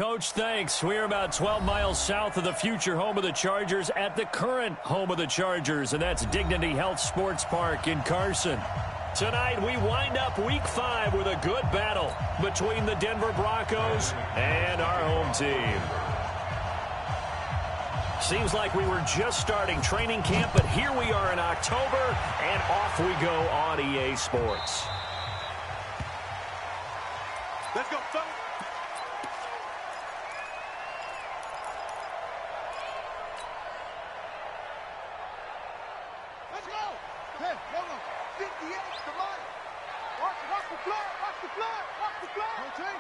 Coach. Thanks. We're about 12 miles south of the future home of the Chargers at the current home of the Chargers, and that's Dignity Health Sports Park in Carson. Tonight, we wind up Week 5 with a good battle between the Denver Broncos and our home team. Seems like we were just starting training camp, but here we are in October, and off we go on EA Sports. Let's go, fellas. Let's go. Hey, hold on. 58 to line. Watch the floor. Watch the floor. Watch the floor. Okay.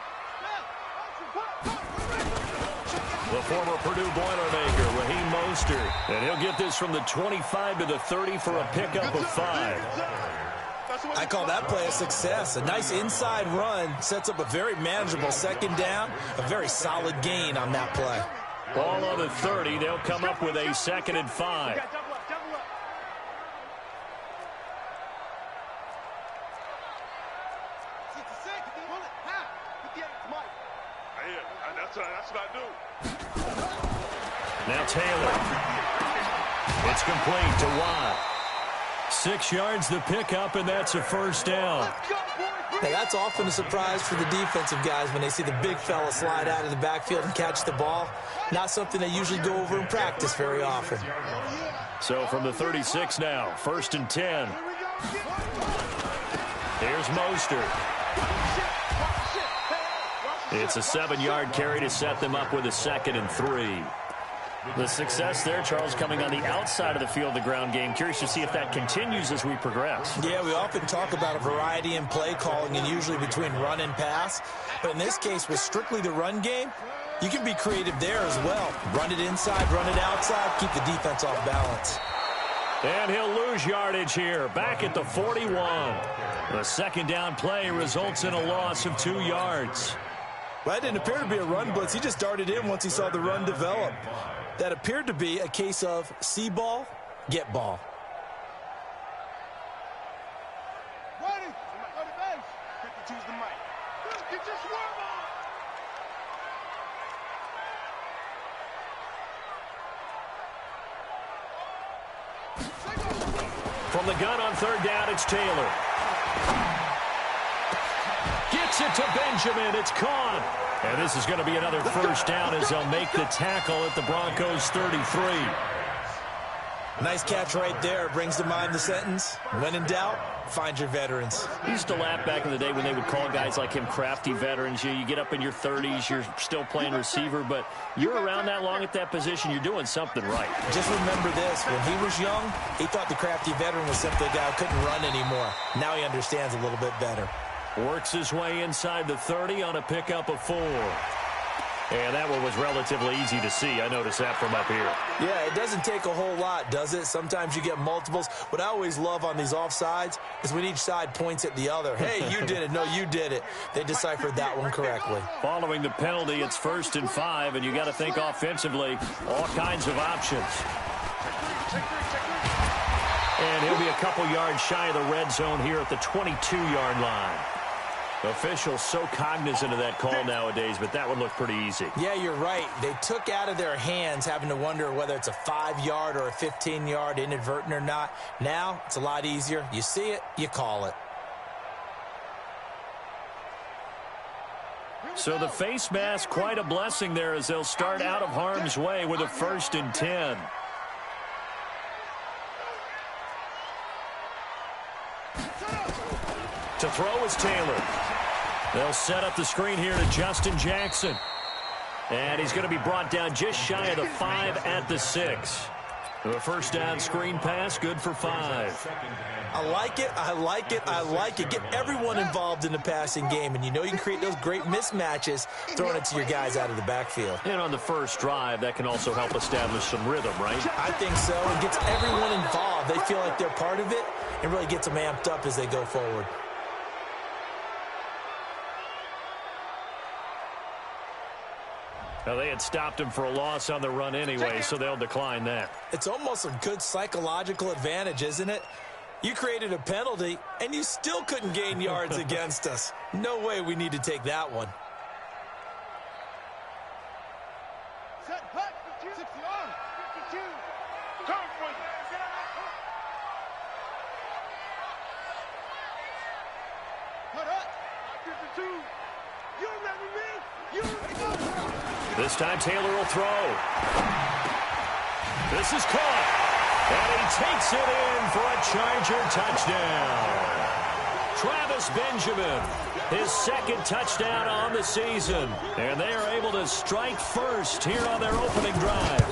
The former Purdue Boilermaker, Raheem Mostert, and he'll get this from the 25 to the 30 for a pickup of 5. I call that play a success. A nice inside run sets up a very manageable second down, a very solid gain on that play. Ball on the 30, they'll come up with a 2nd and 5. That's what I do. Now Taylor. It's complete to Watt. 6 yards the pickup, and that's a first down. Now, that's often a surprise for the defensive guys when they see the big fella slide out of the backfield and catch the ball. Not something they usually go over in practice very often. So from the 36 now, 1st and 10. Here's Mostert. It's a 7-yard carry to set them up with a 2nd and 3. The success there, Charles, coming on the outside of the field, the ground game. Curious to see if that continues as we progress. Yeah, we often talk about a variety in play calling and usually between run and pass. But in this case, with strictly the run game, you can be creative there as well. Run it inside, run it outside, keep the defense off balance. And he'll lose yardage here, back at the 41. The 2nd down play results in a loss of 2 yards. Well, that didn't appear to be a run blitz. He just darted in once he saw the run develop. That appeared to be a case of see ball, get ball. Ready? Go to base. Choose the mic. Get your swerve on. From the gun on 3rd down, it's Taylor. Gets it to Benjamin. It's caught. And this is going to be another first down as they'll make the tackle at the Broncos 33. Nice catch right there. Brings to mind the sentence, when in doubt, find your veterans. He used to laugh back in the day when they would call guys like him crafty veterans. You get up in your 30s, you're still playing receiver, but you're around that long at that position, you're doing something right. Just remember this. When he was young, he thought the crafty veteran was simply a guy who couldn't run anymore. Now he understands a little bit better. Works his way inside the 30 on a pickup of 4. And that one was relatively easy to see. I noticed that from up here. Yeah, it doesn't take a whole lot, does it? Sometimes you get multiples. What I always love on these offsides is when each side points at the other. Hey, you did it. No, you did it. They deciphered that one correctly. Following the penalty, it's 1st and 5, and you got to think offensively, all kinds of options. And he'll be a couple yards shy of the red zone here at the 22-yard line. Officials so cognizant of that call nowadays, but that would look pretty easy. Yeah, you're right. They took out of their hands having to wonder whether it's a 5-yard or a 15-yard inadvertent or not. Now, it's a lot easier. You see it, you call it. So the face mask, quite a blessing there as they'll start out of harm's way with a 1st and 10. To throw is Taylor. They'll set up the screen here to Justin Jackson. And he's going to be brought down just shy of the 5 at the 6. The first down screen pass, good for 5. I like it, I like it, I like it. Get everyone involved in the passing game, and you know you can create those great mismatches throwing it to your guys out of the backfield. And on the first drive, that can also help establish some rhythm, right? I think so. It gets everyone involved. They feel like they're part of it, and really gets them amped up as they go forward. Now, they had stopped him for a loss on the run anyway, so they'll decline that. It's almost a good psychological advantage, isn't it? You created a penalty, and you still couldn't gain yards against us. No way we need to take that one. Set, hut, 60 yards. 52. Come for you. Hut, hut. 52. You remember me? You remember. This time Taylor will throw. This is caught. And he takes it in for a Charger touchdown. Travis Benjamin, his second touchdown on the season. And they are able to strike first here on their opening drive.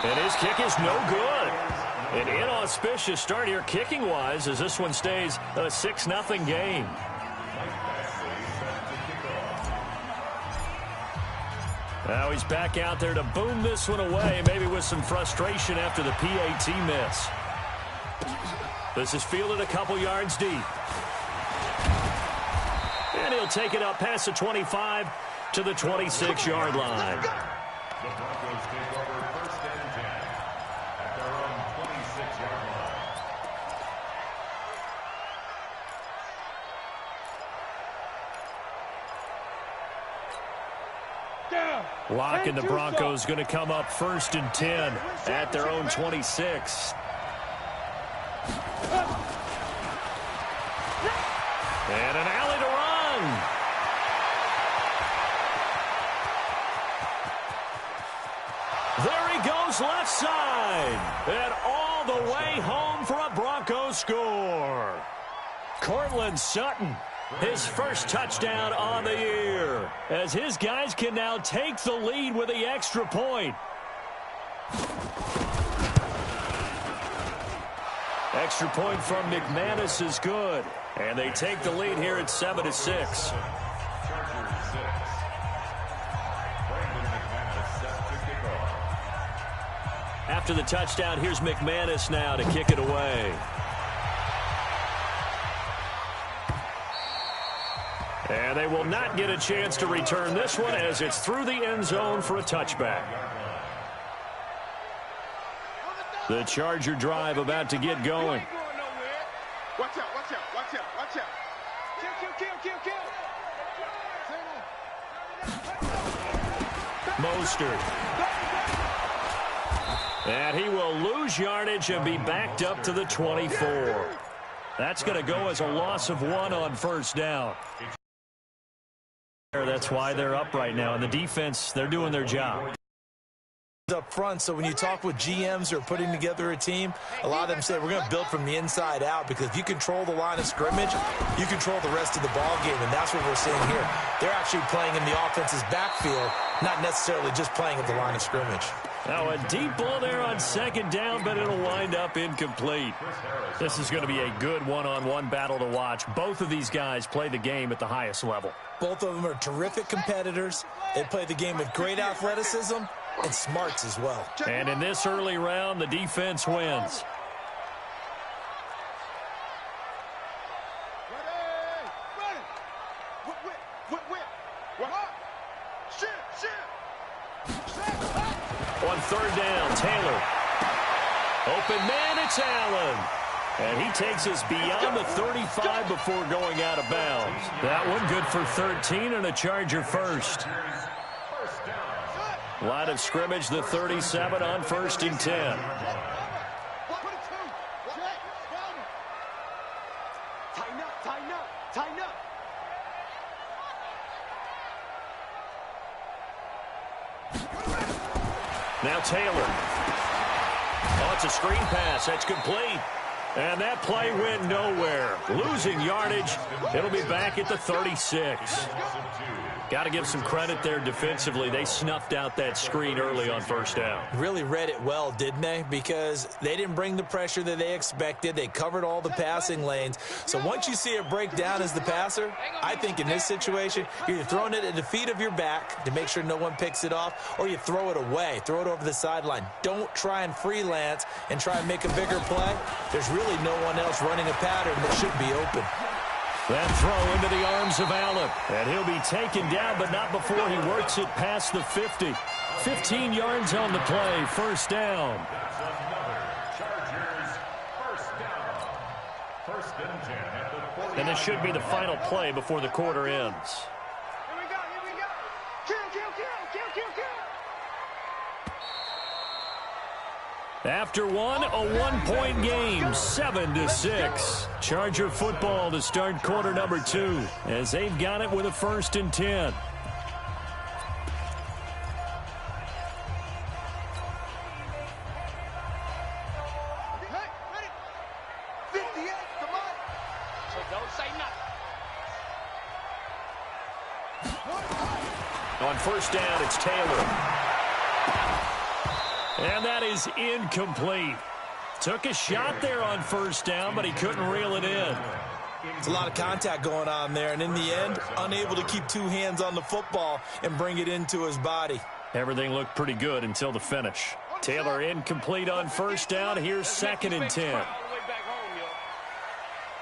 And his kick is no good. An inauspicious start here kicking-wise as this one stays a 6-0 game. Now he's back out there to boom this one away, maybe with some frustration after the PAT miss. This is fielded a couple yards deep. And he'll take it up past the 25 to the 26-yard line. The Broncos take over first and 10 at their own 26-yard line. Lock and the Broncos going to come up first and 10 at their own 26. And an alley to run. There he goes left side. And all the way home for a Broncos score. Cortland Sutton, his first touchdown on the year, as his guys can now take the lead with the extra point. Extra point from McManus is good, and they take the lead here at 7-6. After the touchdown, here's McManus now to kick it away. And they will not get a chance to return this one as it's through the end zone for a touchback. The Charger drive about to get going. Watch out, watch out, watch out, watch out. Kill. Mostert. And he will lose yardage and be backed up to the 24. That's going to go as a loss of 1 on first down. That's why they're up right now. And the defense, they're doing their job. Up front, so when you talk with GMs who are putting together a team, a lot of them say we're going to build from the inside out, because if you control the line of scrimmage, you control the rest of the ball game, and that's what we're seeing here. They're actually playing in the offense's backfield, not necessarily just playing at the line of scrimmage. Now a deep ball there on second down, but it'll wind up incomplete. This is going to be a good one-on-one battle to watch. Both of these guys play the game at the highest level. Both of them are terrific competitors. They play the game with great athleticism and smarts as well. And in this early round, the defense wins. On third down, Taylor. Open man, it's Allen. And he takes us beyond the 35 before going out of bounds. That one good for 13 and a Charger first. Line of scrimmage, the 37 on first and 10. Tighten up. Now Taylor. Oh, it's a screen pass. That's complete. And that play went nowhere. Losing yardage. It'll be back at the 36. Got to give some credit there defensively. They snuffed out that screen early on first down. Really read it well, didn't they? Because they didn't bring the pressure that they expected. They covered all the passing lanes. So once you see it break down as the passer, I think in this situation, you're either throwing it at the feet of your back to make sure no one picks it off, or you throw it away. Throw it over the sideline. Don't try and freelance and try and make a bigger play. There's really no one else running a pattern that should be open. That throw into the arms of Allen. And he'll be taken down, but not before he works it past the 50. 15 yards on the play. First down. That's another Chargers first down. First and 10 at the 40. And this should be the final play before the quarter ends. Here we go. Kill. After one, a one-point game, 7-6. Charger football to start quarter number 2 as they've got it with a 1st and 10. On 1st down, it's Taylor. And that is incomplete. Took a shot there on 1st down, but he couldn't reel it in. It's a lot of contact going on there, and in the end, unable to keep 2 hands on the football and bring it into his body. Everything looked pretty good until the finish. Taylor incomplete on 1st down. Here's 2nd and 10.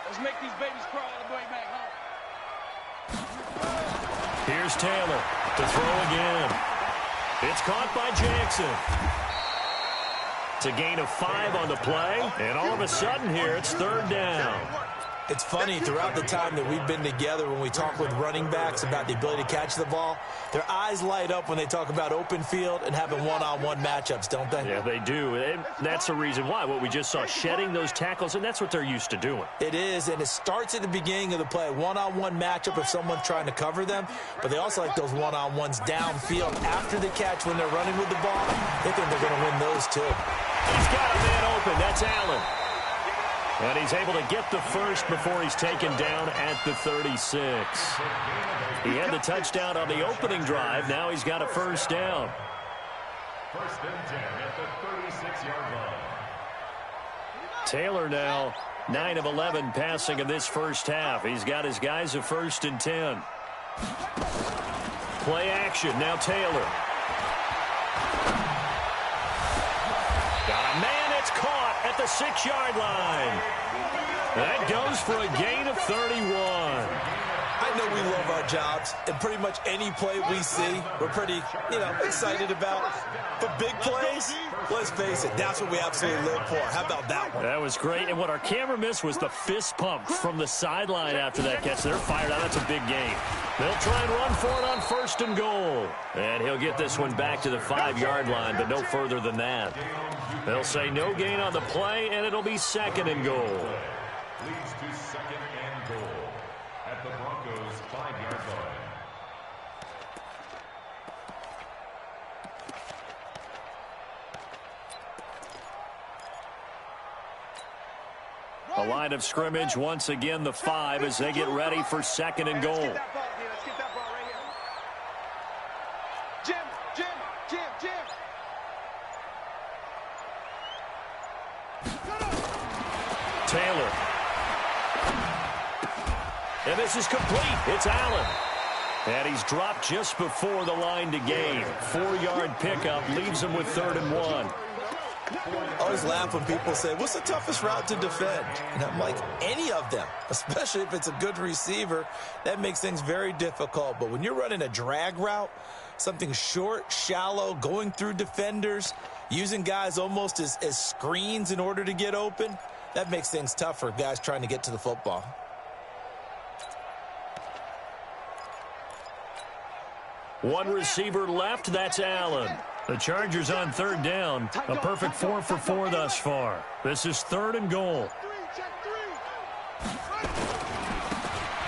Let's make these babies crawl all the way back home. Here's Taylor to throw again. It's caught by Jackson. It's a gain of 5 on the play, and all of a sudden here it's 3rd down. It's funny, throughout the time that we've been together, when we talk with running backs about the ability to catch the ball, their eyes light up when they talk about open field and having one-on-one matchups, don't they? Yeah, they do. And that's the reason why. What we just saw, shedding those tackles, and that's what they're used to doing. It is, and it starts at the beginning of the play. One-on-one matchup if someone's trying to cover them, but they also like those one-on-ones downfield after the catch when they're running with the ball. They think they're going to win those too. He's got a man open. That's Allen. And he's able to get the 1st before he's taken down at the 36. He had the touchdown on the opening drive. Now he's got a 1st down. 1st and 10 at the 36-yard line. Taylor now 9 of 11 passing in this 1st half. He's got his guys a 1st and 10. Play action. Now Taylor. Got a man. It's caught at the 6-yard line. That goes for a gain of 31. I know we love our jobs, and pretty much any play we see, we're pretty, excited about. But big plays, let's face it, that's what we absolutely live for. How about that one? That was great. And what our camera missed was the fist pump from the sideline after that catch. They're fired out. That's a big gain. They'll try and run for it on 1st and goal. And he'll get this one back to the 5-yard line, but no further than that. They'll say no gain on the play, and it'll be 2nd and goal. Leads to 2nd and goal at the Broncos 5-yard line. The line of scrimmage, once again, the 5 as they get ready for 2nd and goal. Taylor. And this is complete. It's Allen. And he's dropped just before the line to gain. 4-yard pickup leaves him with 3rd and 1. I always laugh when people say, what's the toughest route to defend? And I'm like, any of them, especially if it's a good receiver. That makes things very difficult. But when you're running a drag route, something short, shallow, going through defenders, using guys almost as screens in order to get open, that makes things tough for guys trying to get to the football. One receiver left, that's Allen. The Chargers on 3rd down. A perfect 4 for 4 thus far. This is 3rd and goal.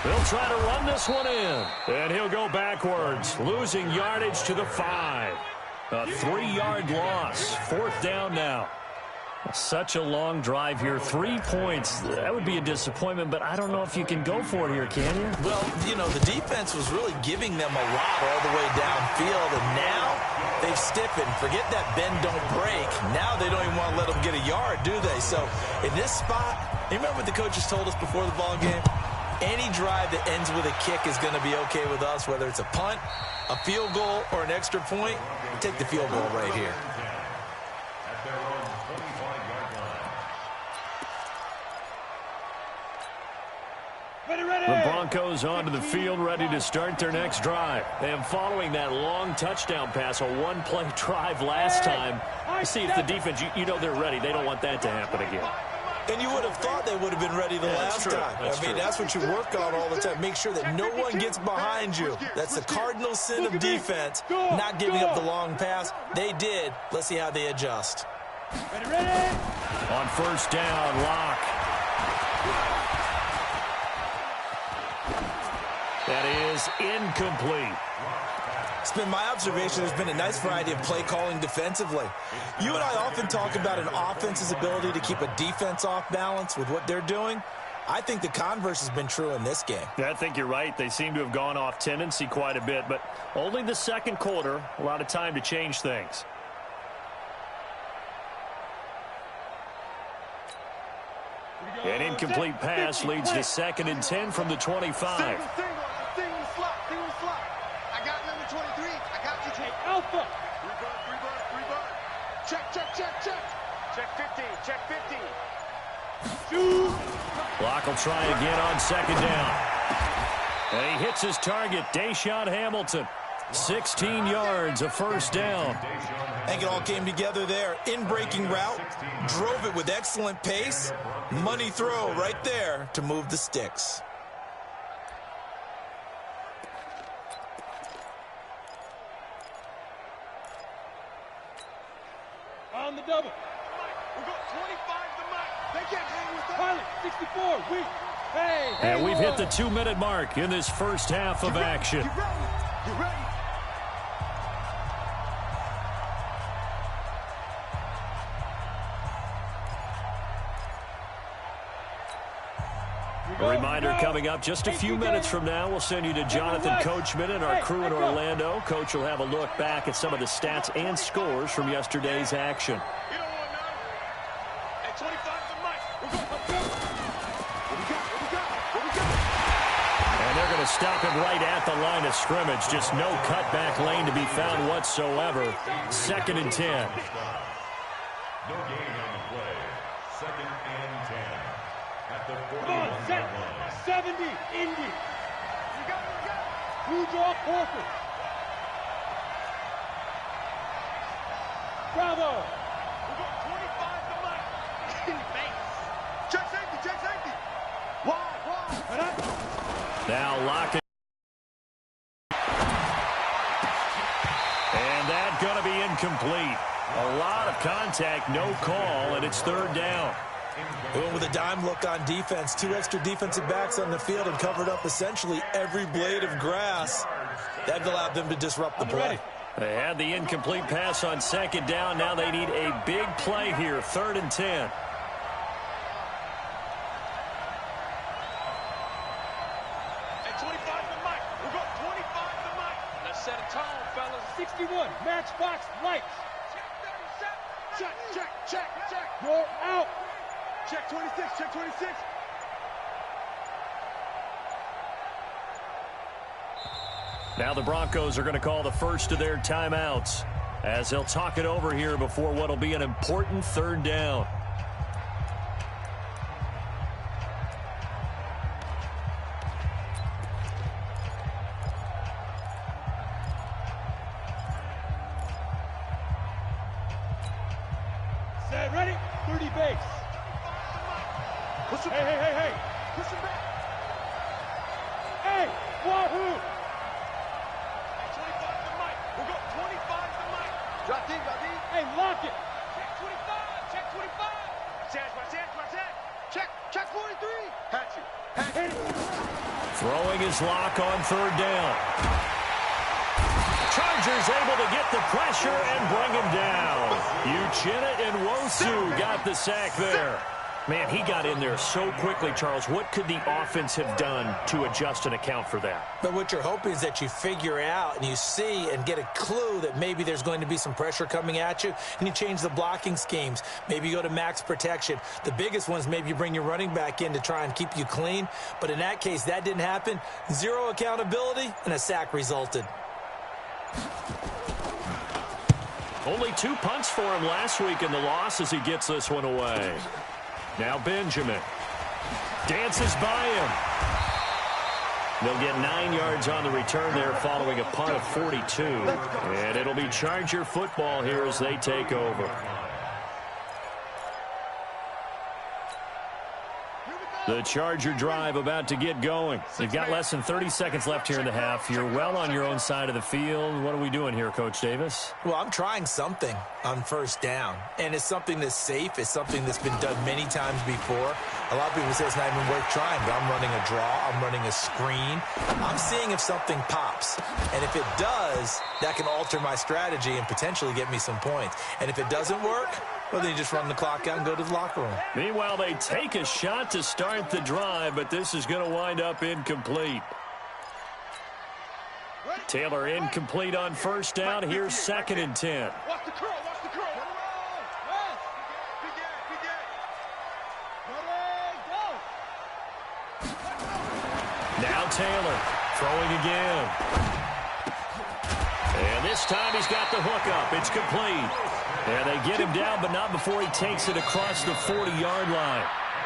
They'll try to run this one in. And he'll go backwards, losing yardage to the 5. A 3-yard loss. 4th down now. Such a long drive here. 3 points. That would be a disappointment, but I don't know if you can go for it here, can you? Well, the defense was really giving them a lot all the way downfield, and now they've stiffened. Forget that bend, don't break. Now they don't even want to let them get a yard, do they? So in this spot, you remember what the coaches told us before the ball game? Any drive that ends with a kick is going to be okay with us, whether it's a punt, a field goal, or an extra point. We'll take the field goal right here. At their own 25-yard line. The Broncos onto the field, ready to start their next drive. And following that long touchdown pass, a one-play drive last time, you see it's the defense. You know they're ready. They don't want that to happen again. And you would have thought they would have been ready the last time. That's what you work on all the time. Make sure that no one gets behind you. That's the cardinal sin of defense, not giving up the long pass. They did. Let's see how they adjust. Ready. On first down, Locke. That is incomplete. It's been my observation there's been a nice variety of play calling defensively. You and I often talk about an offense's ability to keep a defense off balance with what they're doing. I think the converse has been true in this game. I think you're right. They seem to have gone off tendency quite a bit, but only the second quarter, a lot of time to change things. An incomplete pass leads to 2nd and 10 from the 25. Single slot. I got number 23. I got you, Jake. Alpha. Three bird. Check. Check 50. Check 50. Shoot. Locke will try again on 2nd down. And he hits his target, Deshaun Hamilton. 16 yards, a first down. I think it all came together there. In-breaking route, drove it with excellent pace. Money throw right there to move the sticks. On the double. We got 25 to Mike. They can't hang with that. Pilot, 64. Hey. And we've hit the 2-minute mark in this first half of action. You ready? A reminder coming up just a few minutes from now. We'll send you to Jonathan Coachman and our crew in Orlando. Coach will have a look back at some of the stats and scores from yesterday's action. You don't want none. Hey, 25 to Mike. We're going. What we got? And they're going to stop him right at the line of scrimmage. Just no cutback lane to be found whatsoever. 2nd and 10. No gain on the play. 2nd and 10. At the 40 Come on, set. 70. Indy. You got it. Blue draw Corker. Bravo. We got 25 to Mike. In base. Check safety. Wide. Now Locke. And that's going to be incomplete. A lot of contact, no call, and it's 3rd down. They went with a dime look on defense. 2 extra defensive backs on the field and covered up essentially every blade of grass. That allowed them to disrupt the play. They had the incomplete pass on 2nd down. Now they need a big play here, 3rd and 10. Hey, 25 to Mike. We got 25 to Mike. Let's set a tone, fellas. 61. Matchbox lights. Check. You're out. Check 26. Now the Broncos are going to call the first of their timeouts as they'll talk it over here before what will be an important 3rd down. Set, ready? 30 base. Push him. Hey. Push him back. Hey, wahoo. Hey, 25 to Mike. We got 25 to Mike. Drop deep. Hey, lock it. Check 25. Check 43. Hatchet. Hit it. Throwing his Locke on 3rd down. Chargers able to get the pressure and bring him down. Uchenna and Wosu got the sack there. Man, he got in there so quickly, Charles. What could the offense have done to adjust and account for that? But what you're hoping is that you figure out and you see and get a clue that maybe there's going to be some pressure coming at you, and you change the blocking schemes. Maybe you go to max protection. The biggest ones, maybe you bring your running back in to try and keep you clean. But in that case, that didn't happen. 0 accountability, and a sack resulted. Only 2 punts for him last week in the loss as he gets this one away. Now Benjamin dances by him. They'll get 9 yards on the return there following a punt of 42. And it'll be Charger football here as they take over. The Charger drive about to get going. You've got less than 30 seconds left here in the half. You're well on your own side of the field. What are we doing here, Coach Davis? Well, I'm trying something on first down, and it's something that's safe. It's something that's been done many times before. A lot of people say it's not even worth trying, but I'm running a draw. I'm running a screen. I'm seeing if something pops, and if it does, that can alter my strategy and potentially get me some points. And if it doesn't work, well, then you just run the clock out and go to the locker room. Meanwhile, they take a shot to start the drive, but this is going to wind up incomplete. Taylor incomplete on first down. Here's 2nd and 10. Watch the curl, watch the curl. Now Taylor throwing again. And this time he's got the hook up. It's complete. And they get him down, but not before he takes it across the 40-yard line.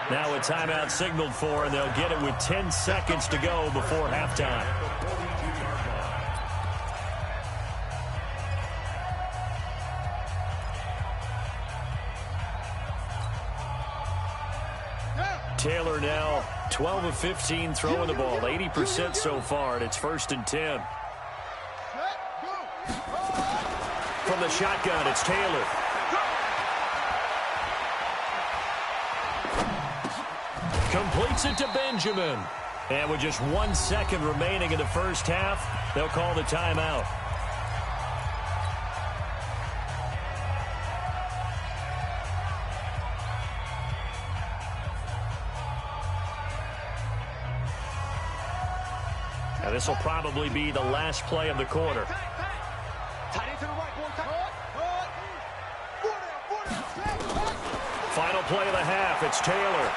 Now a timeout signaled for, and they'll get it with 10 seconds to go before halftime. Taylor now 12 of 15 throwing the ball, 80% so far, and it's 1st and 10. From the shotgun, it's Taylor. Completes it to Benjamin. And with just 1 second remaining in the first half, they'll call the timeout. Now this will probably be the last play of the quarter. Final play of the half, it's Taylor.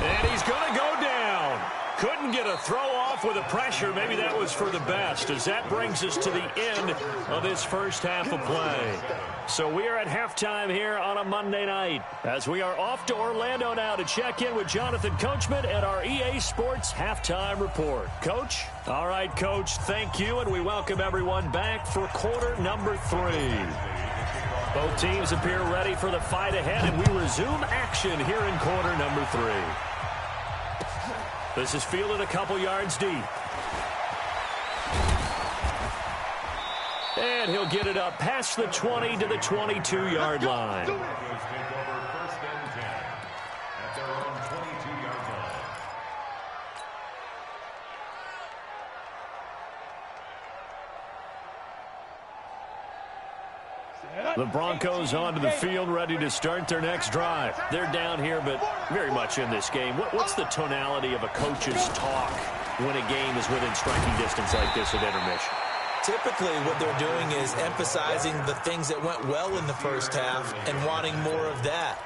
And he's going to go down. Couldn't get a throw off with the pressure. Maybe that was for the best, as that brings us to the end of this first half of play. So we are at halftime here on a Monday night, as we are off to Orlando now to check in with Jonathan Coachman at our EA Sports Halftime Report. Coach? All right, Coach, thank you, and we welcome everyone back for quarter number 3. Both teams appear ready for the fight ahead, and we resume action here in quarter number 3. This is fielded a couple yards deep. And he'll get it up past the 20 to the 22-yard line. The Broncos onto the field, ready to start their next drive. They're down here, but very much in this game. What's the tonality of a coach's talk when a game is within striking distance like this at intermission? Typically, what they're doing is emphasizing the things that went well in the first half and wanting more of that.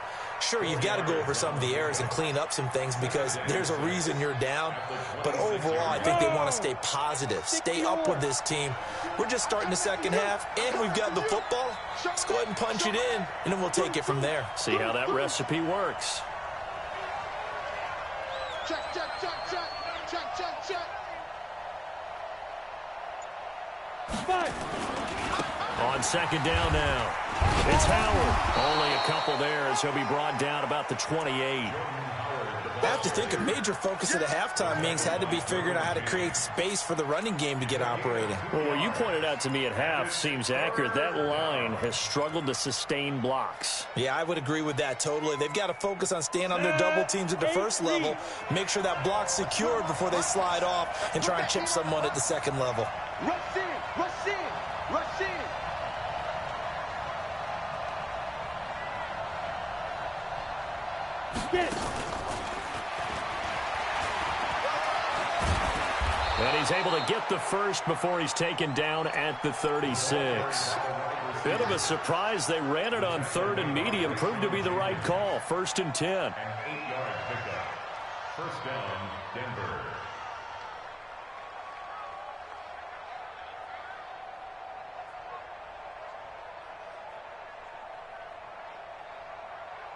Sure, you've got to go over some of the errors and clean up some things because there's a reason you're down. But overall, I think they want to stay positive, stay up with this team. We're just starting the second half, and we've got the football. Let's go ahead and punch it in, and then we'll take it from there. See how that recipe works. Check, check, check, check, check, check, check. On second down now, it's Howard. Only a couple there as he'll be brought down about the 28. I have to think a major focus at the halftime means had to be figuring out how to create space for the running game to get operating. Well, what you pointed out to me at half seems accurate. That line has struggled to sustain blocks. Yeah, I would agree with that totally. They've got to focus on staying on their double teams at the first level, make sure that block's secured before they slide off and try and chip someone at the second level. Rush in, rush in, rush in. Get it. And he's able to get the first before he's taken down at the 36. Bit of a surprise. They ran it on 3rd and medium. Proved to be the right call. 1st and 10. An 8-yard pickup. First down, Denver.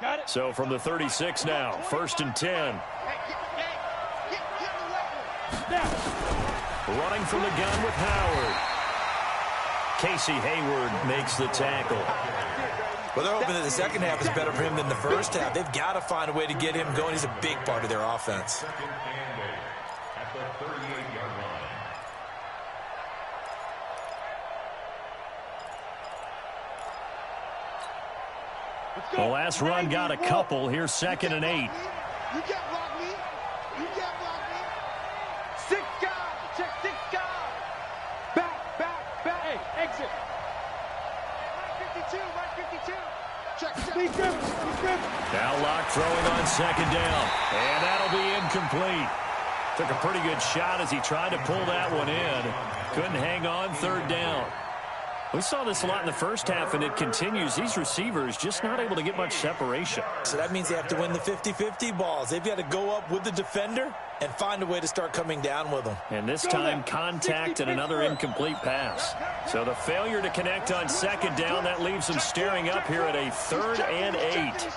Got it. So from the 36 now, 1st and 10. Running from the gun with Howard. Casey Hayward makes the tackle. Well, they're hoping that the second half is better for him than the first half. They've got to find a way to get him going. He's a big part of their offense. Second and 8 at the 38-yard line. The last run got a couple. Here's 2nd and 8. You can't block me. You can't block me. 6 guys. Check 6 guys. Back. Hey, exit. Right 52. Right 52. Check. Please grip. Now Locke throwing on 2nd down. And that'll be incomplete. Took a pretty good shot as he tried to pull that one in. Couldn't hang on 3rd down. We saw this a lot in the first half, and it continues. These receivers just not able to get much separation. So that means they have to win the 50-50 balls. They've got to go up with the defender and find a way to start coming down with them. And this time, contact and another incomplete pass. So the failure to connect on 2nd down, that leaves them staring up here at a 3rd and 8.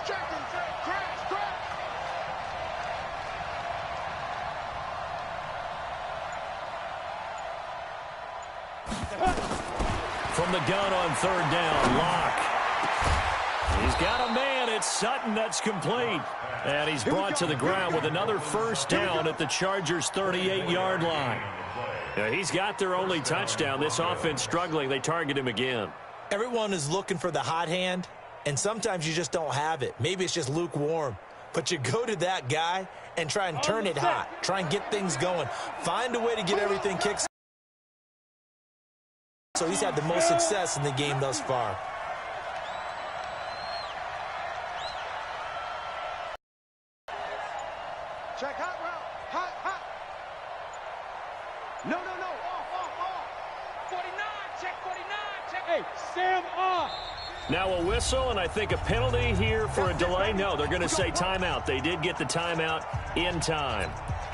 From the gun on 3rd down, Locke. He's got a man. It's Sutton that's complete. And he's brought to the ground with another 1st down at the Chargers' 38-yard line. Now, he's got their only touchdown. This offense struggling. They target him again. Everyone is looking for the hot hand, and sometimes you just don't have it. Maybe it's just lukewarm. But you go to that guy and try and turn it hot. Try and get things going. Find a way to get everything kicked. So he's had the most success in the game thus far. Check hot route. Hot. No. Off. 49, check 49, check. Hey, Sam off. Now a whistle, and I think a penalty here for a delay. No, they're going to say timeout. They did get the timeout in time.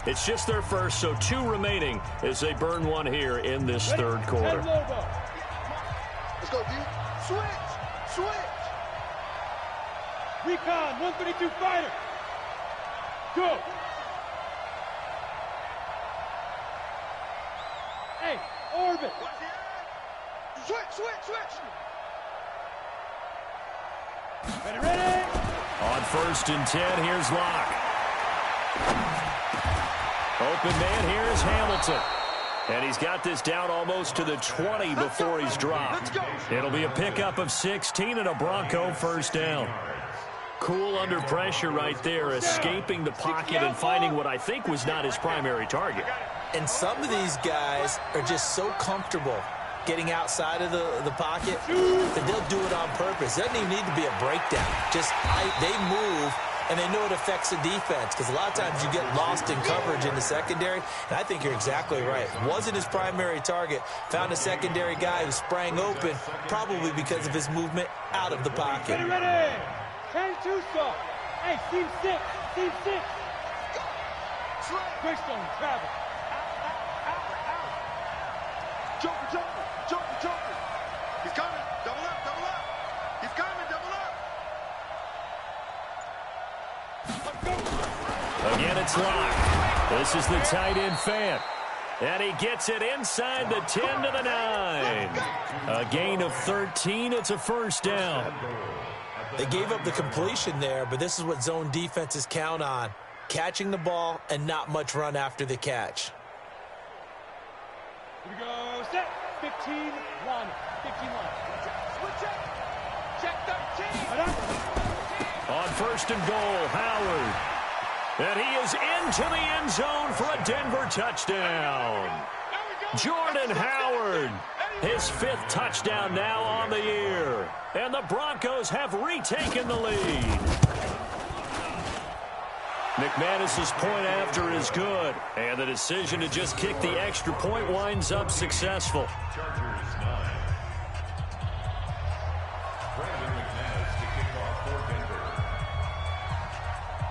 It's just their first, so 2 remaining as they burn one here in this 3rd quarter. Let's go, dude. Switch. Recon, 132 fighter. Go. Hey, orbit. Switch. Ready. On 1st and 10, here's Locke. Open man, here's Hamilton. And he's got this down almost to the 20 before he's dropped. It'll be a pickup of 16 and a Bronco 1st down. Cool under pressure right there, escaping the pocket and finding what I think was not his primary target. And some of these guys are just so comfortable getting outside of the pocket that they'll do it on purpose. It doesn't even need to be a breakdown. They move, and they know it affects the defense, because a lot of times you get lost in coverage in the secondary, and I think you're exactly right. Wasn't his primary target. Found a secondary guy who sprang open, probably because of his movement out of the pocket. Ready. 10-2 stop. Hey, team 6. Quickstone, travel. Joker. He's coming. Double up. He's coming. Double up. Again, it's Locke. This is the tight end Fant. And he gets it inside the 10 to the 9. A gain of 13. It's a 1st down. They gave up the completion there, but this is what zone defenses count on. Catching the ball and not much run after the catch. Here we go. Set. 15-1. Switch it. Check 13. On 1st and goal, Howard. And he is into the end zone for a Denver touchdown. Jordan Howard, his 5th touchdown now on the year. And the Broncos have retaken the lead. McManus's point after is good. And the decision to just kick the extra point winds up successful. Chargers 9. Brandon McManus to kick off for Denver.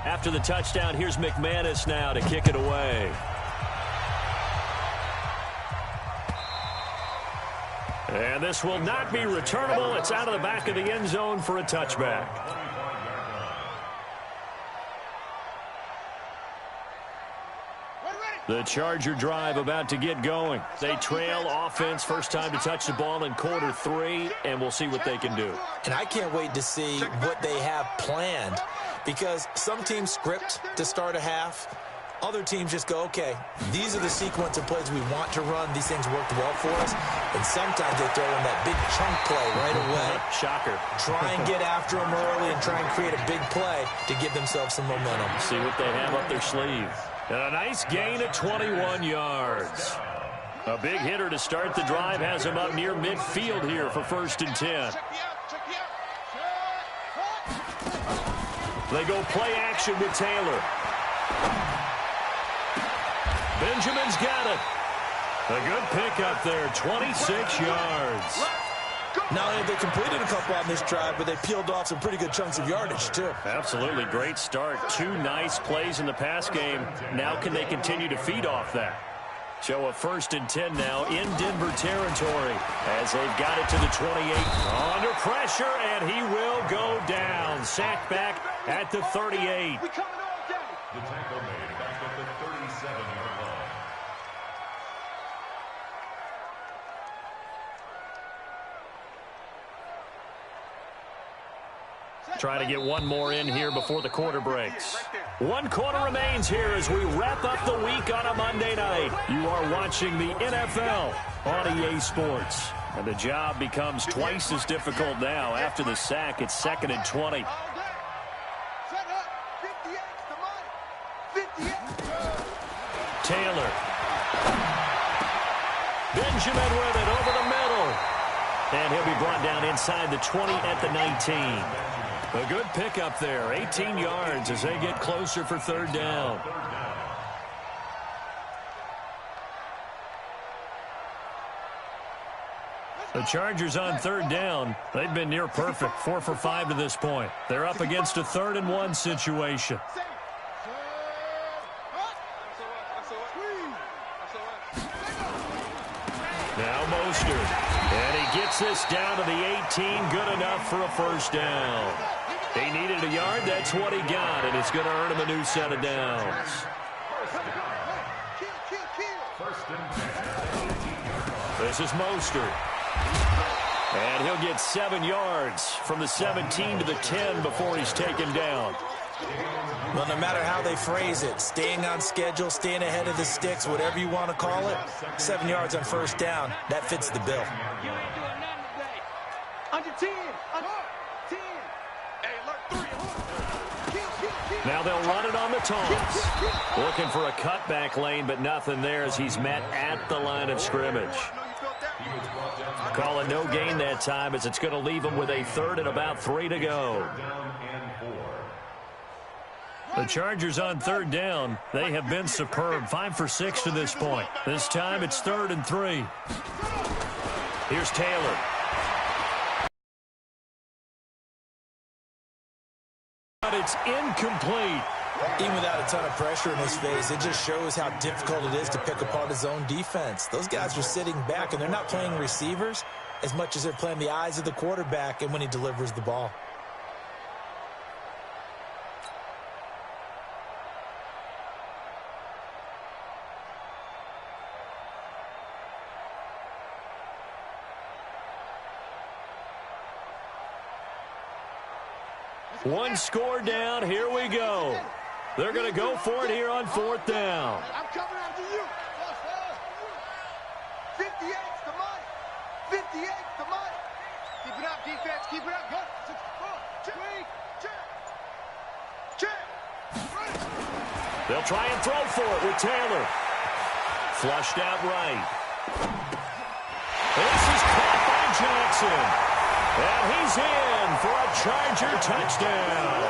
After the touchdown, here's McManus now to kick it away. And this will not be returnable. It's out of the back of the end zone for a touchback. Ready. The Charger drive about to get going. They trail offense, first time to touch the ball in quarter 3, and we'll see what they can do. And I can't wait to see what they have planned, because some teams script to start a half. Other teams just go, okay, these are the sequence of plays we want to run. These things worked well for us. And sometimes they throw in that big chunk play right away. Shocker. Try and get after them early and try and create a big play to give themselves some momentum. See what they have up their sleeve. And a nice gain of 21 yards. A big hitter to start the drive has him up near midfield here for 1st and 10. They go play action with Taylor. Benjamin's got it. A good pickup there, 26 yards. Not only have they completed a couple on this drive, but they peeled off some pretty good chunks of yardage, too. Absolutely great start. 2 nice plays in the pass game. Now can they continue to feed off that? So a 1st and 10 now in Denver territory as they've got it to the 28. Under pressure, and he will go down. Sacked back at the 38. The tackle made back at the 37-yard line. Try to get one more in here before the quarter breaks. 1 quarter remains here as we wrap up the week on a Monday night. You are watching the NFL on EA Sports. And the job becomes twice as difficult now. After the sack, it's 2nd and 20. Taylor. Benjamin with it over the middle. And he'll be brought down inside the 20 at the 19. A good pickup there, 18 yards as they get closer for 3rd down. The Chargers on 3rd down. They've been near perfect, 4 for 5 to this point. They're up against a 3rd and 1 situation. Now Mostert. And he gets this down to the 18, good enough for a 1st down. He needed a yard, that's what he got, and it's going to earn him a new set of downs. This is Mostert. And he'll get 7 yards from the 17 to the 10 before he's taken down. Well, no matter how they phrase it, staying on schedule, staying ahead of the sticks, whatever you want to call it, 7 yards on 1st down, that fits the bill. Under 10. Now they'll run it on the taunts. Looking for a cutback lane, but nothing there as he's met at the line of scrimmage. Call it no gain that time as it's going to leave him with a 3rd and about 3 to go. The Chargers on 3rd down. They have been superb, 5 for 6 to this point. This time it's 3rd and 3. Here's Taylor. But it's incomplete. Even without a ton of pressure in his face, it just shows how difficult it is to pick apart his own defense. Those guys are sitting back, and they're not playing receivers as much as they're playing the eyes of the quarterback and when he delivers the ball. One score down. Here we go. They're going to go for it here on 4th down. I'm coming after you. 58's the money. 58's the money. Keep it up, defense. Keep it up. Go. They'll try and throw for it with Taylor. Flushed out right. This is caught by Jackson. And he's in for a Charger touchdown.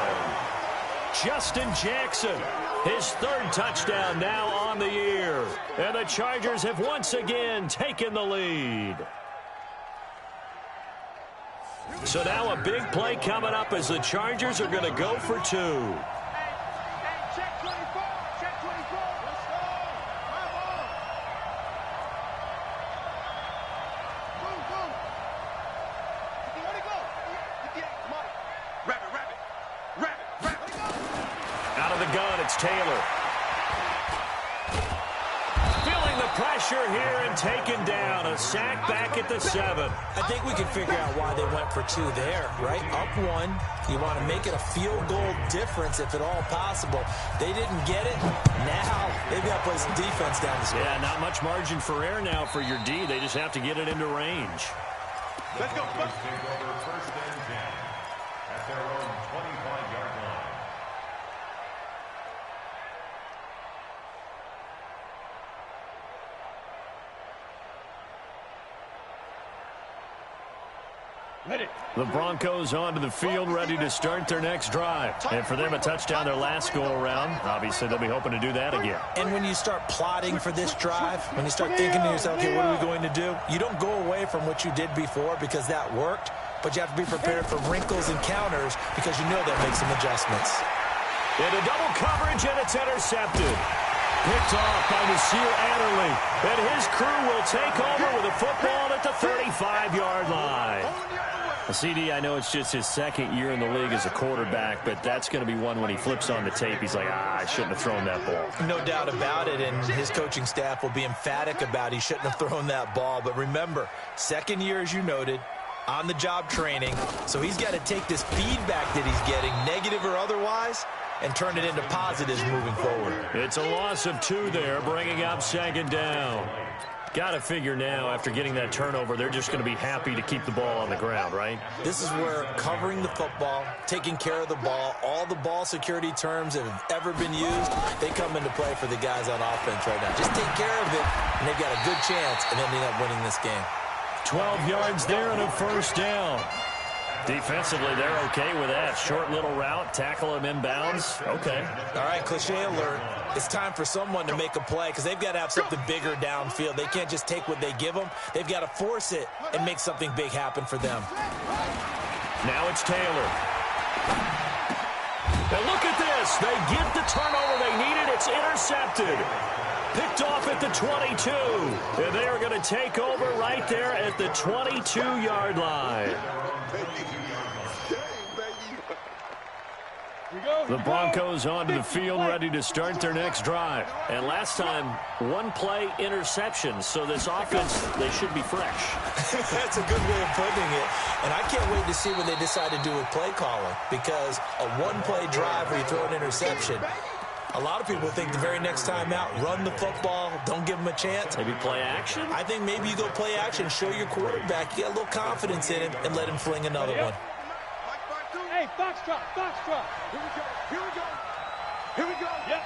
Justin Jackson, his 3rd touchdown now on the year. And the Chargers have once again taken the lead. So now a big play coming up as the Chargers are going to go for 2. Check 24. Check 24. Let's go. Out of the gun, it's Taylor. pressure here and taken down. A sack back at the 7. I think we can figure out why they went for 2 there, right? Up 1. You want to make it a field goal difference if at all possible. They didn't get it. Now they've got to play some defense down the stretch. Yeah, not much margin for error now for your D. They just have to get it into range. Let's go. Take over first and 10 at their own 25-yard line. The Broncos onto the field, ready to start their next drive. And for them, a touchdown their last go-around. Obviously, they'll be hoping to do that again. And when you start plotting for this drive, when you start thinking to yourself, okay, what are we going to do? You don't go away from what you did before because that worked, but you have to be prepared for wrinkles and counters because you know they'll make some adjustments. Into double coverage, and it's intercepted. Picked off by Nasir Adderley. And his crew will take over with a football at the 35-yard line. CD, I know it's just his second year in the league as a quarterback, but that's going to be one when he flips on the tape. He's like, I shouldn't have thrown that ball. No doubt about it, and his coaching staff will be emphatic about he shouldn't have thrown that ball. But remember, second year, as you noted, on-the-job training, so he's got to take this feedback that he's getting, negative or otherwise, and turn it into positives moving forward. It's a loss of 2 there, bringing up second down. Got to figure now, after getting that turnover, they're just going to be happy to keep the ball on the ground, right? This is where covering the football, taking care of the ball, all the ball security terms that have ever been used, they come into play for the guys on offense right now. Just take care of it, and they've got a good chance of ending up winning this game. 12 yards there and a first down. Defensively, they're okay with that. Short little route, tackle him inbounds. Okay. All right, cliche alert. It's time for someone to make a play because they've got to have something bigger downfield. They can't just take what they give them. They've got to force it and make something big happen for them. Now it's Taylor. And look at this. They get the turnover they needed. It's intercepted. Picked off at the 22. And they are going to take over right there at the 22-yard line. The Broncos onto the field, ready to start their next drive. And last time, 1-play interception. So this offense, they should be fresh. That's a good way of putting it. And I can't wait to see what they decide to do with play calling. Because a 1-play drive where you throw an interception, a lot of people think the very next time out, run the football, don't give them a chance. Maybe play action? I think maybe you go play action, show your quarterback, you got a little confidence in him, and let him fling another one. Hey, Foxtrot. Here we go. Yep.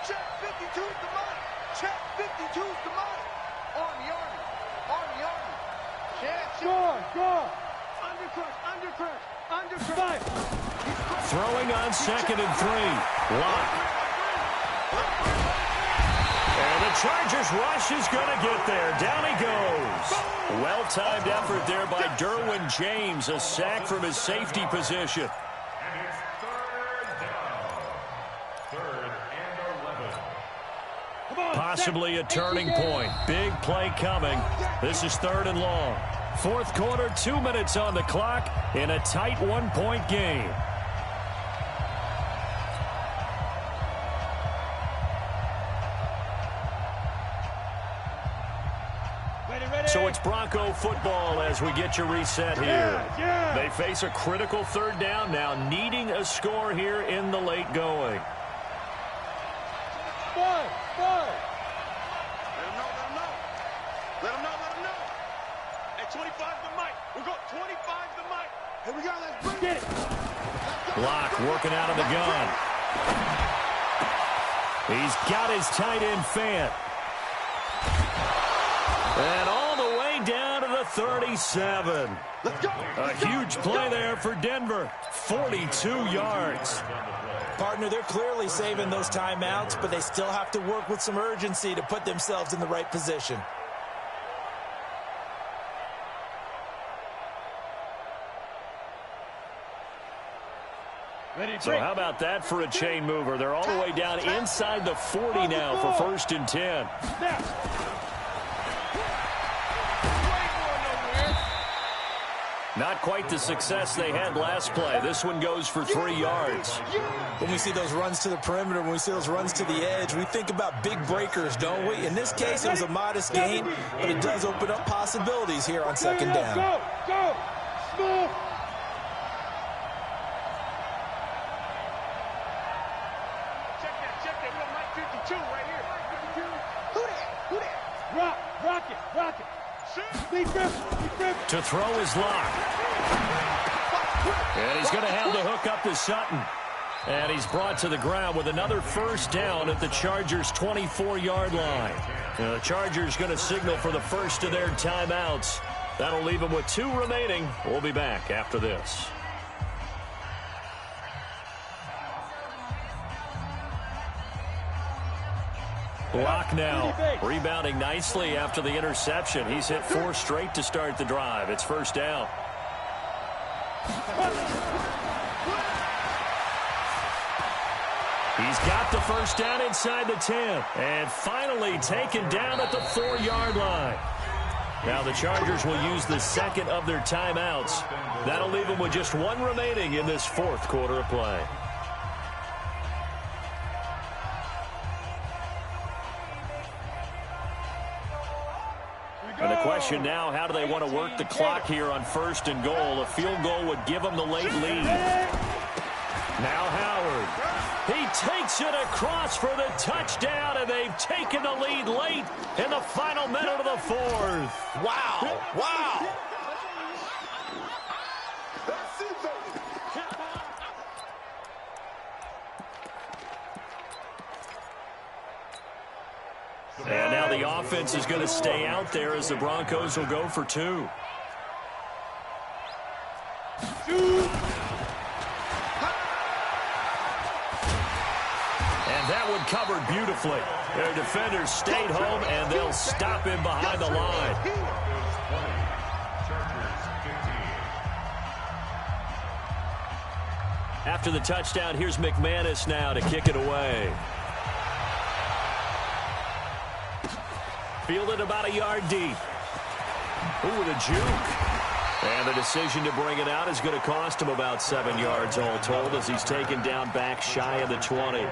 Check 52's the money. Check 52's the money. Army. Score. Undercrush. Throwing on 2nd and 3. Lock. And the Chargers rush is going to get there. Down he goes. Well-timed effort there by Derwin James. A sack from his safety position. And it's 3rd down. 3rd and 11. Possibly a turning point. Big play coming. This is 3rd and long. 4th quarter, 2 minutes on the clock in a tight 1-point game. So it's Bronco football as we get you reset here. They face a critical 3rd down now, needing a score here in the late going. Five. Let them know. At 25 the mic. We're going 25 the mic. Here we go. Let's bring Get it. Block working out of the gun. He's got his tight end Fant. And all the way down to the 37. Let's go. A huge play there for Denver. 42 yards. Partner, they're clearly saving those timeouts, but they still have to work with some urgency to put themselves in the right position. So how about that for a chain mover? They're all the way down inside the 40 now for 1st and 10. Not quite the success they had last play. This one goes for 3 yards. When we see those runs to the perimeter, when we see those runs to the edge, we think about big breakers, don't we? In this case, it was a modest gain, but it does open up possibilities here on second down. Go, go, smooth. Check that. We got Mike 52 right here. Who that? Rock it. To throw is locked. And he's going to have the hook up to Sutton. And he's brought to the ground with another first down at the Chargers' 24-yard line. The Chargers going to signal for the first of their timeouts. That'll leave them with 2 remaining. We'll be back after this. Locke now rebounding nicely after the interception. He's hit 4 straight to start the drive. It's first down. He's got the first down inside the 10. And finally taken down at the 4-yard line. Now the Chargers will use the second of their timeouts. That'll leave them with just 1 remaining in this 4th quarter of play. And the question now, how do they want to work the clock here on 1st and goal? A field goal would give them the late lead. Now Howard. He takes it across for the touchdown, and they've taken the lead late in the final minute of the 4th. Wow. And now the offense is going to stay out there as the Broncos will go for 2. And that one covered beautifully. Their defenders stayed home, and they'll stop him behind the line. After the touchdown, here's McManus now to kick it away. Fielded about a yard deep. Ooh, with a juke. And the decision to bring it out is going to cost him about 7 yards all told as he's taken down back shy of the 20.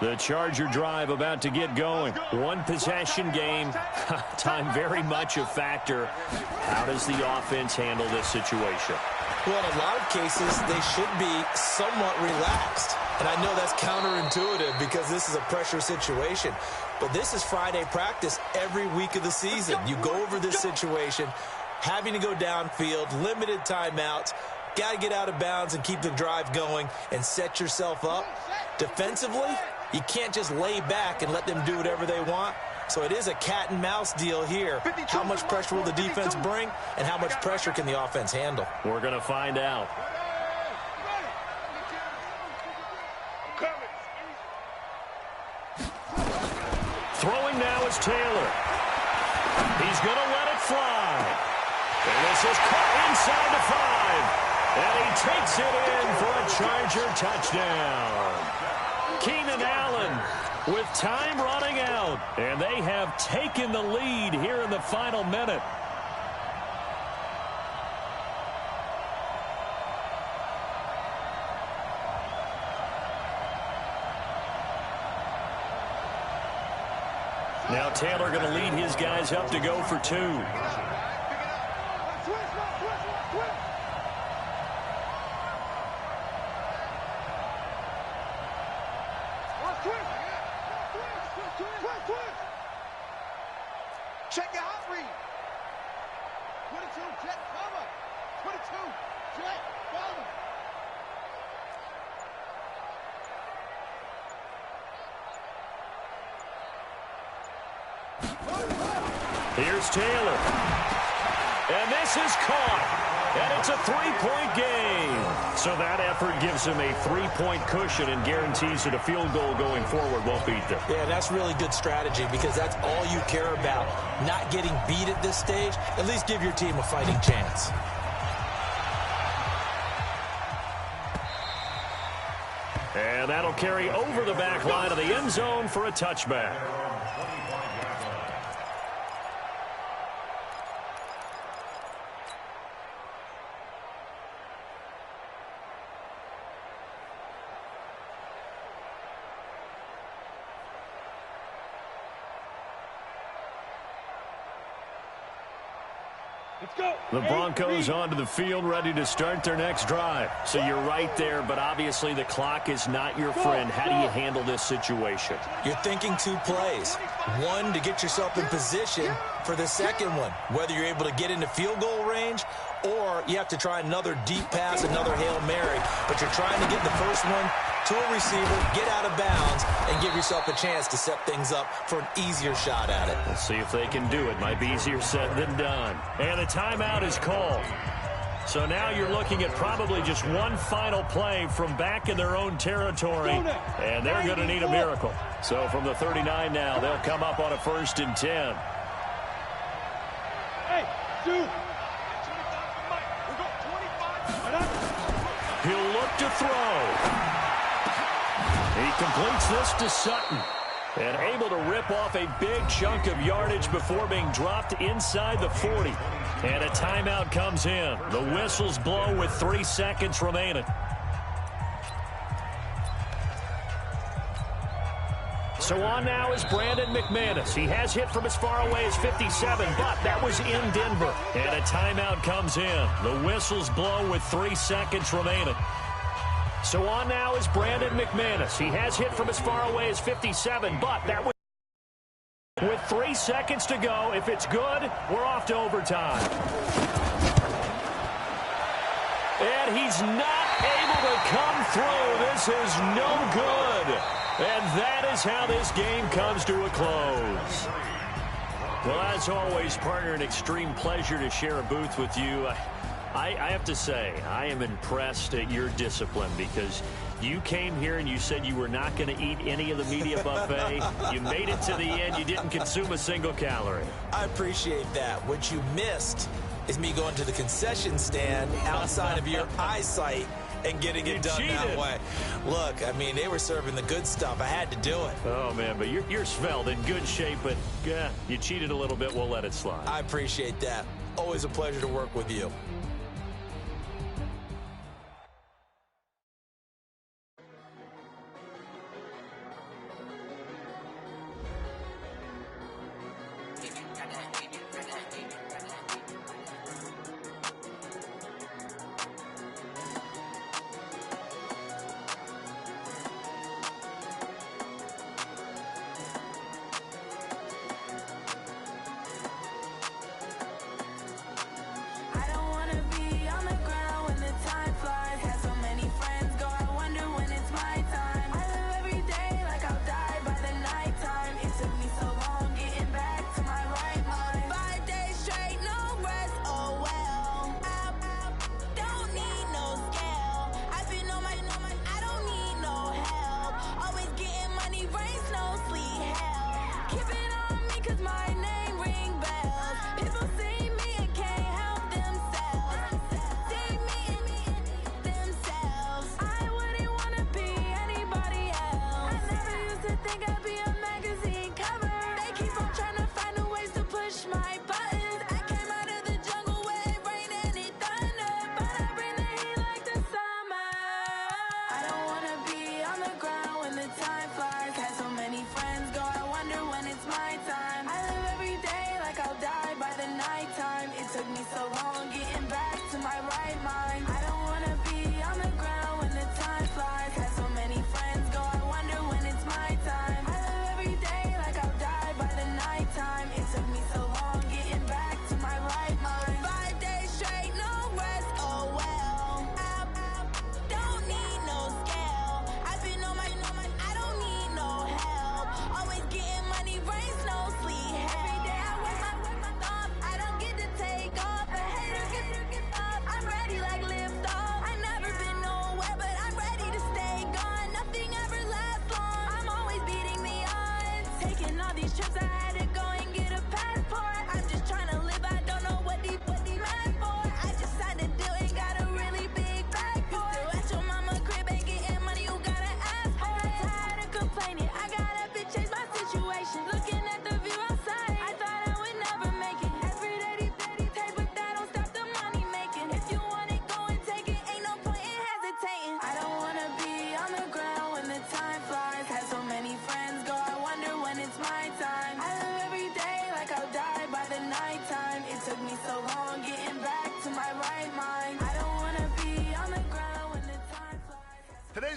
The Charger drive about to get going. 1 possession game. Time very much a factor. How does the offense handle this situation? Well, in a lot of cases, they should be somewhat relaxed. And I know that's counterintuitive because this is a pressure situation. But this is Friday practice every week of the season. You go over this situation, having to go downfield, limited timeouts, got to get out of bounds and keep the drive going and set yourself up. Defensively, you can't just lay back and let them do whatever they want. So it is a cat and mouse deal here. How much pressure will the defense bring, and how much pressure can the offense handle? We're going to find out. Throwing now is Taylor. He's going to let it fly. And this is caught inside the 5. And he takes it in for a Charger touchdown. Keenan Allen with time running out. And they have taken the lead here in the final minute. Now Taylor going to lead his guys up to go for 2. Check your hot read. 22, jet cover. 22, jet cover. Here's Taylor. And this is caught. And it's a 3-point game. So that effort gives him a 3-point cushion and guarantees that a field goal going forward won't beat them. Yeah, that's really good strategy because that's all you care about. Not getting beat at this stage. At least give your team a fighting chance. And that'll carry over the back line of the end zone for a touchback. The Broncos onto the field, ready to start their next drive. So you're right there, but obviously the clock is not your friend. How do you handle this situation? You're thinking 2 plays. One, to get yourself in position for the second one, whether you're able to get into field goal range or you have to try another deep pass, another Hail Mary. But you're trying to get the first one to a receiver, get out of bounds, and give yourself a chance to set things up for an easier shot at it. Let's see if they can do it. Might be easier said than done. And the timeout is called. So now you're looking at probably just one final play from back in their own territory, and they're going to need a miracle. So from the 39 now, they'll come up on a 1st and 10. Hey, dude. He'll look to throw. He completes this to Sutton. And able to rip off a big chunk of yardage before being dropped inside the 40. And a timeout comes in. The whistles blow with 3 seconds remaining. So on now is Brandon McManus. He has hit from as far away as 57, but that was in Denver. And a timeout comes in. The whistles blow with 3 seconds remaining. So on now is Brandon McManus. He has hit from as far away as 57, but that was with 3 seconds to go. If it's good, we're off to overtime. And he's not able to come through. This is no good. And that is how this game comes to a close. Well, as always, partner, an extreme pleasure to share a booth with you. I have to say, I am impressed at your discipline because you came here and you said you were not going to eat any of the media buffet. You made it to the end. You didn't consume a single calorie. I appreciate that. What you missed is me going to the concession stand outside of your eyesight and getting it done that way. Look, I mean, they were serving the good stuff. I had to do it. Oh, man, but you're svelte, in good shape, but you cheated a little bit. We'll let it slide. I appreciate that. Always a pleasure to work with you.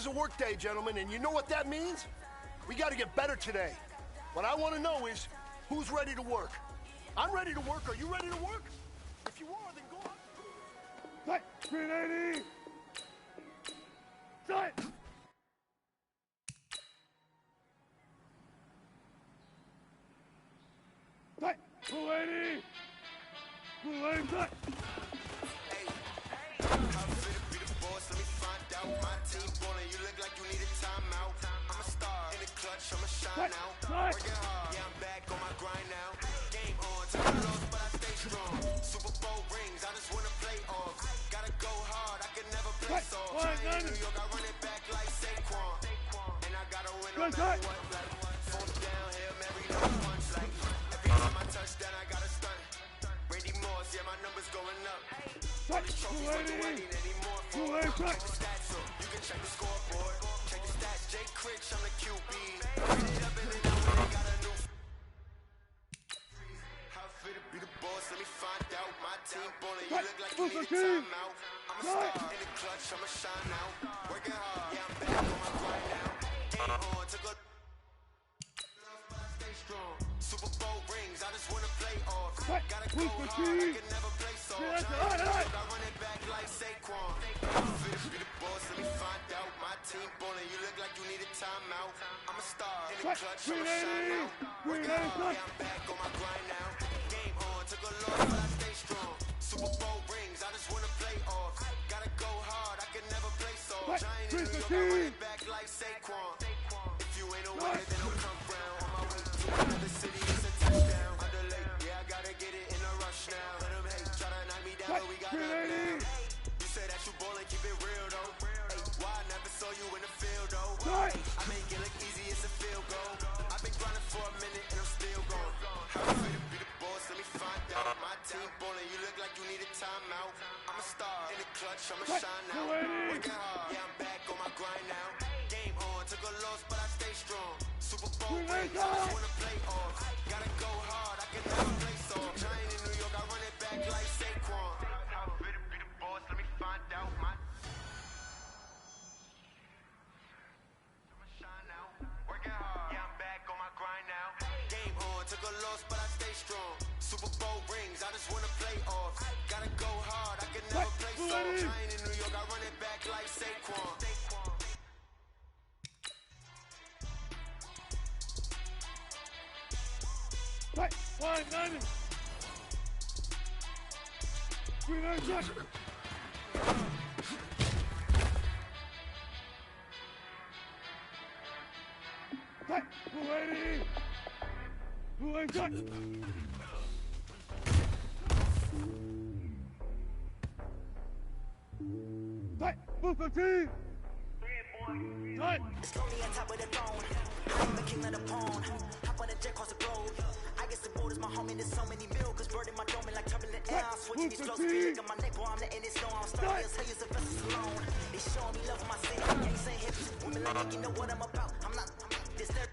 is a work day, gentlemen, and you know what that means? We got to get better today. What I want to know is, who's ready to work? I'm ready to work. Are you ready to work? If you are, then go on. Tight, 380. Tight. Tight, 280. 280, tight. Let me find out my team ballin'. You look like you need a timeout. I'm a star in the clutch, I'ma shine out. Working hard, yeah, I'm back on my grind now. Game on, took a loss, but I stay strong. Super Bowl rings, I just wanna play off. Gotta go hard, I can never play soft. In New York, I run it back like Saquon. And I gotta win no matter what. Like, fourth down, Hail Mary, no punch. Like, every time I touch down, I gotta stunt. Brady Morse, yeah, my numbers going up. Trophies, what do I need any more for? Check the stats up, you can check the scoreboard. Check the stats, Jay Critch, I'm the QB. Run it up and then I got a new. How fit to be the boss, let me find out. My team ballin', you look like you need a timeout. I'm a star in the clutch, I'ma shine out. Working hard, yeah, I'm back on my grind now. Ain't on, took a stay strong. Super Bowl rings, I just wanna play off. Gotta go hard, I can never play soft. I run it back like Saquon. Fit to be the boss, let me find out. My team ballin', you look like you need a timeout. I'm a star in the clutch, I'ma shine out. Working hard, yeah, I'm back on my grind now. Game on, took a loss, but I stay strong. Super Bowl rings, I just wanna play off. Gotta go hard, I can never play soft. Giant in New York, I run it back like Saquon. If you ain't a winner, then don't come round. On my way to another city, it's a touchdown. Underlay, yeah, I gotta get it in a rush now. Let them hate, try to knock me down, but we got up now. You say that you ballin', keep it real though. Hey, why I never saw you in the field though? Hey, I make it look easy, it's a field goal. I've been grinding for a minute and I'm still going. How I feel to be the boss, let me find out. My team ballin', you look like you need a timeout. I'm a star in the clutch, I'ma shine out. Working hard, yeah, I'm back on my grind now. Game on, took a loss, but I stay strong. Super Bowl rings, I just wanna play off. Gotta go hard, I can never play soft. Giant in New York, I run it back like Saquon. How I feel to be the boss, let me find out. My shine out, working hard, yeah, I'm back on my grind now. Game on, took a loss, but I stay strong. Super Bowl rings, I just wanna play off. Gotta go hard, I can never play soft. Giant in New York, I run it back like Saquon. Right, 190. 390. Right, 280. 280. Right, 215. Right. It's lonely on top of the throne. I'm the king of the pawn. Hop on the jet across the globe. I guess the boat is my home and there's so many miracles. Bird in my dome and like turbulent air. I'm switching these flows. Look at my neck, boy, I'm letting it snow. I'm starting to tell you the best is alone. They showing me love for my city. Ain't saying hips. Women like you know what I'm about. I'm not this there.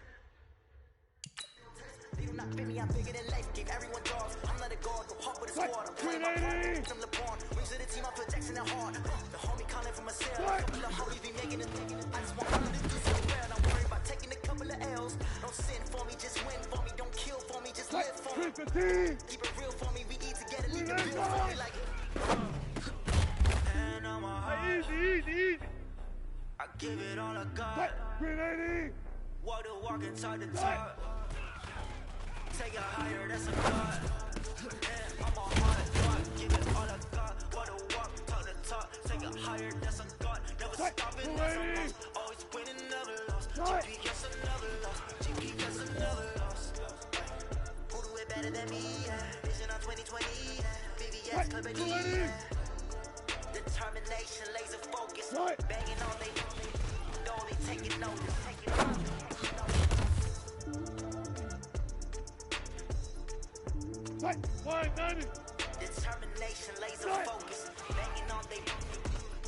They do not fit me, I'm bigger than life. Gave everyone dogs. I'm not a guard, go hard with a squad. I'm playing my part, from LeBron. Rings to the team, I put Jackson and hard. The homie calling from a cell. Couple of homies be making it. I just want to do so well. I'm worried about taking a couple of L's. Don't sin for me, just win for me. Don't kill for me, just live for me. Keep it real for me, we eat together, leave the bill for me like. And I'm a heart. Easy. I give it all I got. 380. Walk the walk inside the top. Take it higher, that's a god. And I'm a hard god. Give it all I got. Walk the walk to the top. Take it higher, that's a god. Never stopping, that's a boss. Always winning, never lost. GPS another loss. GPS another loss. Who do it better than me? Yeah. Vision on 2020. Yeah. VVS, Club of yeah. Determination, laser focus. Banging on they know they taking notice. Taking notice. Right, 190. Determination, laser focus. Banging on they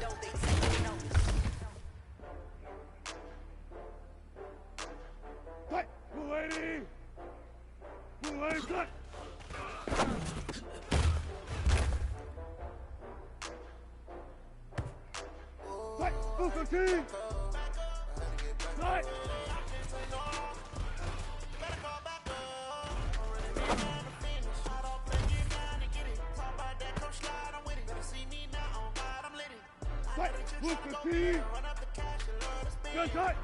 know they taking notice. Right, 280. 280. Right, 215. Push the team. Good shot.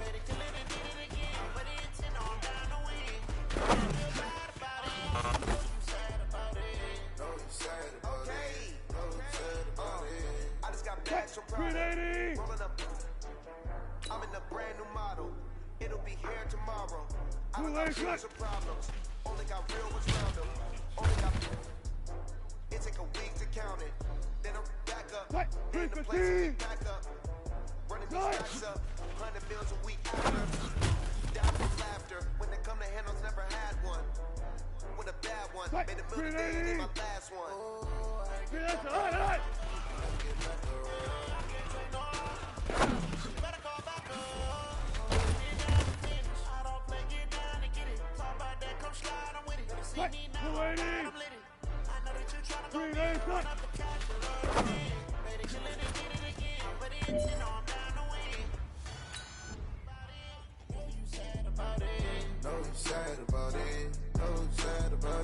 I just got bags from Prada. 380. Rolling up. I'm in a brand new model. It'll be here tomorrow. I don't got years of problems. Only got real ones round them. Only got. It take a week to count it. Then I'm back up. In the place to be back up. Running these stacks up. 100 meals a week after. Down with laughter. When they come to handles, never had one. With a bad one. Made a million days in my last one.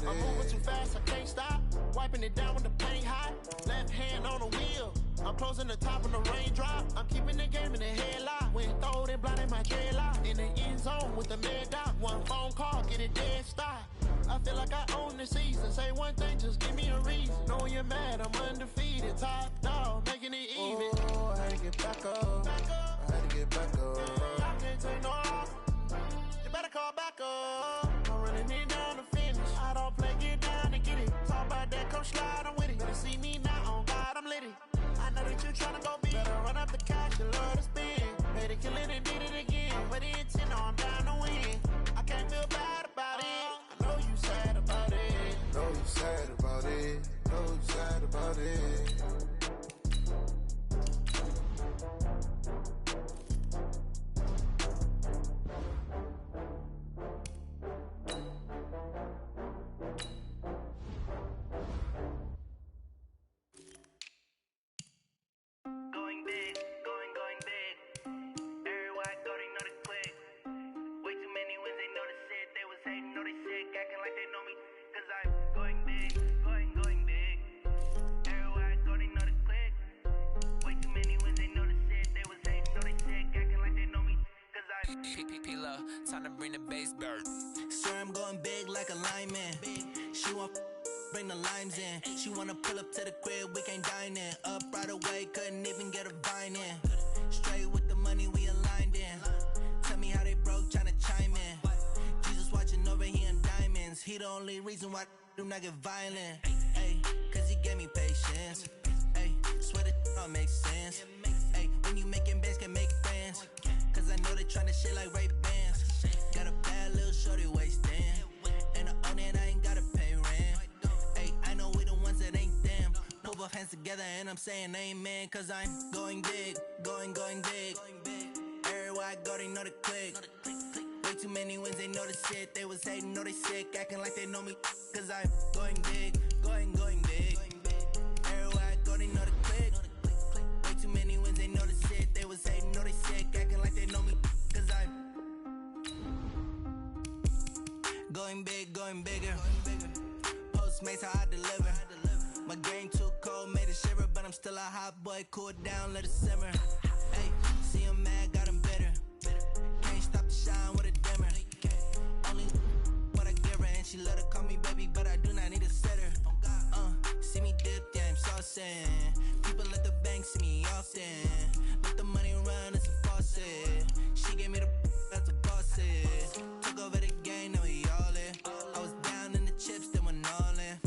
I'm moving too fast, I can't stop. Wiping it down when the paint hot. Left hand on the wheel. I'm closing the top when the raindrop. I'm keeping the game in the headlock. When throwed and blinded my dreadlock. In the end zone with the mad dot. One phone call, get it dead stop. I feel like I own the season. Say one thing, just give me a reason. Knowing you're mad, I'm undefeated. Top dog, making it even. Oh, I had to get back up. I had to get back up. I can't take no off. You better call back up. I'm running it down to finish. I don't play, get down and get it. Talk about that, come slide, I'm with it. Better see me now, on God, I'm litty. I know that you tryna go big. Better run up the cash, you love to spend. Better kill it and did it again. But the intent, no, I'm down to win. I can't feel bad about it. I know you sad about it. Know you sad about it. Know you sad about it. Going big, going big. Everywhere I go, they know the click. Way too many wins, they know the shit. They was hating, know they sick, acting like they know me. Cause I'm going big, going big. Everywhere I go, they know the click. Way too many wins, they know the shit. They was hating, know they sick, acting like they know me. Cause I'm P-P-P-Lo, time to bring the bass bird. Swear I'm going big like a lineman. She want bring the limes in. She wanna pull up to the crib, we can't dine in. Up right away, couldn't even get a vine in. Straight with the money we aligned in. Tell me how they broke, tryna chime in. Jesus watching over here in diamonds. He the only reason why I do not get violent. Ay, cause he gave me patience. Ay, swear that all makes sense. Ay, when you making bands, can make friends. Cause I know they tryna shit like Ray-Bans. Got a bad little shorty wasting. And I own it, I ain't gotta pay rent. Ay, I know we the ones that ain't them. Pull both hands together and I'm saying amen. Cause I'm going big, going big. Everywhere I go, they know the click. Way too many wins, they know the shit. They was hating, know they sick, acting like they know me. Cause I'm going big, going big. Everywhere I go, they know the click. Way too many wins, they know the shit. They was hating, know they sick, acting like they know me. Cause I'm going big, going bigger. Postmates, how I deliver. My game too cold, made it shiver. But I'm still a hot boy, cool down, let it simmer. Hey, see him mad, got him bitter. Can't stop the shine with a dimmer. Only what I give her, and she let her call me baby, but I do not need a sitter. See me dip, yeah, I'm saucing. People at the bank see me often. Let the money run, it's a faucet. She gave me the that's a boss it. Took over the game, now we all in. I was down in the chips, then went all in.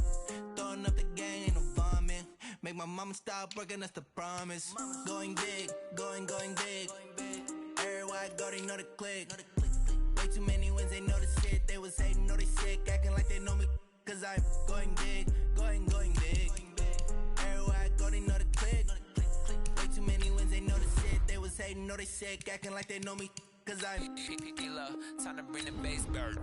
Throwing up the gang, ain't no vomit. Make my mama stop working, that's the promise. Going big, going big. Everywhere I go, they know the click. Way too many wins, they know the shit. They was hating, know they sick, acting like they know me. Cause I'm going big, going big. Everywhere I go, they know the click. Way too many wins, they know the shit. They was hating, know they sick, acting like they know me. Cause I'm P-P-P-Lo, time to bring the bass bird.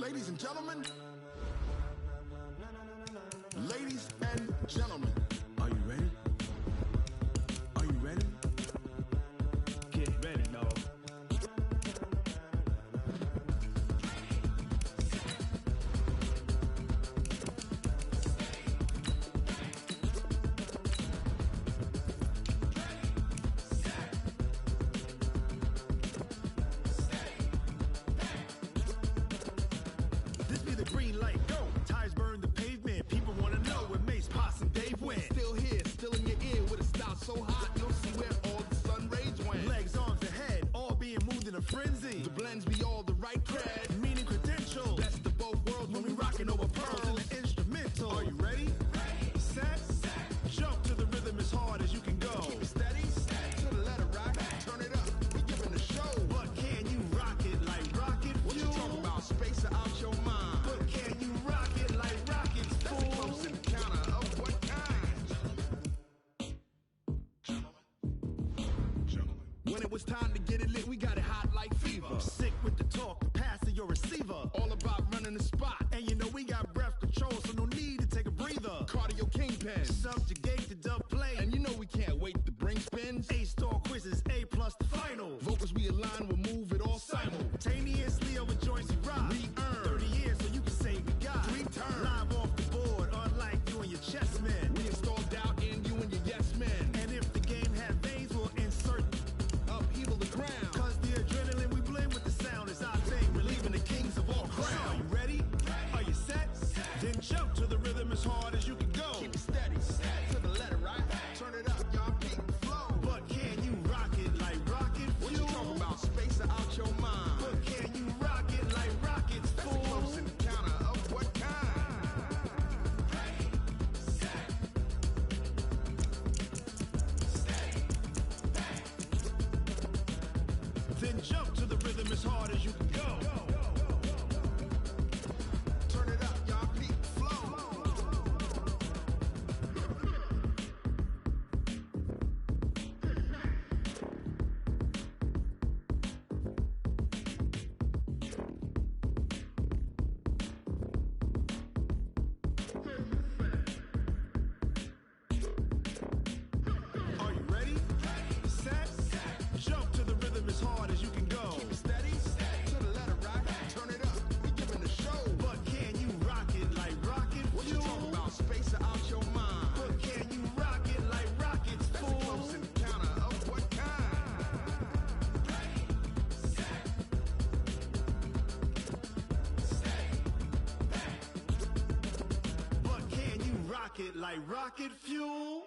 Ladies and gentlemen. Ladies and gentlemen. Are you ready? Are you ready? Get ready, dog. This be the green light, go. Tires burn the pavement. People want to know where Mace, Poss, and Dave went. Still here, still in your ear with a style so hot, you'll see where all the sun rays went. Legs, arms, and head, all being moved in a frenzy. The blends be all the right cred, meaning credentials. Best of both worlds when we rockin' over pearls in the instrumental. Are you ready? Set. Jump to the rhythm as hard as you can go. Keep it steady, to the letter rock. Turn it up, we giving the show. But can you rock it like rocket fuel? What you talking about? Space or out your mind. But can you rock it like rockets, fool? That's a close encounter of what kind? When it was time to get it lit, we got it hot like fever. I'm sick with the talk, the pass to your receiver. All about running the spot. And you know we got breath control, so no need to take a breather. Cardio kingpin, subjugate the dub play. And you know we can't wait to bring spins. A-star quizzes, A+ the final. Vocals we align, we'll move it all simultaneously over joints we rock. We earn 30 years so you can say we got 3 turns. Live off the board, unlike you and your chess men. We install doubt in you and your yes men. And if the game had veins, we'll insert upheaval the ground. Cause the adrenaline we blend with the sound is our thing. Relieving the kings of all crowns. So are you ready? Are you set? Then jump to the rhythm as hard as you can go. Keep it steady, to the letter right. Turn it up, y'all peak flow. But can you rock it like rocket fuel? What you talking about? Space or out your mind? But can you rock it like rockets, fool? That's a close encounter of what kind? Then jump to the rhythm as hard as you can go. Turn it up, y'all peak flow. Are you ready? Set. Jump to the rhythm as hard as you can go. Keep it steady, to the letter right. Turn it up, we giving the show. But can you rock it like rocket fuel? What you talking about? Space or out your mind? But can you rock it like rockets, fool? That's a close encounter of what kind? But can you rock it like rocket fuel?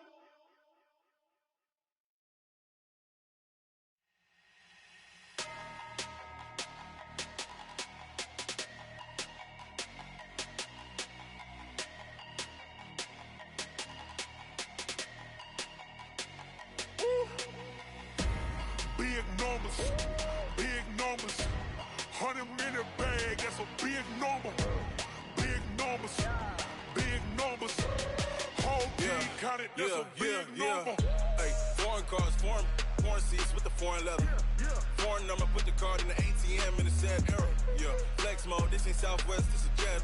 Big numbers, big numbers. 100-minute bag, that's a big number. Big numbers, big numbers. Whole team counted, that's a big number. Hey, foreign cars, foreign seats with the foreign leather. Foreign number, put the card in the ATM in the sad era. Yeah, flex mode, this ain't Southwest, this is jet.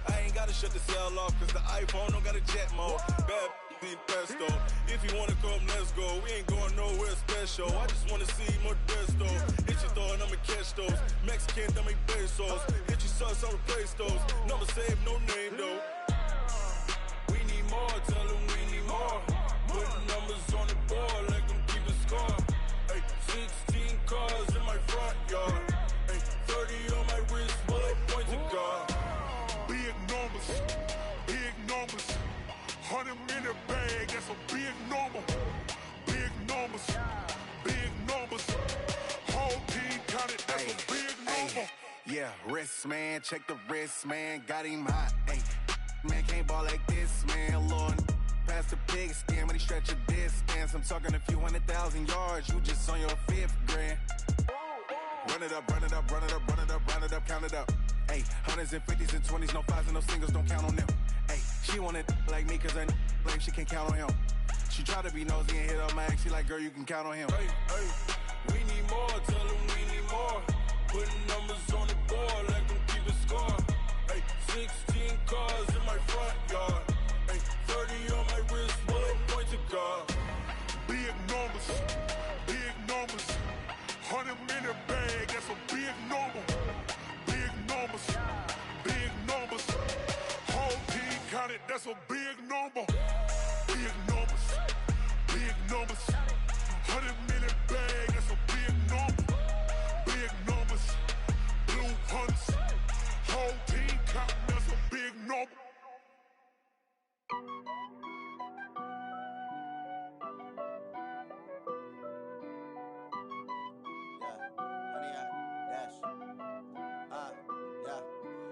I ain't gotta shut the cell off, cause the iPhone don't got a jet mode. Bad need pesto. If you wanna come, let's go. We ain't going nowhere special. I just wanna see more desto. Hit your throw and I'ma catch those. Mexican, don't make pesos. Hit your sauce, I'll replace those. Number save, no name though. We need more, tell them we need more. Putting numbers on the board, like them keep a score. Hey, 16 cars in my front yard. Hey, 30 on my wrist, bullet points of God. Big numbers, big numbers. 100-minute bag, that's a big number. Big numbers, big numbers. Whole team counted, that's a big number. Yeah, wrist man, check the wrist man, got him hot. Ay, man can't ball like this, man. Lord, past the pig skin when he stretch a distance. I'm talking a few 100,000 yards, you just on your 5th grand. Run it up, run it up, run it up, run it up, run it up, count it up. Ay, 100s and 50s and 20s, no 5s and no singles, don't count on them. Ay, she want it like me cause her like she can't count on him. She try to be nosy and hit up my ex, she like, girl, you can count on him. Hey, hey, we need more, tell them we need more. Putting numbers on the board, like them keep a score. that's a big number. Big numbers, big numbers. 100 million bag, that's a big number. Big numbers, blue hunts. Whole team counting, that's a big number.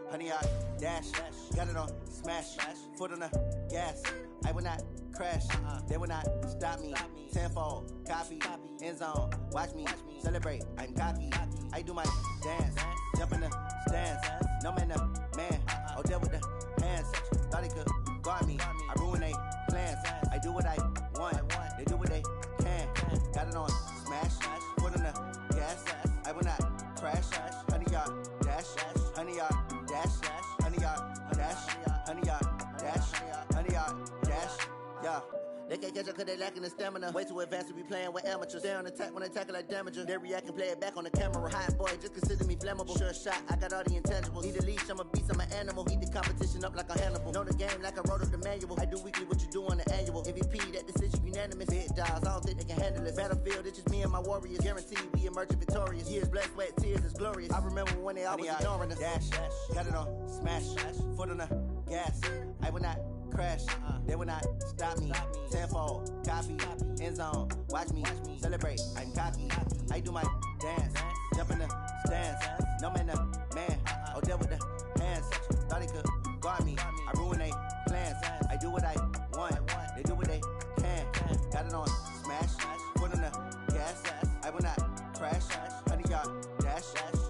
Honey, I dash, got it on smash, foot on the gas. I will not crash, they will not stop me. Tenfold, copy, end zone, watch me celebrate. I'm cocky, I do my dance, jump in the stands. No man, the man, oh, deal with the hands. Thought he could guard me, I ruin they plans. I do what I want, they do what they can. Got it on smash, foot on the gas. I will not crash, honey, y'all dash, honey, y'all dash, honey, y'all dash, honey, y'all dash, honey, y'all dash, yeah. They can't catch up cause they lacking the stamina. Way too advanced to be playing with amateurs. Stay on attack when they tackle like damager. They react and play it back on the camera. Hot boy, just consider me flammable. Sure shot, I got all the intangibles. Need a leash, I'm a beast, I'm an animal. Eat the competition up like a Hannibal. Know the game like I wrote up the manual. I do weekly what you do on the annual. MVP, that decision unanimous. Big dogs, I don't think they can handle it. Battlefield, it's just me and my warriors. Guaranteed we emerging victorious. Years, blood, sweat, tears, it's glorious. I remember when they always ignoring us. Dash, got it on smash, foot on the gas. I will not crash, they will not stop me. Tenfold, copy, end zone, watch me celebrate. I'm cocky, I do my dance, jump in the stands. No man, the man, oh, deal with the hands. Thought he could guard me, I ruin they plans. I do what I want, they do what they can. Got it on smash, foot on the gas. I will not crash, honey, y'all dash,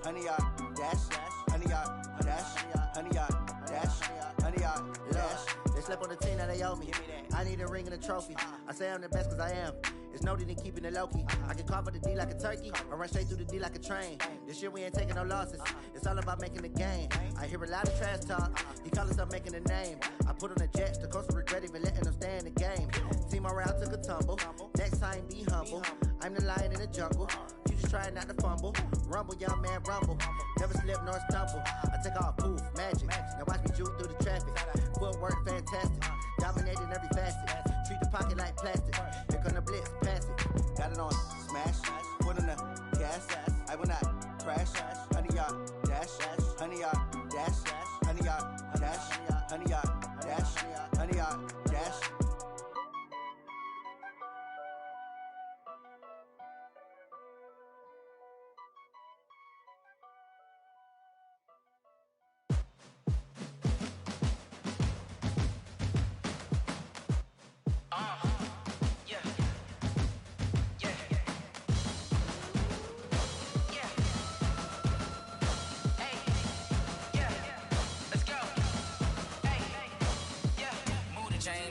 honey, y'all dash, honey, y'all dash, honey, y'all dash, honey, y'all dash. They slept on the team, now they owe me. I need a ring and a trophy. I say I'm the best cause I am. It's no need in keeping it low-key. I can carve for the D like a turkey, or run straight through the D like a train. This year we ain't taking no losses. It's all about making the game. I hear a lot of trash talk. He call himself making a name. I put on the Jets, the coach will regret even letting them stay in the game. Team morale took a tumble. Next time be humble. I'm the lion in the jungle. You just trying not to fumble. Rumble, young man, rumble. Never slip nor stumble. I take off, poof, magic. Now watch me juke through the traffic. Footwork fantastic. Dominating every facet. Treat the pocket like plastic. Here come the blitz, pass it. Got it on smash, foot on the gas. I will not crash. Honey, y'all dash, honey, y'all dash, honey, y'all dash, honey, y'all dash, honey, y'all dash.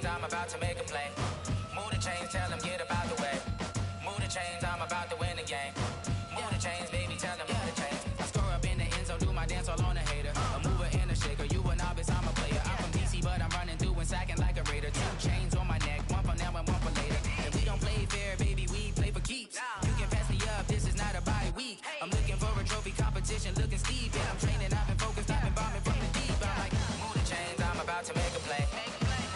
I'm about to make a play. Move the chains, tell them get about the way. Move the chains, I'm about to win the game. Move the chains, baby, tell them move the chains. I score up in the end zone, do my dance all on a hater. A mover and a shaker, you a novice, I'm a player. I'm from DC, but I'm running through and sacking like a raider. 2 chains on my neck, one for now and one for later. If we don't play fair, baby, we play for keeps. You can pass me up, this is not a bye week. I'm looking for a trophy competition, looking steep. Yeah, I'm training, I've been focused, I've been bombing from the deep. I'm like, move the chains, I'm about to make a play.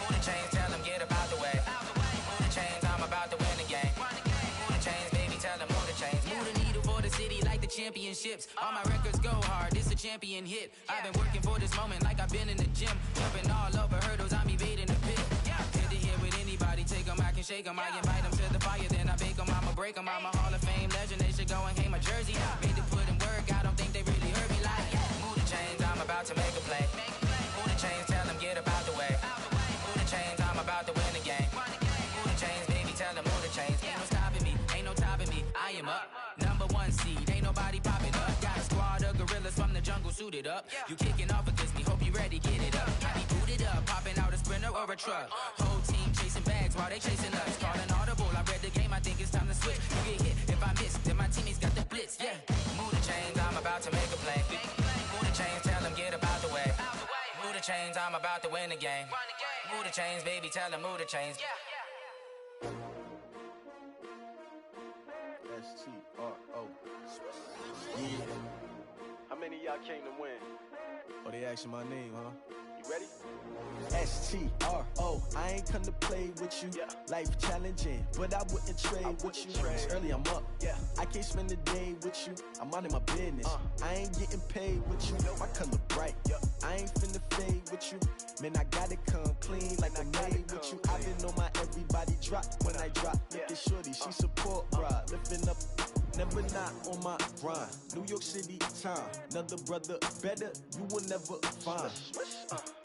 Move the chains, tell them get about the way. Move the chains, I'm about to win the game. Move the chains, baby, tell them move the chains. Move the needle for the city like the championships. All my records go hard, this a champion hit. I've been working for this moment like I've been in the gym. Jumping all over hurdles, I'm evading the pit. Head to head with anybody, take them, I can shake them. I invite them to the fire, then I bake them, I'ma break them. I'm a Hall of Fame legend, they should go and hang my jersey. Made to put in work, I don't think they really heard me like. Move the chains, I'm about to make a play. Move the chains, tell them get about the way. Move the chains, I'm about to win the game. Move the chains, baby, tell them move the chains. Ain't no stopping me, ain't no topping me. I am up, number 1 seed, ain't nobody popping up. Got a squad of gorillas from the jungle suited up. You kicking off against me, hope you ready, get it up. I be booted up, popping out a sprinter or a truck. Whole team chasing bags while they chasing us. Calling audible, I read the game, I think it's time to switch. You get hit if I miss, then my teammates got the blitz, yeah. Move the chains, I'm about to make a play. Move the chains, tell them get about the way. Move the chains, I'm about to win the game. Move the chains, baby, tell them move the chains. S-T-R-O. Yeah. How many of y'all came to win? Oh, they asking my name, huh? You ready? STRO, I ain't come to play with you. Life challenging, but I wouldn't trade with you. Early I'm up, I can't spend the day with you. I'm out in my business, I ain't getting paid with you. My color bright, I ain't finna fade with you. Man, I gotta come clean like I made with you. I've been on my everybody drop when I drop. Look at shorty, she support ride, lifting up. Never not on my grind. New York City time. Another brother better, you will never find.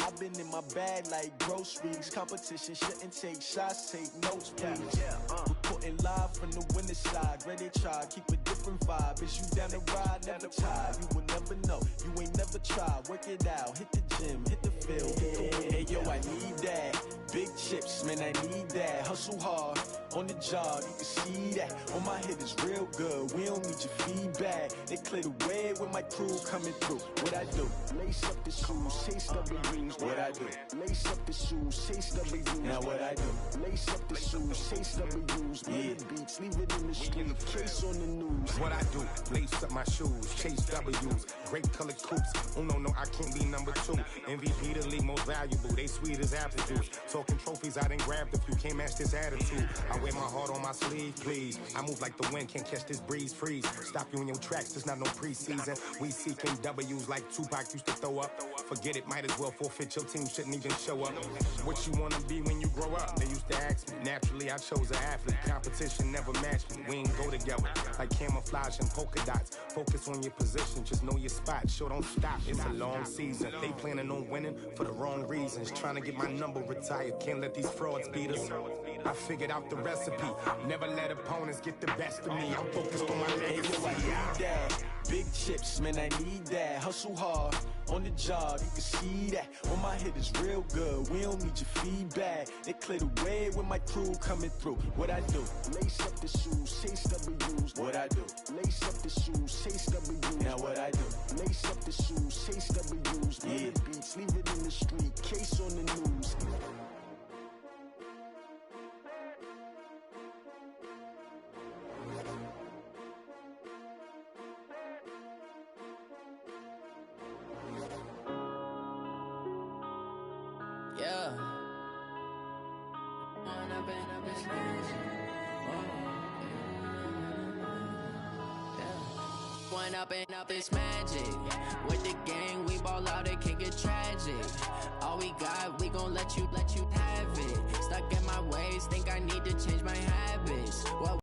I've been in my bag like groceries. Competition shouldn't take shots, take notes, please. Reporting live from the winning side. Ready to try, keep a different vibe. Is you down the ride, never tired. You will never know, you ain't never tried. Work it out, hit the gym, hit the field, hit the win. Hey yo, I need that. Big chips, man, I need that. Hustle hard, on the job, you can see that. On my head is real good, we don't need your feedback. They clear the way with my crew coming through. What I do? Lace up the shoes, chase W's. What I do? Lace up the shoes, chase W's. Now what I do? Lace up the shoes, chase W's. Beats, leave it in the street, case on the news. What I do? Lace up my shoes, chase W's. Great colored coops. Oh no, I can't be number 2. MVP the league most valuable. They sweet as apple juice. Talking trophies I done grabbed if you can't match this attitude. I wear my heart on my sleeve, please. I move like the wind, can't catch this breeze, freeze. Stop you in your tracks, there's not no preseason. We seeking W's like Tupac used to throw up. Forget it, might as well forfeit, your team shouldn't even show up. What you wanna be when you grow up? They used to ask me. Naturally, I chose an athlete. Competition never matched me. We ain't go together like camouflage and polka dots. Focus on your position, just know your spot. Sure, don't stop, it's a long season. They planning on winning for the wrong reasons. Trying to get my number retired, can't let these frauds beat us. I figured out the recipe. Never let opponents get the best of me. I'm focused on my legacy. I need that. Big chips, man, I need that. Hustle hard, on the job, you can see that. On my head is real good, we don't need your feedback. They clear the way with my crew coming through. What I do? Lace up the shoes, chase W's. What I do? Lace up the shoes, chase W's. Now what I do? Lace up the shoes, chase W's. Beats, leave it in the street, case on the news. Up this magic. With the gang, we ball out, it can get tragic. All we got, we gon' let you have it. Stuck in my ways, think I need to change my habits. What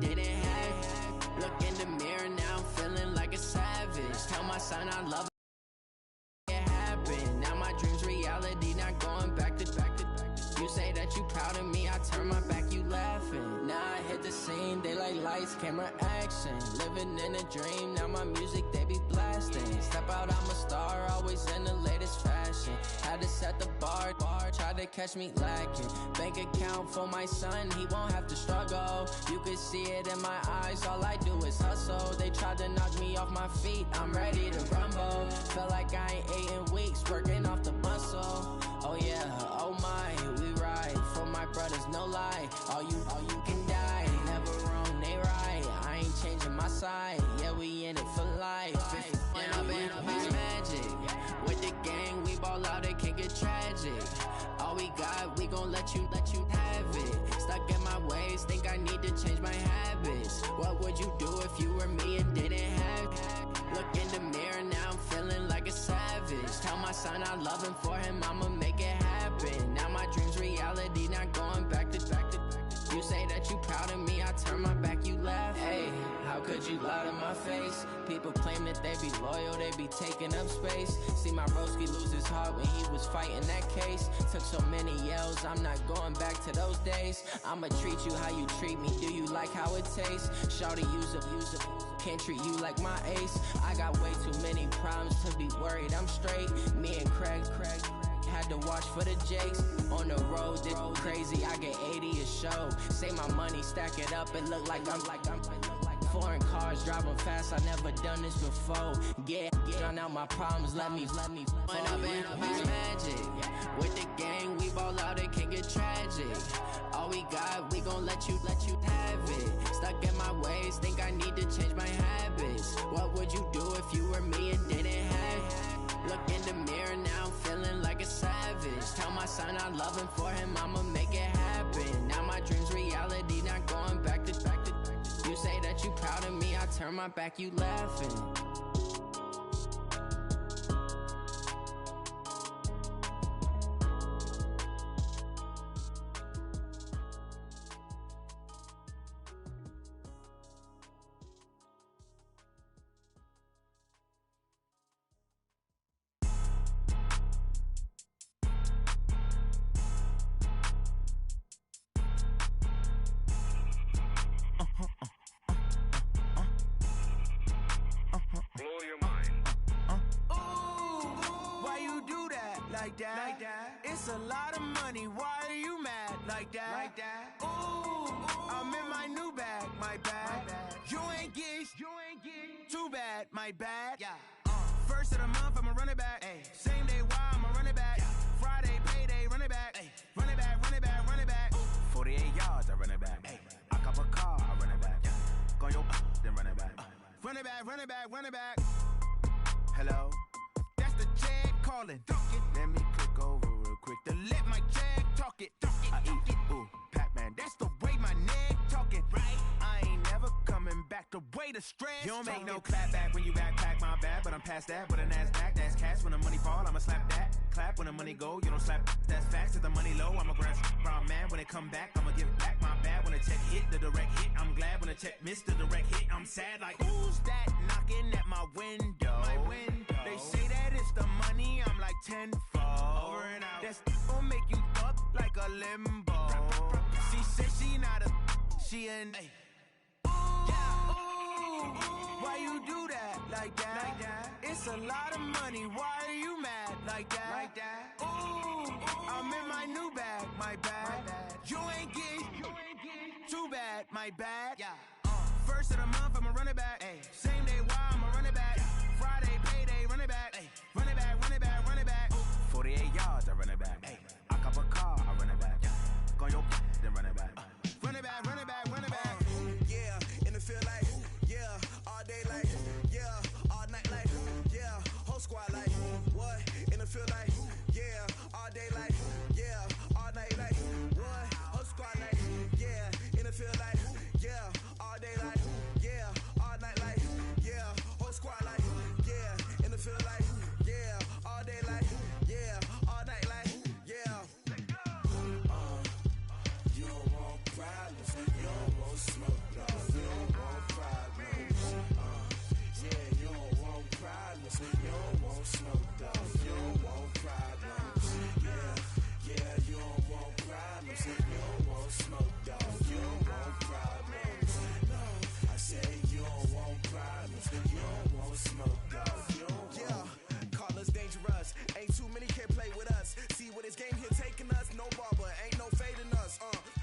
didn't have, look in the mirror now, I'm feeling like a savage. Tell my son I love it happen. Now my dreams reality, not going back to. You say that you proud of me, I turn my back, you laughing. Now I hit the scene, they like lights, camera, action. Living in a dream, now my music, they be blasting. Step out, I'm a star, always in the latest fashion. Had to set the bar, try to catch me lacking. Bank account for my son, he won't have to struggle. You can see it in my eyes, all I do is hustle. They tried to knock me off my feet, I'm ready to rumble. Feel like I ain't ate in weeks, working off the muscle. Oh yeah, oh my, we ride for my brothers, no lie. All you can die, never wrong, they right. I ain't changing my side, yeah, we in it for life. When up it's magic. With the gang, we ball out, it can get tragic. All we got, we gon' let you have it. Stuck in my ways, think I need to change my habits. What would you do if you were me and didn't have? Look in the mirror, now I'm feeling like a savage. Tell my son I love him, for him I'ma make it happen. Now my dreams reality, not going back to. You say that you proud of me, I turn my back, you laugh. Hey, how could you lie to my face? People claim that they be loyal, they be taking up space. See my broski lose his heart when he was fighting that case. Took so many yells, I'm not going back to those days. I'ma treat you how you treat me, do you like how it tastes? Shawty, use up, can't treat you like my ace. I got way too many problems to be worried, I'm straight. Me and Craig had to watch for the Jakes. On the road, this crazy, I get 80 a show. Say my money, stack it up, it look like I'm foreign cars, driving fast, I never done this before. Get drown out my problems, let me When up it's magic. With the gang, we ball out, it can get tragic. All we got, we gon' let you have it. Stuck in my ways, think I need to change my habits. What would you do if you were me and didn't have? Look in the mirror now, loving for him, I'ma make it happen. Now my dream's reality, not going back to. You say that you proud of me, I turn my back, you laughing. It's a lot of money, why are you mad like that? Ooh, I'm in my new bag, my bad. You ain't geek, too bad, my bad. First of the month, I'ma run it back. Same day, why I'ma run it back. Friday, payday, run it back. Run it back, run it back, run it back. 48 yards, I run it back. I cop a car, I run it back. Go your then run it back. Run it back, run it back, run it back. Hello? That's the jag calling. Let me click over real quick to let my jag talk it. I eat, ooh, Pac-Man, that's the way my neck talking. Right? I ain't never coming back the way the stress. You don't make no clap back when you backpack, my bad, but I'm past that. With a NASDAQ, that's cash. When the money fall, I'ma slap that. Clap when the money go, you don't slap. That's facts. If the money low, I'ma grab brown man. When it come back, I'ma give back my bad. When the check hit, the direct hit, I'm glad. When the check missed the direct hit, I'm sad. Like, who's that knocking at my window? My window. They say that it's the money, I'm like tenfold. Over and out. That's gon' make you up like a limbo. She said she not a, she an. Why you do that like that? It's a lot of money, why are you mad like that? Ooh, I'm in my new bag, my bad. You ain't geek, too bad, my bad. First of the month, I'ma run it back. Same day, why I'ma run it back. Friday, payday, run it back. Run it back, run it back, run it back. 48 yards, I run it back. I cop a car, I run it back. Go your then run it back. Run it back, run it back, run it back. Yeah, in the field like, yeah, all day like, yeah, all night like, yeah, whole squad like, what? In the field like, yeah, all day like, yeah, all night like, what? Whole squad like, yeah, in the field like, yeah, all day like, yeah, all night like, yeah, whole squad like, yeah, in the field like, yeah, all day like, yeah, all night like, yeah. You don't want problems, you don't want smoke, no, you don't want problems. Yeah, you don't want problems, you don't want smoke, dog, you don't want problems. Yeah, you don't want problems, you don't want smoke, dog, you don't want problems. No, I say you don't want problems, you don't want smoke, dog, you don't want. Yeah, call us dangerous, ain't too many can play with us. See what this game here taking us, no barber, ain't no fading us.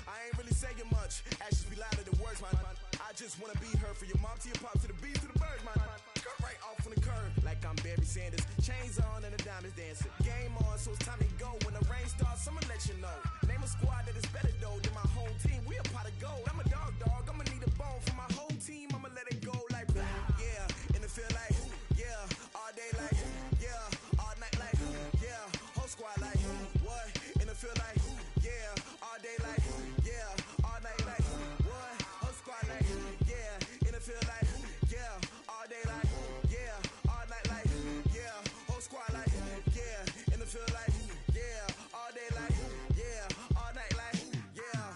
I ain't really saying much, actions be louder than words, man. I just wanna be heard, for your mom to your pop to the beat to the birds, man. Cut right off on the curb, like I'm Barry Sanders. Chains on and the diamonds dancing. Game on, so it's time to go. When the rain starts, I'ma let you know. Name a squad that is better though than my home team. We a pot of gold. I'm a dog, I'ma need a bone for my whole team. I'ma let it go like, yeah, in the field like, yeah, all day like, yeah, all night like, yeah, whole squad like, what? In the field like, yeah, all day like, yeah, all night like, what? Whole squad like, yeah, in the field like, yeah, all day like, yeah, all night like, yeah, whole squad like, yeah, in the field like, yeah, all day like, yeah, all night like, yeah.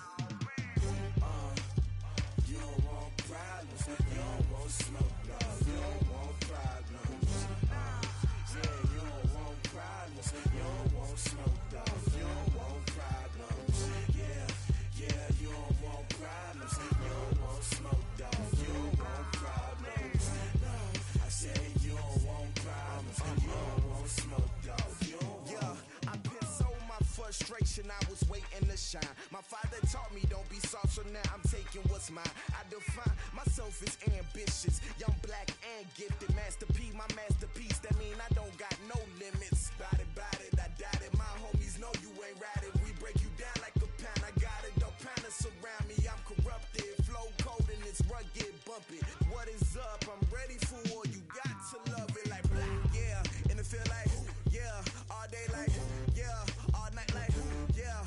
You don't want problems, you don't want smoke, no, you don't want problems. Yeah, you don't want problems, you don't want smoke, dog, you don't want problems. Yeah, you don't want problems, you don't want smoke, dog, you don't want problems. No, I say you don't want problems, you don't want smoke, dog, you don't want. Yeah, I pissed so my frustration, I was waiting to shine. My father taught me don't be soft, so now I'm taking what's mine. I define myself as ambitious, young, black, and gifted. Master P, my masterpiece, that mean I don't got no limits. Bout it, I doubt it. My homies know you ain't ride it. We break you down like a pound. I got it, don't pound it surround me. I'm corrupted, flow cold and it's rugged, bump it. What is up? I'm ready for war. You got to love it like yeah. In the field like yeah, all day like yeah, all night like yeah.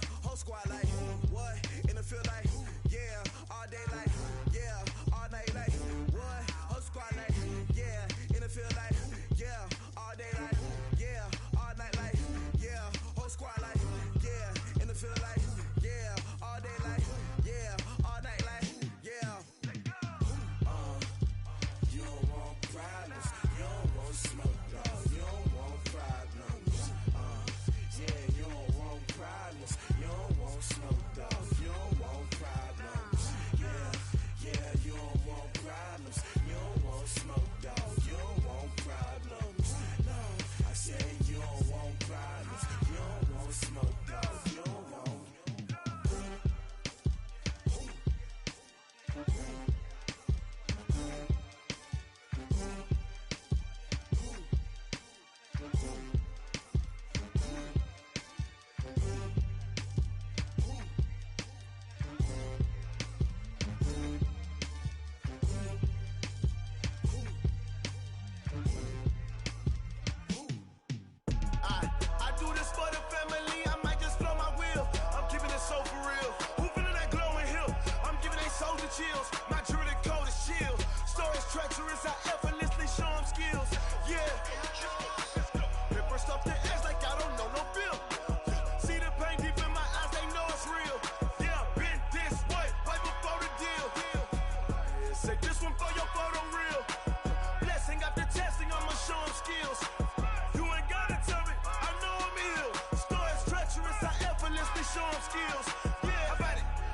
chills. My jewelry code is chill. Stories treacherous, I effortlessly show them skills. Yeah. Paper stuff the edge like I don't know no bill. See the pain deep in my eyes, they know it's real. Yeah, been this way, right before the deal. Say this one for your photo reel. Blessing after testing, I'ma show them skills. You ain't gotta tell me, I know I'm ill. Stories treacherous, I effortlessly show them skills. Yeah,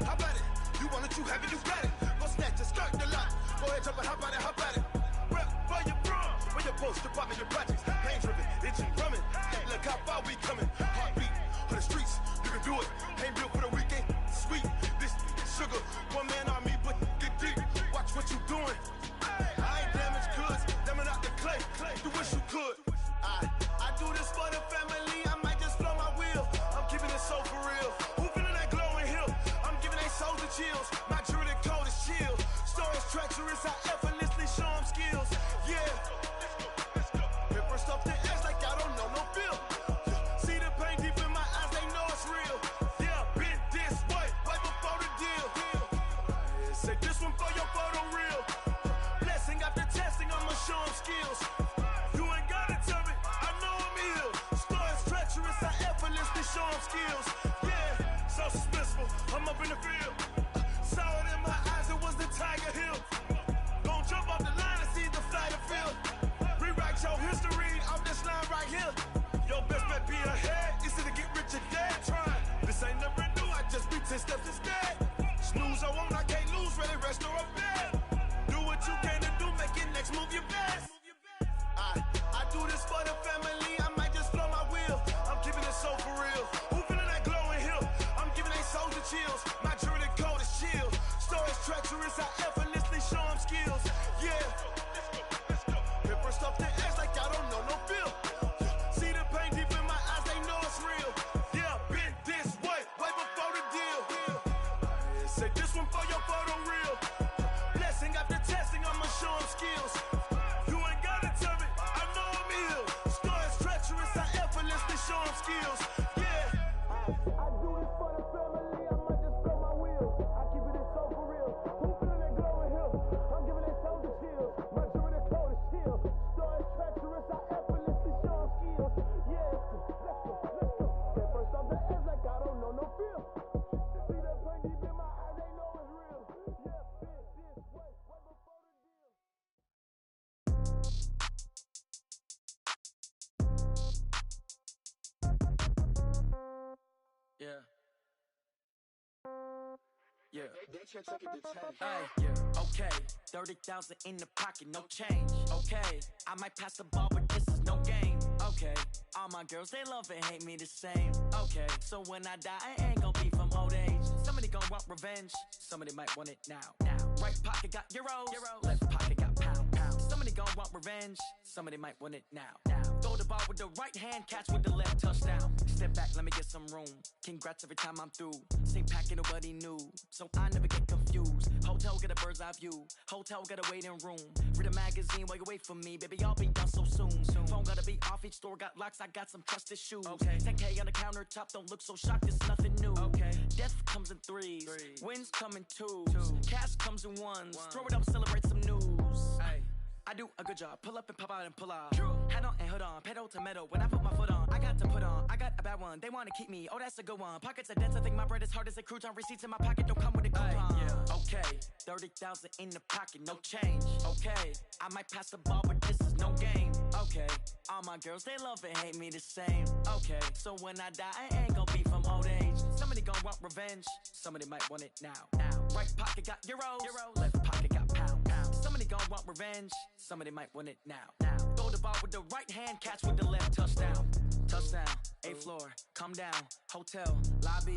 how about it? You want it, you have it, you got it. Go snatch it, skirt the lot. Go ahead, jump it, how about it? Rep for your bro, for your post, your pop and your projects. Pain driven, itching, drumming. Look how far we coming. Heartbeat for the streets, you can do it. Ain't built for the weekend, sweet. This sugar, one man army, but get deep. Watch what you doing. I ain't damaged goods, damn it out the clay. You wish you could. I do this for the family. I might just blow my wheel. I'm keeping it so for real. Who feeling that glowing hill? I'm giving they souls the chills. My jewelry code is chill. Stories treacherous, I effortlessly show them skills. Yeah. Paper stuff the edge like I don't know no feel. See the pain deep in my eyes, they know it's real. Yeah, been this way, right before the deal. Say this one for your photo reel. Blessing after testing, I'ma show them skills. You ain't gotta tell me, I know I'm ill. Stories treacherous, I effortlessly show them skills. Yeah, so suspenseful, I'm up in the field. Saw it in my eyes, it was the Tiger Hill. Gon' jump off the line and see the flight of field. Rewrite your history off this line right here. Your best bet be ahead, easy to get rich or dead trying. This ain't never new, I just be 10 steps instead. Snooze I won't, I can't lose, ready, rest or I'm dead. Do what you can to do, make it next move your best. I do this for the family, I might just blow my wheel. I'm keeping it so for real. Who feeling that glowing hill? I'm giving they souls the chills. My jewelry code is chill. Stories treacherous, I effortlessly show them skills. Yeah. Paper stuff the edge like I don't know no feel. See the pain deep in my eyes, they know it's real. Yeah, been this way, way before the deal. Say this one for your photo reel. Blessing after testing, I'ma show them skills. You ain't gotta tell me, I know I'm ill. Stories treacherous, I effortlessly show them skills. Yeah. I do this for the family, I might just blow my wheel. I keep it so for real. Who feeling that glowing hill? I'm giving they souls the chills. My jewelry code is chill. Stories treacherous, I effortlessly show them skills. Yeah, let's go. Get first off the edge like I don't know no feel. See that pain deep in my eyes, they know it's real. Yeah, been this way, way before the deal. Yeah. Yeah. Hey, yeah. Okay. 30,000 in the pocket, no change. Okay. I might pass the ball, but this is no game. Okay. All my girls, they love and hate me the same. Okay. So when I die, I ain't gon' be from old age. Somebody gon' want revenge. Somebody might want it now. Right pocket got euros. Left pocket got pound. Somebody gon' want revenge. Somebody might want it now. Throw the ball with the right hand, catch with the left, touchdown. Step back, let me get some room. Congrats every time I'm through. Same packet, nobody knew, so I never get confused. Hotel get a bird's eye view. Hotel got a waiting room. Read a magazine while you wait for me, baby. I'll be done so soon. Phone gotta be off. Each store got locks. I got some trusted shoes. 10K on the countertop. Don't look so shocked. It's nothing new. Death comes in threes. Wins come in twos. Cash comes in ones. Throw it up, celebrate some news. I do a good job. Pull up and pop out and pull out. Head on and hood on. Pedal to metal. When I put my foot on, I got to put on. I got a bad one. They want to keep me. Oh, that's a good one. Pockets are dense. I think my bread is hard as a crouton. Receipts in my pocket don't come with a coupon. Okay. 30,000 in the pocket. No change. Okay. I might pass the ball, but this is no game. Okay. All my girls, they love and hate me the same. Okay. So when I die, I ain't gon' be from old age. Somebody gon' want revenge. Somebody might want it now. Right pocket got euros. Left pocket got pound. Somebody gon' want revenge. Somebody might want it now. Throw the ball with the right hand, catch with the left, touchdown. Touchdown, 8th floor, come down, hotel, lobby.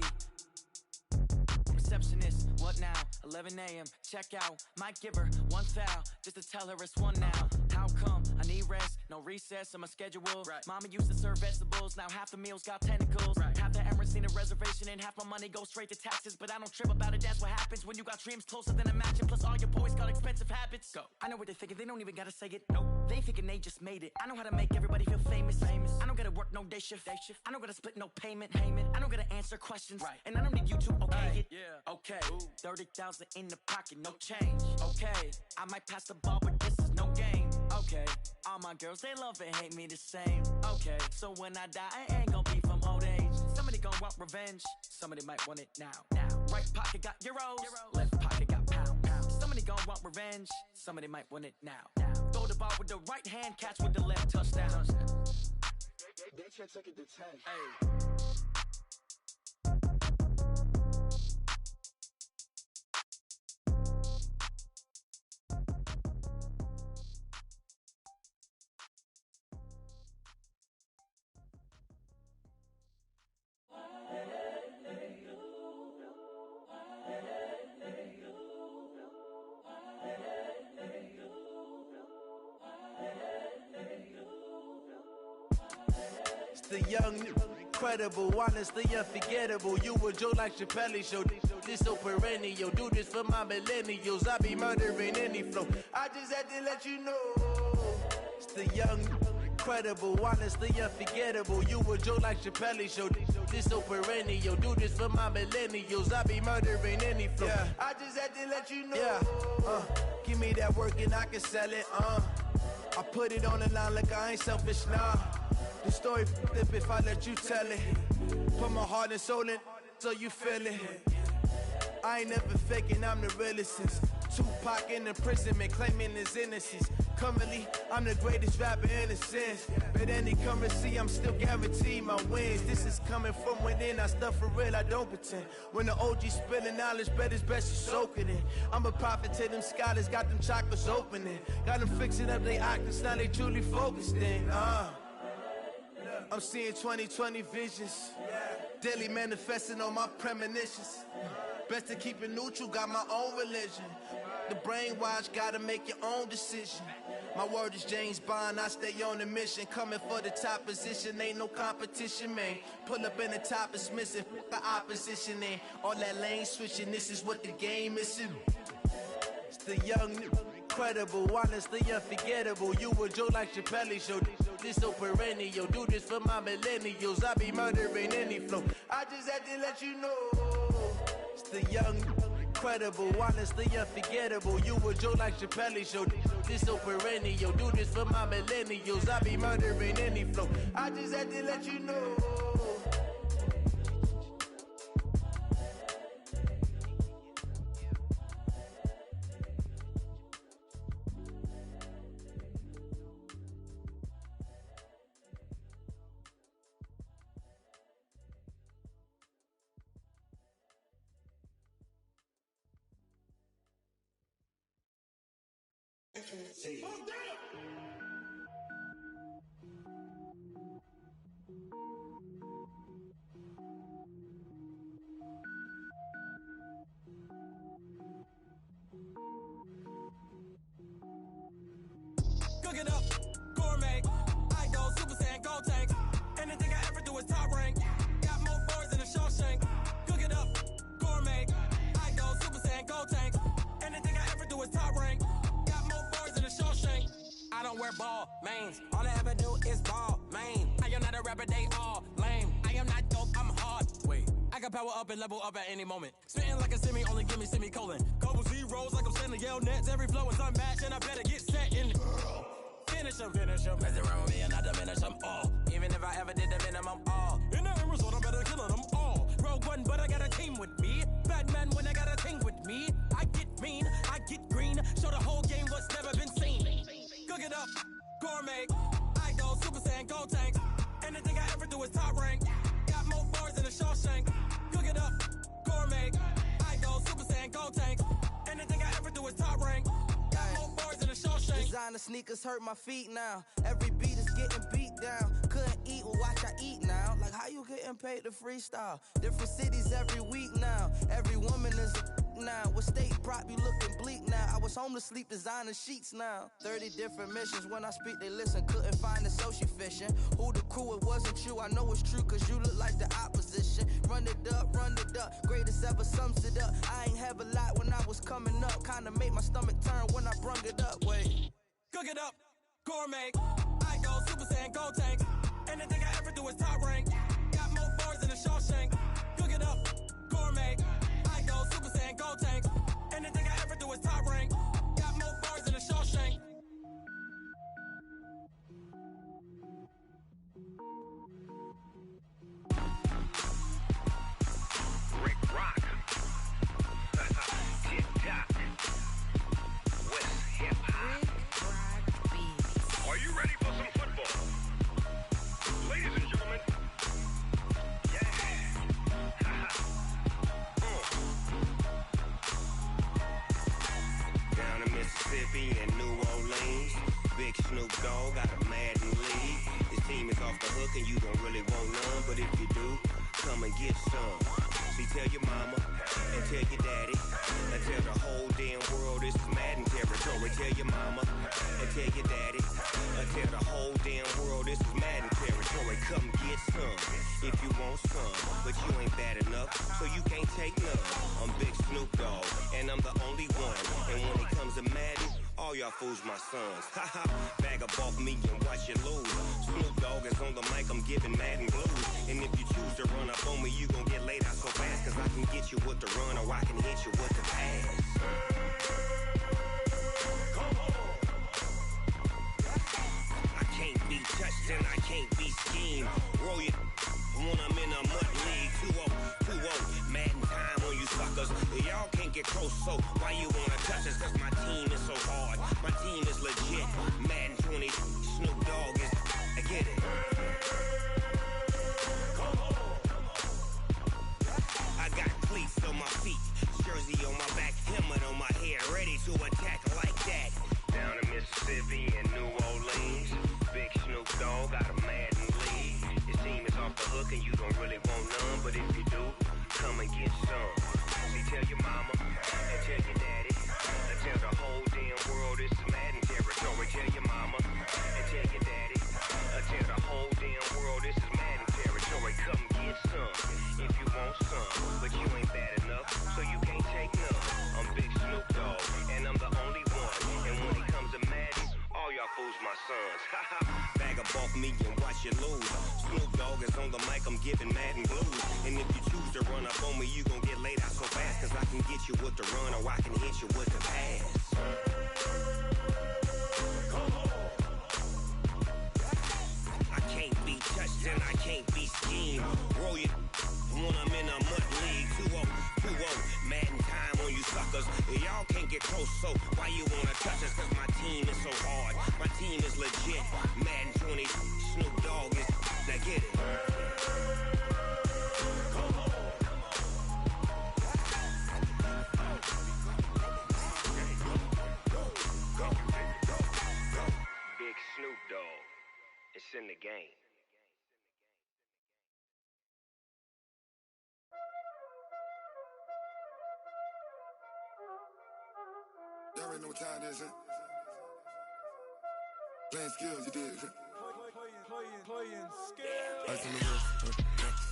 Receptionist, what now? 11 a.m., check out. Might give her one foul, just to tell her it's one now. How come? I need rest, no recess in my schedule. Mama used to serve vegetables, now half the meals got tentacles. Half the Emirates need a reservation and half my money goes straight to taxes. But I don't trip about it, that's what happens when you got dreams closer than a mansion. Plus all your boys got expensive habits. Go. I know what they're thinking, they don't even gotta say it. No, they thinking they just made it. I know how to make everybody feel famous. I don't gotta work no day shift. I don't gotta split no payment. I don't gotta answer questions. And I don't need you to okay it. Okay, 30,000 in the pocket, no change. Okay, I might pass the ball, but this is no game. Okay, all my girls, they love and hate me the same. Okay, so when I die, I ain't gonna be from old age. Somebody gonna want revenge, somebody might want it now. Right pocket got euros, left pocket got pound. Somebody gonna want revenge, somebody might want it now. Throw the ball with the right hand, catch with the left, touchdown. They can't take it to 10. Hey. The young, incredible, honestly unforgettable. You a joke like Chappelle show. This so perennial. Do this for my millennials. I be murdering any flow. I just had to let you know. It's the young, incredible, honestly unforgettable. You a joke like Chappelle show. This so perennial. Do this for my millennials. I be murdering any flow. Yeah. I just had to let you know. Yeah. Give me that work and I can sell it. I put it on the line like I ain't selfish now. The story flip if I let you tell it. Put my heart and soul in so you feel it. I ain't never faking, I'm the realest since Tupac in imprisonment, claiming his innocence. Currently, I'm the greatest rapper in a sense. But any currency, I'm still guaranteed my wins. This is coming from within, I stuff for real, I don't pretend. When the OG spilling knowledge, bet it's best to soak it in. I'm a prophet to them scholars, got them chakras opening. Got them fixing up their octaves, now they truly focused in. I'm seeing 2020 visions, daily manifesting on my premonitions. Best to keep it neutral, got my own religion. The brainwash, gotta make your own decision. My word is James Bond, I stay on a mission. Coming for the top position, ain't no competition, man. Pull up in the top, it's missing, the opposition, and all that lane switching, this is what the game is. It's the young, incredible, honestly unforgettable. You a joke like Chappelle show. This so perennial. Do this for my millennials. I be murdering any flow. I just had to let you know. It's the young, incredible, honestly unforgettable. You a joke like Chappelle show. This so perennial. Do this for my millennials. I be murdering any flow. I just had to let you know. Cook it up, gourmet. I go Super Saiyan, gold tank. Anything I ever do is top rank. Got more boards than a Shawshank. Cook it up, gourmet. I go Super Saiyan, gold tank. Anything I ever do is top rank. Got more boards than a Shawshank. I don't wear ball mains. All I ever do is ball main. I am not a rapper, they all lame. I am not dope, I'm hard. Wait, I can power up and level up at any moment. Spitting like a semi, only give me semicolon. Couple zeros like I'm sending yell nets. Every flow is unmatched and I better get set in. Finish them. Mess around with me and I diminish them all. Even if I ever did the minimum all. In the result, I'm better killing them all. Rogue One, but I got a team with me. Batman when I got a team with me. I get mean, I get green. Show the whole game what's never been seen. Cook it up, gourmet. I go Super Saiyan, gold tank. Anything I ever do is top rank. Got more bars than a Shawshank. Cook it up, gourmet. I go Super Saiyan, gold tank. Anything I ever do is top rank. Got more bars than a Shawshank. Designer sneakers hurt my feet now. Every beat is getting beat down. Couldn't eat, well watch I eat now. Like how you getting paid to freestyle? Different cities every week now. Every woman is a now. With state prop, you looking bleak now. I was home to sleep, designing sheets now. 30 different missions, when I speak they listen. Couldn't find the social fishing. Who the crew, it wasn't you. I know it's true, cause you look like the opposition. Run it up, greatest ever sums it up. I ain't have a lot when I was coming up. Kinda made my stomach turn when I brung it up. Wait. Cook it up, gourmet. I go Super Saiyan, go tank. Anything I ever do is top rank. Got more bars than a Shawshank. Cook it up, gourmet. I go Super Saiyan, go tank. Anything I ever do is top rank. Got more bars than a Shawshank. Rick Rock. Tip top. West hip hop. Are you ready for some football? Ladies and gentlemen. Yeah. Down in Mississippi and New Orleans, Big Snoop Dogg got a Madden lead. His team is off the hook and you don't really want none, but if you do, come and get some. See, tell your mama and tell your daddy and tell the whole damn world this is Madden territory. Tell your mama and tell your daddy and tell the whole damn world this is Madden territory. Come get some if you want some, but you ain't bad enough, so you can't take none. I'm Big Snoop Dogg and I'm the only one. And when it comes to Madden, all y'all fools my sons. Haha, bag up off me and watch you lose. Snoop Dogg is on the mic, I'm giving Madden blues. And if you choose to run up on me, you gon' get laid out so fast. Cause I can get you with the run or I can hit you with the pass. I can't be touched and I can't be schemed. Roll it when I'm in a mud league. 2-0, Madden time on you suckers. Y'all can't get close, so why you wanna touch us? Cause my team is so hard, my team is legit. Madden 20, Snoop Dogg is, I get it. I got cleats on my feet, jersey on my back, helmet on my head, ready to attack like that. Down in Mississippi and New Orleans, Big Snoop Dogg got a Madden lead. His team is off the hook and you don't really want none, but if you do, come and get some. See, tell your mama and tell your daddy and tell the whole damn world this is Madden territory. Tell your mama and tell your daddy and tell the whole damn world this is Madden territory. Come get some if you want some, but you ain't bad enough, so you can't take none. I'm Big Snoop Dogg and I'm the only one. And when it comes to Madden, all y'all fools my sons. Bag up off me and watch you lose. Snoop Dogg is on the mic, I'm giving Madden blues. And if you choose to run up on me, you gon' get laid out so fast. Cause I can get you with the run or I can hit you with the pass. I can't be touched and I can't be schemed. Roll it when I'm in a mud league. 2-0, Madden time on you suckers. Y'all can't get close, so why you wanna touch us? Cause my team is so hard, my team is legit. Madden 20, Snoop Dogg is, now get it. Big Snoop Dogg, it's in the game. Y'all already know what time it is, huh? Playing skills, you did. Playing skills. Ice on the wrist,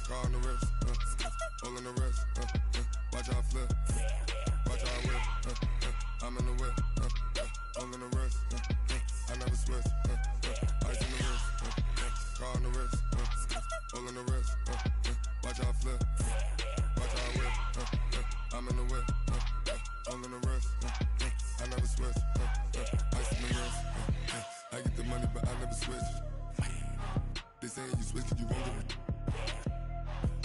car on the wrist, hole in the wrist, watch how I flip, watch how I whip, I'm in the whip, hole in the wrist, I never switch, ice on the wrist, car on the wrist, hole in the wrist, watch how I flip, watch how I whip, I'm in the whip, hole in the wrist, I never switch, ice on the wrist, I get the money but I never switch. They saying you switch, you won't get it.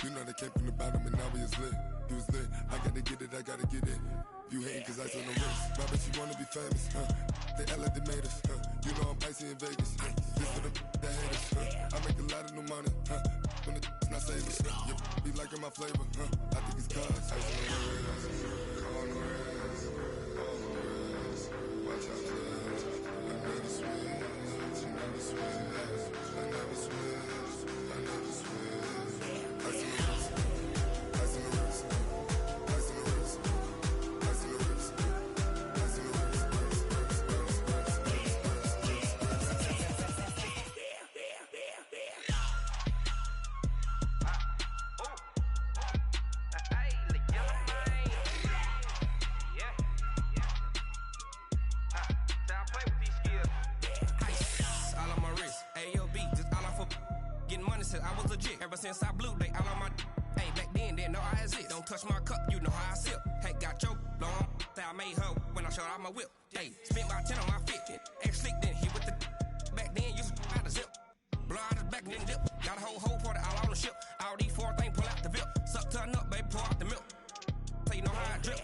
You know they came from the bottom and now we is lit. You was lit, I gotta get it, I gotta get it. You hating cause ice on the wrist. Robert, you wanna be famous, They act like they made us, You know I'm icy in Vegas, This for the that hate us, I make a lot of new money, When the not savers, You be liking my flavor, I think it's cause ice on the wrist, on the wrist, on the wrist. Watch out, I never switch, you never switch. I never switch, I never switch. Ice on the wrist, ice on the wrist, ice on the wrist. Ever since I blew, they all on my hey, back then, didn't know I exist. Don't touch my cup, you know how I sip. Hey, got your blow on. I made her when I showed out my whip. Hey, spent about 10 on my fit. Ex-slick, then hit with the back then, used to out the zip. Blow out his back, then dip. Got a whole party all on the ship. All these four things, pull out the VIP. Suck to a nut, baby, pour out the milk. So you know how I drip.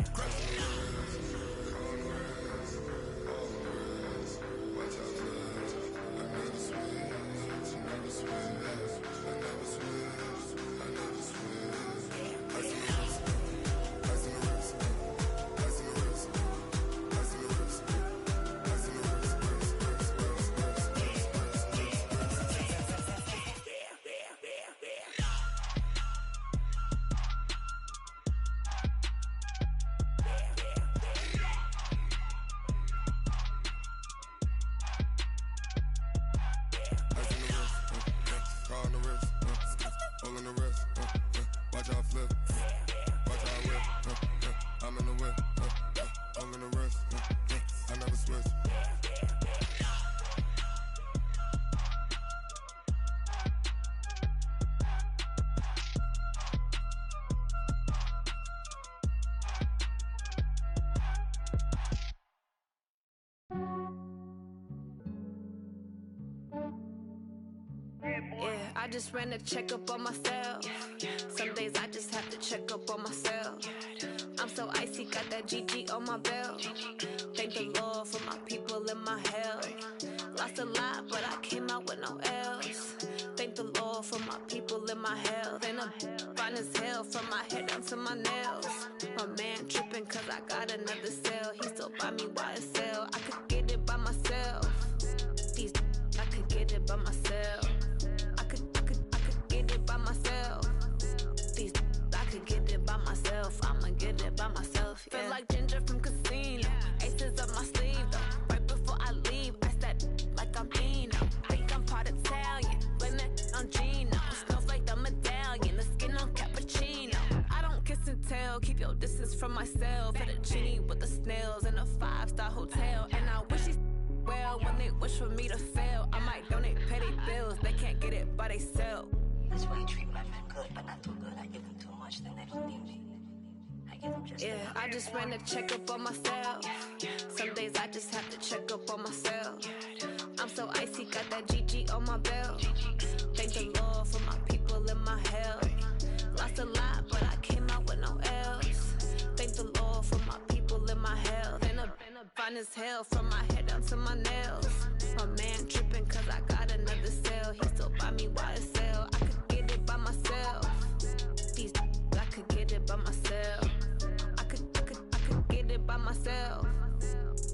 I just ran a checkup on myself. Some days I just have to check up on myself. I'm so icy, got that GG on my belt. Thank the Lord for my people and my health. Lost a lot, but I came out with no L's. Thank the Lord for my people and my health. And I'm fine as hell from my head down to my nails. My man tripping cause I got another cell. He still buy me YSL. I could get it by myself. These I could get it by myself. I could get it by myself. These I could get it by myself. I'ma get it by myself. Yeah. Feel like Ginger from Casino. Aces up my sleeve though. Right before I leave, I said like I'm Dino. Think I'm part Italian. Blame it on Gino. Snowflake the medallion. The skin on cappuccino. I don't kiss and tell. Keep your distance from myself. At a genie with the snails in a 5-star hotel. And I wish he's well when they wish for me to fail. I might donate petty bills. They can't get it by they sell. That's why you treat my men good, but not too good. I give them too much, then they don't need me. I give them just enough. I just ran a checkup on myself. Some days I just have to check up on myself. I'm so icy, got that GG on my belt. Thank the Lord for my people and my health. Lost a lot, but I came out with no L's. Thank the Lord for my people and my health. And I'm fine as hell from my head down to my nails. My man tripping cause I got another cell. He still buy me YSL. I could get it by myself. These I could get it by myself. I could get it by myself.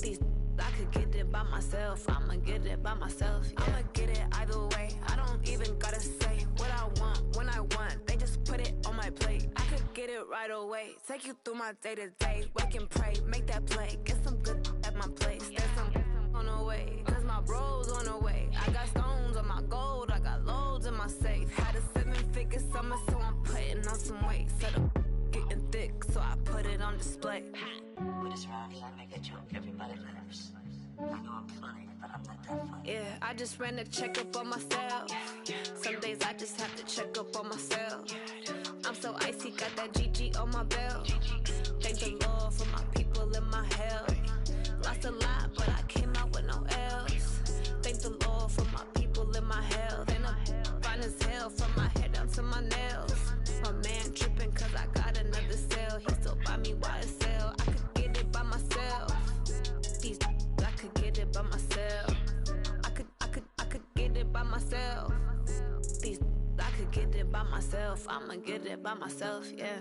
These I could get it by myself. I'ma get it by myself. Yeah. I'ma get it either way. I don't even gotta say what I want when I want. They just put it on my plate. I could get it right away. Take you through my day to day. Wake and pray, make that play. Get some good at my place. There's some on the way, cause my bros on the way. I got stones on my gold. I got loads in my safe. Had a 7-figure summer, so I'm putting on some weight. Set up getting thick, so I put it on display. Put this around here, I make a joke, everybody laughs. I know I'm funny, but I'm not that funny. Yeah, I just ran a checkup on myself. Some days I just have to check up on myself. I'm so icy, got that GG on my belt. Thank the Lord for my people and my health. Lost a lot, but I came out with no L's. Thank the Lord for my people and my health. And I'm fine as hell from my head down to my nails. My man tripping cause I got another cell. He still buy me YSL. I could get it by myself. These I could get it by myself. I could get it by myself. These I could get it by myself. I'ma get it by myself, yeah.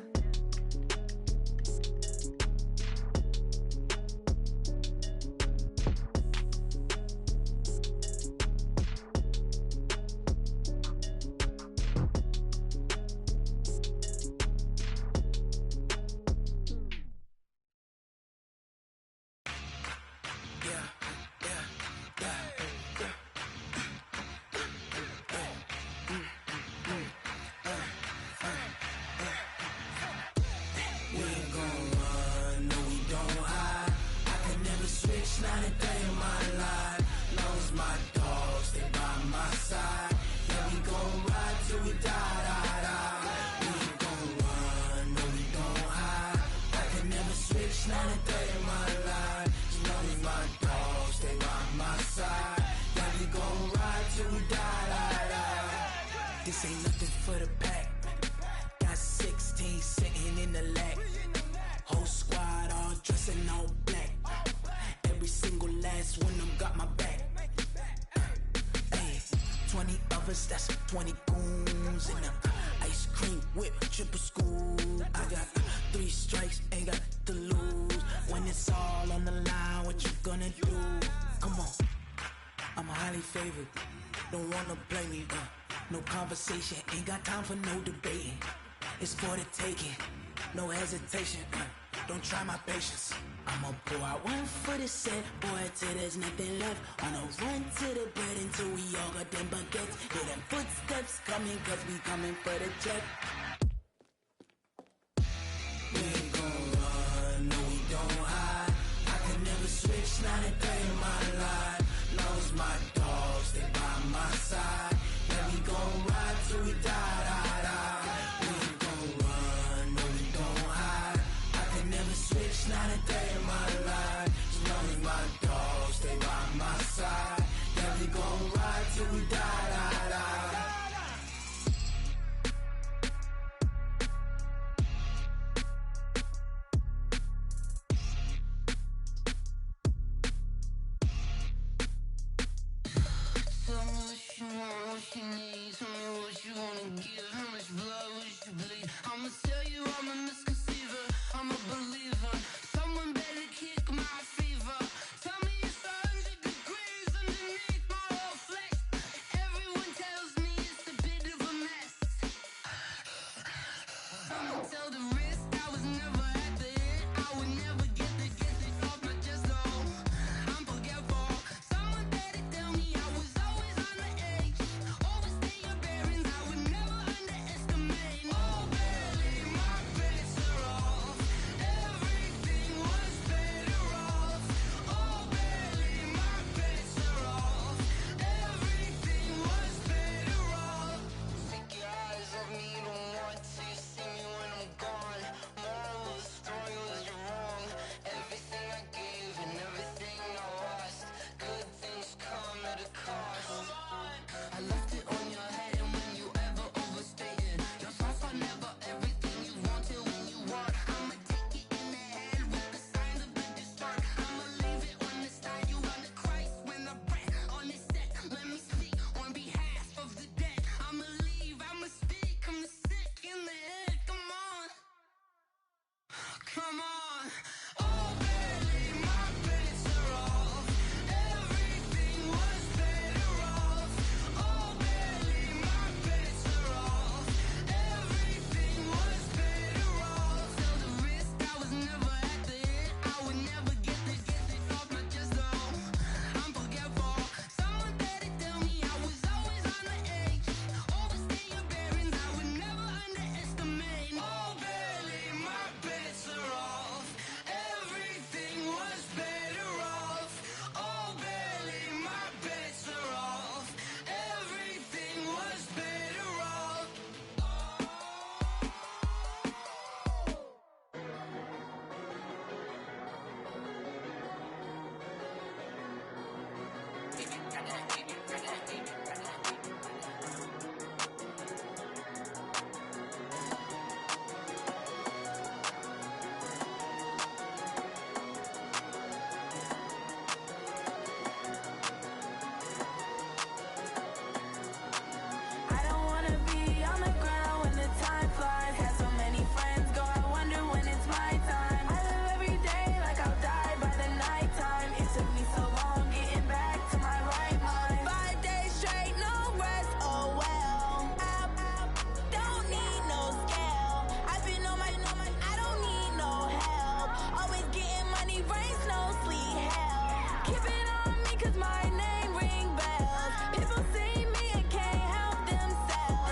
This ain't nothing for the pack. Got 16 sitting in the lap. Whole squad all dressing all black. Every single last one of them got my back. Hey, 20 of us, that's 20 goons in them. Ice cream whip, triple scoop. I got 3 strikes, ain't got to lose. When it's all on the line, what you gonna do? Come on, I'm highly favored. Don't wanna play me, no conversation. Ain't got time for no debating. It's for the taking, no hesitation. Don't try my patience. I'ma pour out one for the set, boy, till there's nothing left. On a run to the bread until we all got them baguettes. Hear them footsteps coming, cause we coming for the check. We ain't gon' run, no we don't hide. I can never switch, not a day in my life. Knows my dogs, they by my side. Yeah, we gon' ride till we die, die, die. We ain't gon' run, no we don't hide. I can never switch, not a day in my life. As long as my dogs stay by my side. Yeah, we gon' ride till we die, die, die. Tell me what you want, what you need. Tell me what you wanna give. How much blood would you bleed? I'ma tell you I'm a misconceiver. I'm a believer. Someone better kick my fever. Tell me it's 100 degrees underneath my whole flesh. Everyone tells me it's a bit of a mess. I'ma tell the risk I was never at the end. I would never get this off my chest, though. I'm forgetful. Someone better tell me I was always on the edge. Overstay your bearings, I would never underestimate. Oh, barely, my bets are off. Everything was better off. Oh, barely, my bets are off. Everything was better off. Take your eyes off me, don't want to see me when I'm gone. Moral of the story was you're wrong. Everything I gave and everything I lost. Good things come at a cost. I left it on your head, and when you ever overstay it, your thoughts are never everything you wanted when you want. I'ma take it in the head with the signs of the distort. I'ma leave it on the side. You run the Christ when the breath on this set. Let me speak on behalf of the dead. I'ma leave, I'ma speak. I'm the sick in the head. Come on, come on. Oh, barely, my bets are off. Everything was better off. Oh, barely, my bets are off. Everything was better off. Tell the risk I was never at the end. I would never get this off my chest, though. I'm forgetful. Someone better tell me I was always on the edge. Overstay your bearings, I would never underestimate. Oh, barely, my bets are off. Everything was better off. Oh, barely, my bets are off. Everything was better off. I don't wanna be on the ground when the time flies. Had so many friends go, I wonder when it's my time. I live every day like I'll die by the nighttime. It took me so long getting back to my right mind. 5 days straight, no rest, oh well. I don't need no scale. I've been on my, I don't need no help. Always getting money, rains, no sleet, hell. Keep it on me cause my name ring bells. People see me and can't help themselves.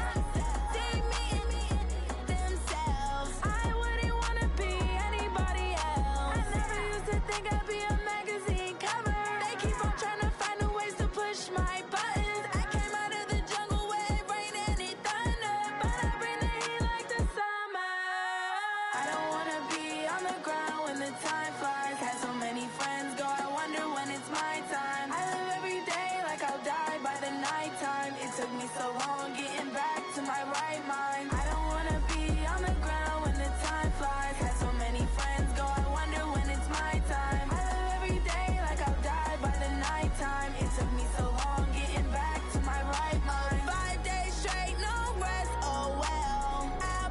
See me and themselves. I wouldn't wanna be anybody else. I never used to think I'd be a magazine cover. They keep on trying to find new ways to push my buttons. I came out of the jungle where it rained and it thundered, but I bring the heat like the summer. I don't wanna be on the ground when the time flies. Had so many friends go, I wonder when it's my time. I live every day like I'll die by the nighttime. It took me so long getting back my right mind. I don't wanna be on the ground when the time flies. Had so many friends go, I wonder when it's my time. I live every day like I'll die by the nighttime. It took me so long getting back to my right mind. 5 days straight, no rest, oh well. I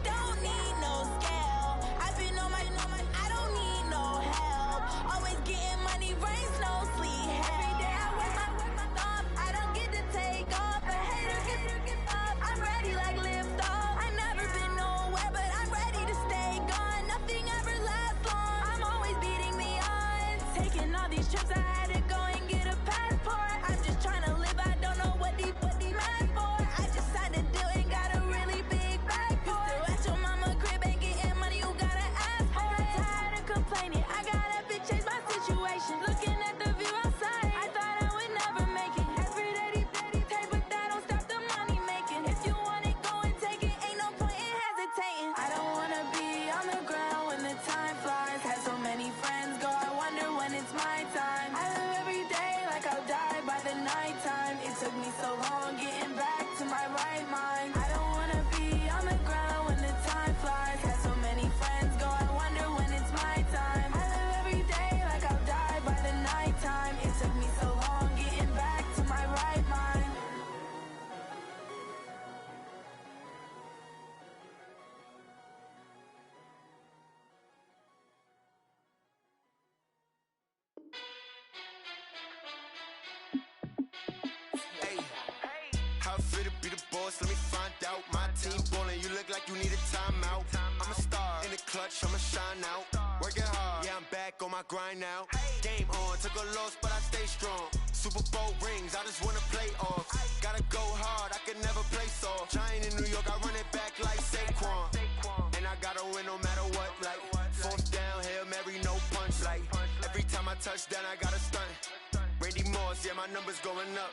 don't need no scale. I've been on my, I don't need no help. Always getting money, rain, snow, sleet, every day I work my thumb. I don't get to take off, a hater get up. I'm ready like lift off. I never been nowhere, but I'm ready to stay gone. Nothing ever lasts long. I'm always beating the odds. Taking all these trips, I had to go and get a passport. I'm just trying to live, I don't know what these mad for. I just signed a deal and got a really big bag for it. Still at your mama crib, ain't getting money, you gotta ask for it. I got tired of complaining, I got up and changed my situation. Looking at the view outside, I thought I would never make it. Every day they take, but that don't stop the money making. If you want it, go and take it, ain't no point in hesitating. I don't wanna be on the ground when the time flies. Had so many friends go, I wonder when it's my time. I live every day like I'll die by the nighttime. It took me so long getting back to my right mind. I don't wanna be on the ground when the time flies. Had so many friends go, I wonder when it's my time. I live every day like I'll die by the nighttime. It took me so long getting back to my right mind. Hey, how it feel to be the boss? Let me find out. My team ballin', you look like you need a timeout. I'm a star in the clutch, I'ma shine out. Working hard, yeah, I'm back on my grind now. Game on, took a loss, but I stay strong. Super Bowl rings, I just wanna play off. Gotta go hard, I can never play soft. Giant in New York, I run it back like Saquon. And I gotta win no matter what, like fourth down, Hail Mary, no punch. Like every time I touch down, I gotta stunt. Randy Moss, yeah, my numbers going up.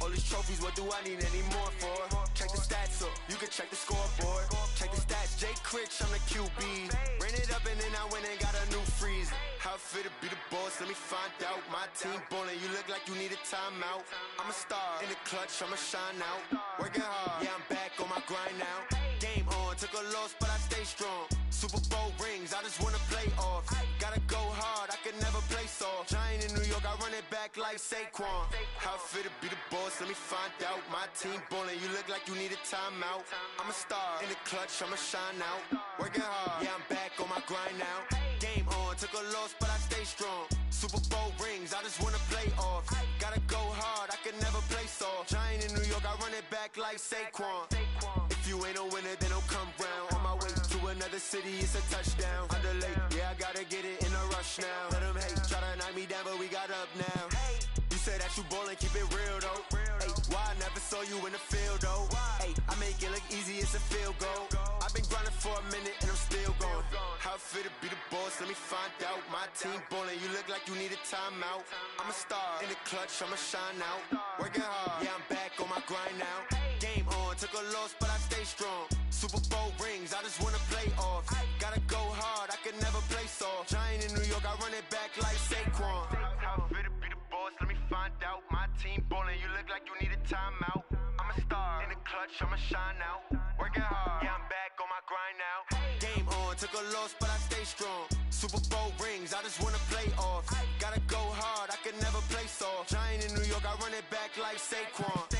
All these trophies, what do I need any more for? Check the stats up, you can check the scoreboard. Check the stats, Jay Critch, I'm the QB. Ran it up and then I went and got a new freeze. How it feel to be the boss, let me find out. My team ballin', you look like you need a timeout. I'm a star in the clutch, I'ma shine out. Working hard, yeah, I'm back on my grind now. Game on, took a loss, but I stay strong. Super Bowl rings, I just wanna play off. Gotta go hard, I can never play soft. Giant in New York, I run it back like Saquon. How it feel to be the boss, let me find out. My team ballin', you look like you need a timeout. I'm a star in the clutch, I'ma shine out. Working hard, yeah, I'm back on my grind now. Game on, took a loss, but I stay strong. Super Bowl rings, I just wanna play off. Gotta go hard, I can never play soft. Giant in New York, I run it back like Saquon. If you ain't a winner, then don't come round. On my way to another city, it's a touchdown. Underlay, yeah, I gotta get it in a rush now. Let them hate, try to knock me down, but we got up now. You say that you ballin', keep it real though. Hey, why I never saw you in the field though? Hey, I make it look easy, it's a field goal. I've been grinding for a minute and I'm still going. How it feel to be the boss, let me find out. My team ballin', you look like you need a timeout. I'm a star in the clutch, I'ma shine out. Working hard, yeah, I'm back on my grind now. Game on, took a loss, but I stay strong. Super Bowl rings, I just wanna play off. Gotta go hard, I can never play soft. Giant in New York, I run it back like Saquon. How it feel to be the boss, let me find out. My team ballin', you look like you need a timeout. I'm a star in the clutch, I'ma shine out. Working hard, yeah, I'm back on my grind now. Game on, took a loss, but I stay strong. Super Bowl rings, I just wanna play off. Gotta go hard, I can never play soft. Giant in New York, I run it back like Saquon.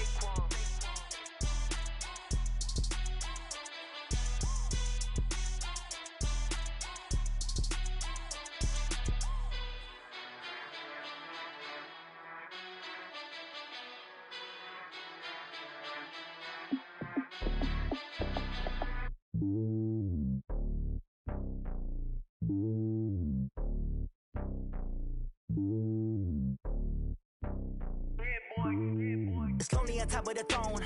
It's lonely on top of the throne.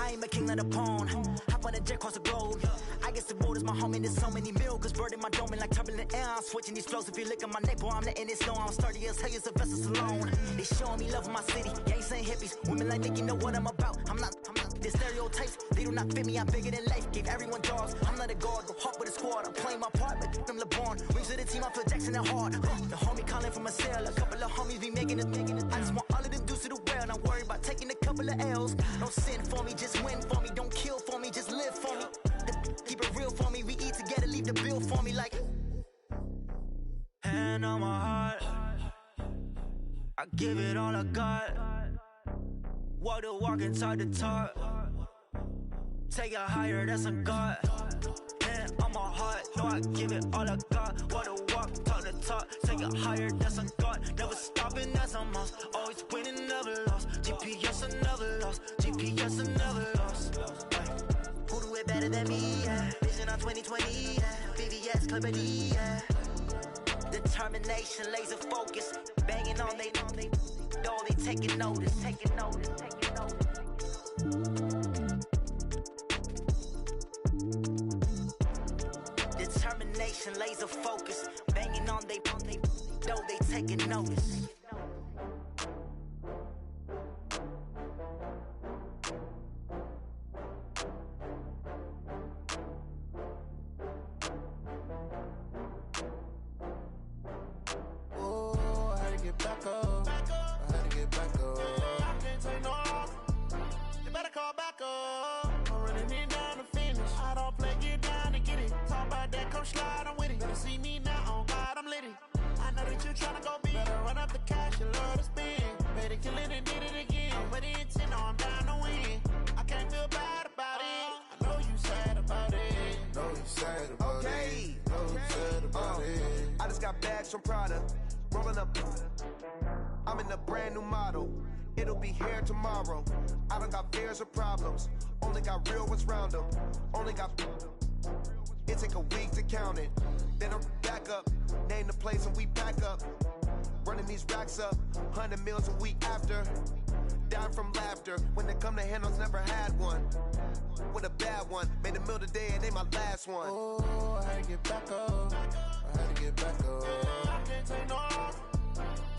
I am a king of the pawn. Hop on a jet across the globe. I guess the world is my home and there's so many milkers bird in my dome and like turbulent air. I'm switching these flows. If you look at my neck, boy, I'm letting it slow. I'm sturdy as hell, as a vessel alone. They showing me love in my city. Gangs and hippies, women like Nicki know what I'm about. I'm not the stereotypes. They do do not fit me, I'm bigger than life. Gave everyone dogs, I'm not a guard, go hop with a squad. I'm playing my part, but I'm LeBron. Wings of the team, I feel Jackson and hard. The homie calling from a cell, a couple of homies be making it. I just want all of them dudes to do well, not worry about taking a couple of L's. Don't sin for me, just win for me. Don't kill for me, just live for me. Keep it real for me, we eat together, leave the bill for me like. Hand on my heart, I give it all I got. Walk the walk and talk the talk. Take it higher, that's a God. Hand on my heart, no, I give it all I got. Walk the walk, talk the talk. Take it higher, that's a God. Never stopping, that's a must. Always winning, never lost. GPS, I never lost. GPS, I never lost. Who do it better than me? Yeah. Vision on 2020, yeah. VVS, Clipper D, yeah. Determination, laser focus, banging on they door, they taking notice. Determination, laser focus, banging on they door, they taking notice. Back up. I had to get back up. I can't take no loss. You better call back up. I'm running it down to finish. I don't play, get down to get it. Talk about that, come slide, I'm with it. Better see me now, on God, I'm lit it. I know that you tryna go big. Better run up the cash, you love to spend. Better kill it and did it again. I'm with the intent, no, I'm down to win. I can't feel bad about it. I know you sad about it. Know you sad about it. Know you sad about it. I just got bags from Prada. Rolling up, I'm in a brand new model. It'll be here tomorrow. I don't got fears or problems. Only got real ones round them. Only got. It take a week to count it. Then I'm back up. Name the place and we pack up. Running these racks up. 100 meals a week after. Down from laughter. When they come to handles, never had one. With a bad one. Made a meal today and they my last one. Oh, I had to get back up. I had to get back up. I can't take no loss.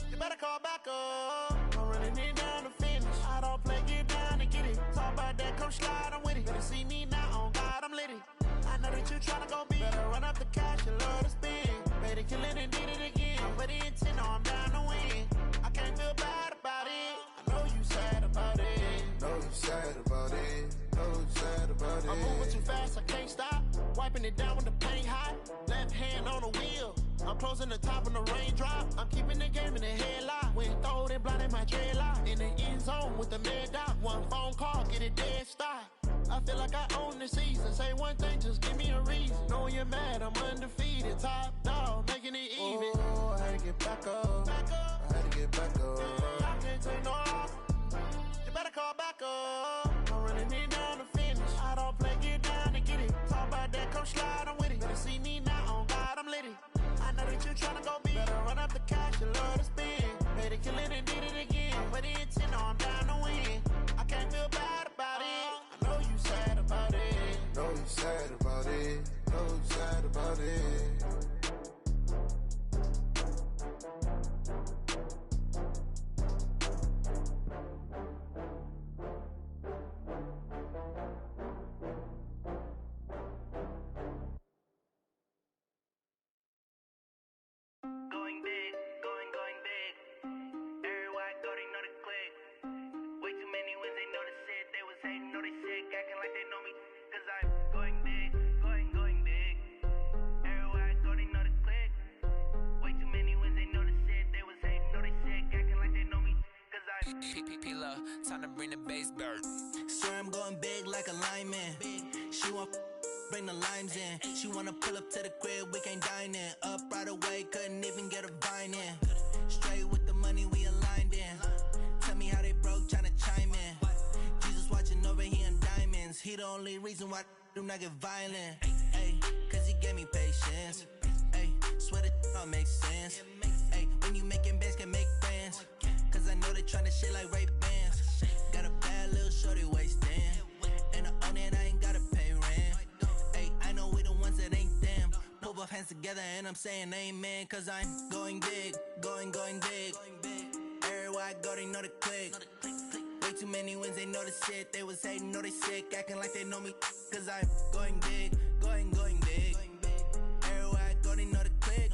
You better call back up. I'm running it down to finish. I don't play, get down to get it. Talk about that, come slide, I'm with it. Better see me now, on God, I'm lit it. I know that you tryna go big. Better run up the cash, you love to spend. Better kill it and did it again. But the intent, no, I'm down to win. I can't feel bad about it. I know you sad about it. Know you sad about it. Know you sad about it. I'm moving too fast, I can't stop. Wiping it down with the paint hot. Left hand on the wheel. I'm closing the top when the raindrop. I'm keeping the game in the headlock. When throwed and blinded my dreadlock. In the end zone with the mad dot. One phone call, get it dead stop. I feel like I own the season. Say one thing, just give me a reason. Knowing you're mad, I'm undefeated. Top dog, making it even. Oh, I had to get back up. I had to get back up. I can't take no loss. You better call back up. I'm running it down to finish. I don't play, get down to get it. Talk about that, come slide, I'm with it. Better see me now, on God, I'm lit it. I know that you tryna go big. Better run up the cash, you love to spend. Better kill it and did it again. But the intent, no, I'm down to win. I can't feel bad about it. I know you sad about it. Know you sad about it. Know you sad about it. Going big, going big. Everywhere I go, they know the click. Way too many wins, they know the shit. They was hating, know they sick, acting like they know me. Cause I'm going big, going big. Everywhere I go, they know the click. Way too many wins, they know the shit. They was hating, know they sick, acting like they know me. Cause I'm P-P-P-Love, time to bring the bass bird. Swear I'm going big like a lineman. She want bring the limes in. She wanna pull up to the crib, we can't dine in. Up right away, couldn't even get a vine in. Straight with the money, we aligned in. Tell me how they broke, tryna chime in. Jesus watching over here in diamonds. He the only reason why I do not get violent. Ay, cause he gave me patience. Ay, swear that all makes sense. Ay, when you making bands, can make friends. Cause I know they tryna shit like Ray-Bans. Got a bad little shorty wasting. And I own it, I ain't gotta pay rent. Ay, I know we the ones that ain't them. Pull both hands together and I'm saying amen. Cause I'm going big, going big. Everywhere I go, they know the click. Way too many wins, they know the shit. They was hating, know they sick, acting like they know me. Cause I'm going big, going big. Everywhere I go, they know the click.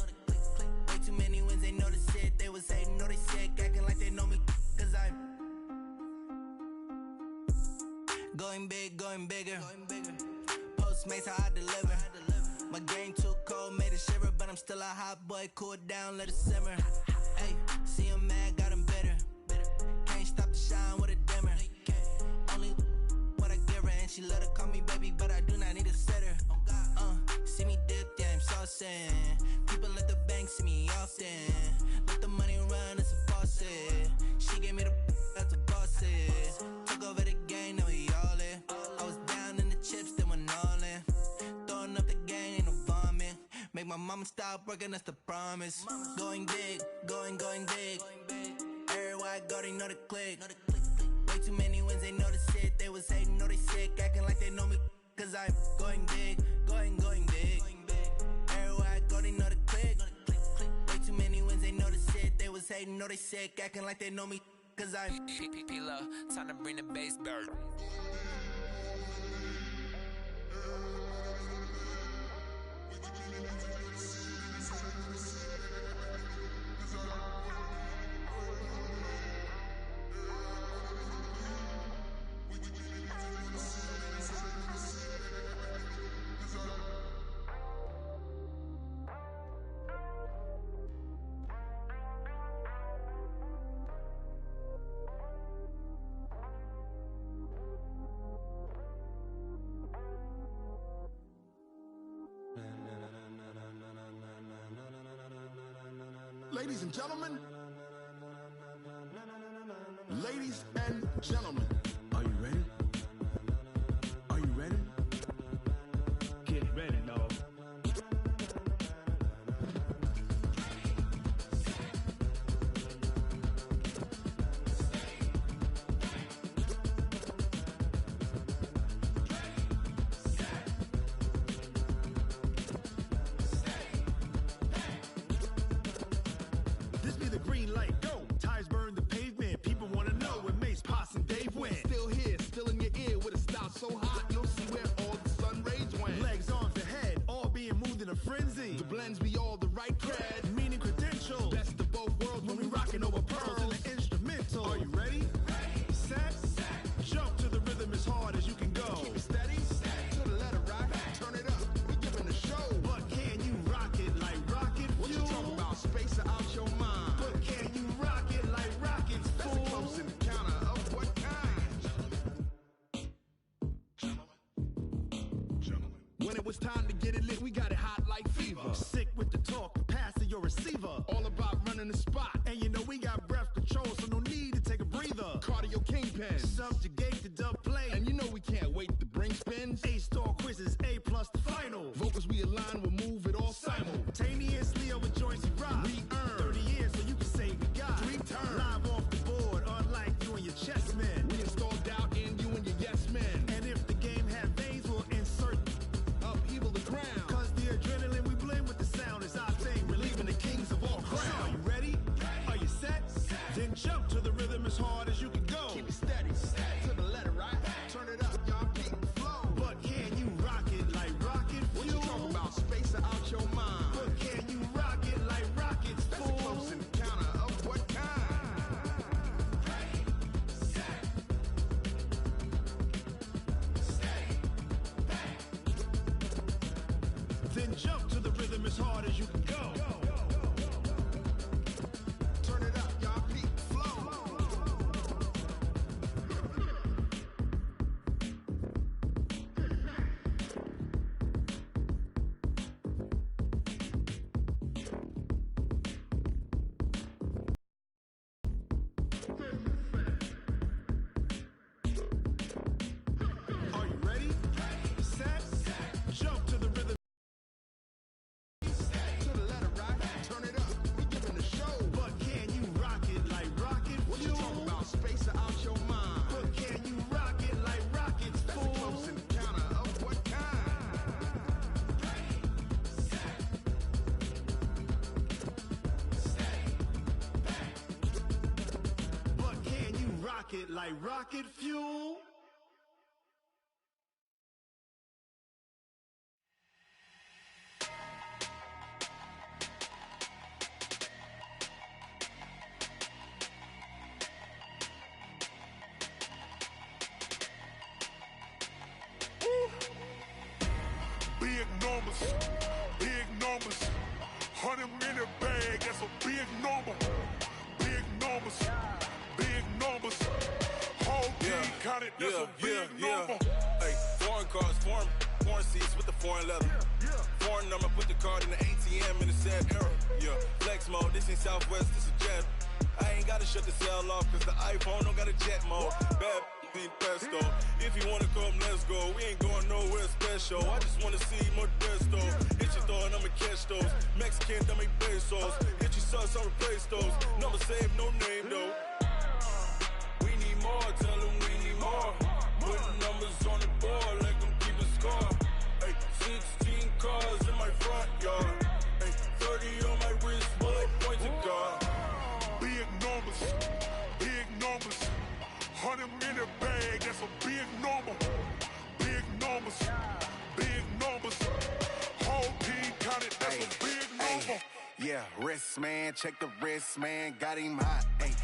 Way too many wins, they know the shit. They was hating, know they sick, acting like they know me. Cause I'm going big, going bigger. Postmates, how I deliver. My game too cold, made it shiver, but I'm still a hot boy. Cool it down, let it simmer. Hey, see him mad, got him bitter. Can't stop the shine with a dimmer. Only what I give her, and she let her call me baby, but I do not need a sitter. See me dip, yeah, I'm saucing. People at the bank see me often. Let the money run, it's a faucet. She gave me the that's a boss is. Took over the game, now we all in. I was down in the chips, then went all in. Throwing up the game, ain't no vomit. Make my mama stop working, that's the promise. Going big, going big. Everywhere I go, they know the click. Way too many wins, they know the shit. They was hating, know they sick, acting like they know me. Cause I'm going big, going big. Everywhere I go, they know the click. Way too many wins, they know the shit. They was hating, know they sick, acting like they know me. Cause I'm P-Lo, time to bring the bass bird. Ladies and gentlemen, ladies and gentlemen, are you ready? Are you ready? Get ready, dog. This be the green light, go. Tires burn the pavement. People wanna know where Mace, Potts, and Dave went. Still here, still in your ear with a style so hot, you'll see where all the sun rays went. Legs, arms, the head, all being moved in a frenzy. The blends be all the right cred, meaning credentials. Best of both worlds when we rockin' over pearls in the instrumental. Are you ready? Set, jump to the rhythm as hard as you can go. Keep it steady, to the letter right. Turn it up, we giving the show. But can you rock it like rocket fuel? What you talking about? Space out your mind. But can you rock it like rockets, fool? That's a close encounter of what kind? When it was time to get it lit, we got it hot like fever. Sick with the talk, pass to your receiver. All about running the spot. And you know we got breath control, so no need to take a breather. Cardio kingpin, subjugate the dub play. And you know we can't wait to bring spins. A-star quizzes, A+ the final. Vocals we align, we'll move it all simultaneously over joints we rock. We earn 30 years so you can say we got 3 turns. Live off the board, unlike you and your chess men. We install doubt in you and your yes men. And if the game had veins, we'll insert upheaval the ground. Cause the adrenaline we blend with the sound is our thing, relieving the kings of all crowns. So are you ready? Are you set? Then jump to the rhythm as hard as you can go. Keep it steady, to the letter right. Turn it up, y'all keep the flow. But can you rock it like rocket fuel? What you talking about? Space out your mind. But can you rock it like rockets, fool? That's a close encounter of what kind? Then jump to the rhythm as hard as you can go. Turn it up, y'all keep the flow. Are you ready? Set, jump to the rhythm. To the letter right, turn it up, we giving the show. But can you rock it like rocket fuel? What you talking about? Space out your mind. But can you rock it like rockets, fool? That's a close encounter of what kind? But rocket like rocket fuel. Big numbers, 100-minute bag, that's a big number. Big numbers, whole team counted, that's a big number. Hey, foreign cars, foreign seats with the foreign leather. Foreign number, put the card in the ATM in the sad era. Yeah, flex mode, this ain't Southwest, this is jet. I ain't gotta shut the cell off, cause the iPhone don't got a jet mode. Bad need pesto. If you wanna come, let's go. We ain't going nowhere special. I just wanna see Modesto. Hit your thought, I'ma catch those. Mexican, I make pesos. Hit your sus, I'll replace those. Number saved, no name though. We need more, tell them we need more. Putting numbers on the board, like them keep a score. Hey, 16 cars in my front yard. Hey, 30 on my wrist, bullet point to God. Big numbers, 100-minute bag, that's a big number. Big numbers, whole team counted, that's a big number. Yeah, wrist man, check the wrist man, got him hot. Ay,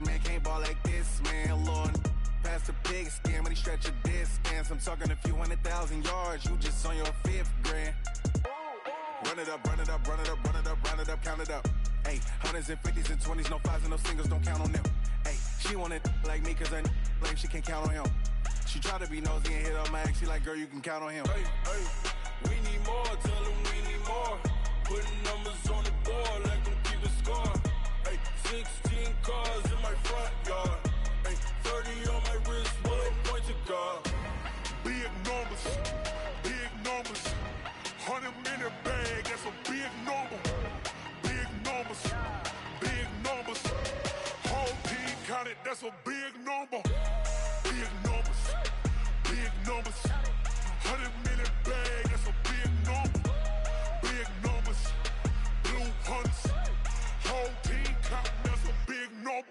man can't ball like this, man. Lord, past the pig skin, when he stretch a distance. I'm talking a few 100,000 yards, you just on your 5th grand. Run it up, count it up. Ay, 100s and 50s and 20s, no 5s and no singles, don't count on them. Ay, she want it like me, cause her lame, she can't count on him. She try to be nosy and hit up my ex, she like, girl, you can count on him. Hey, we need more, tell them we need more. Putting numbers on the board, like them keep a score. Hey, 16 cars in my front yard. Hey, 30 on my wrist, bullet point to God. Big numbers, 100-minute bag, that's a big number. Big numbers, whole team counted, that's a big number. Big numbers, 100-minute bag, that's a big number. Big numbers, blue hunts, whole team counting, that's a big number.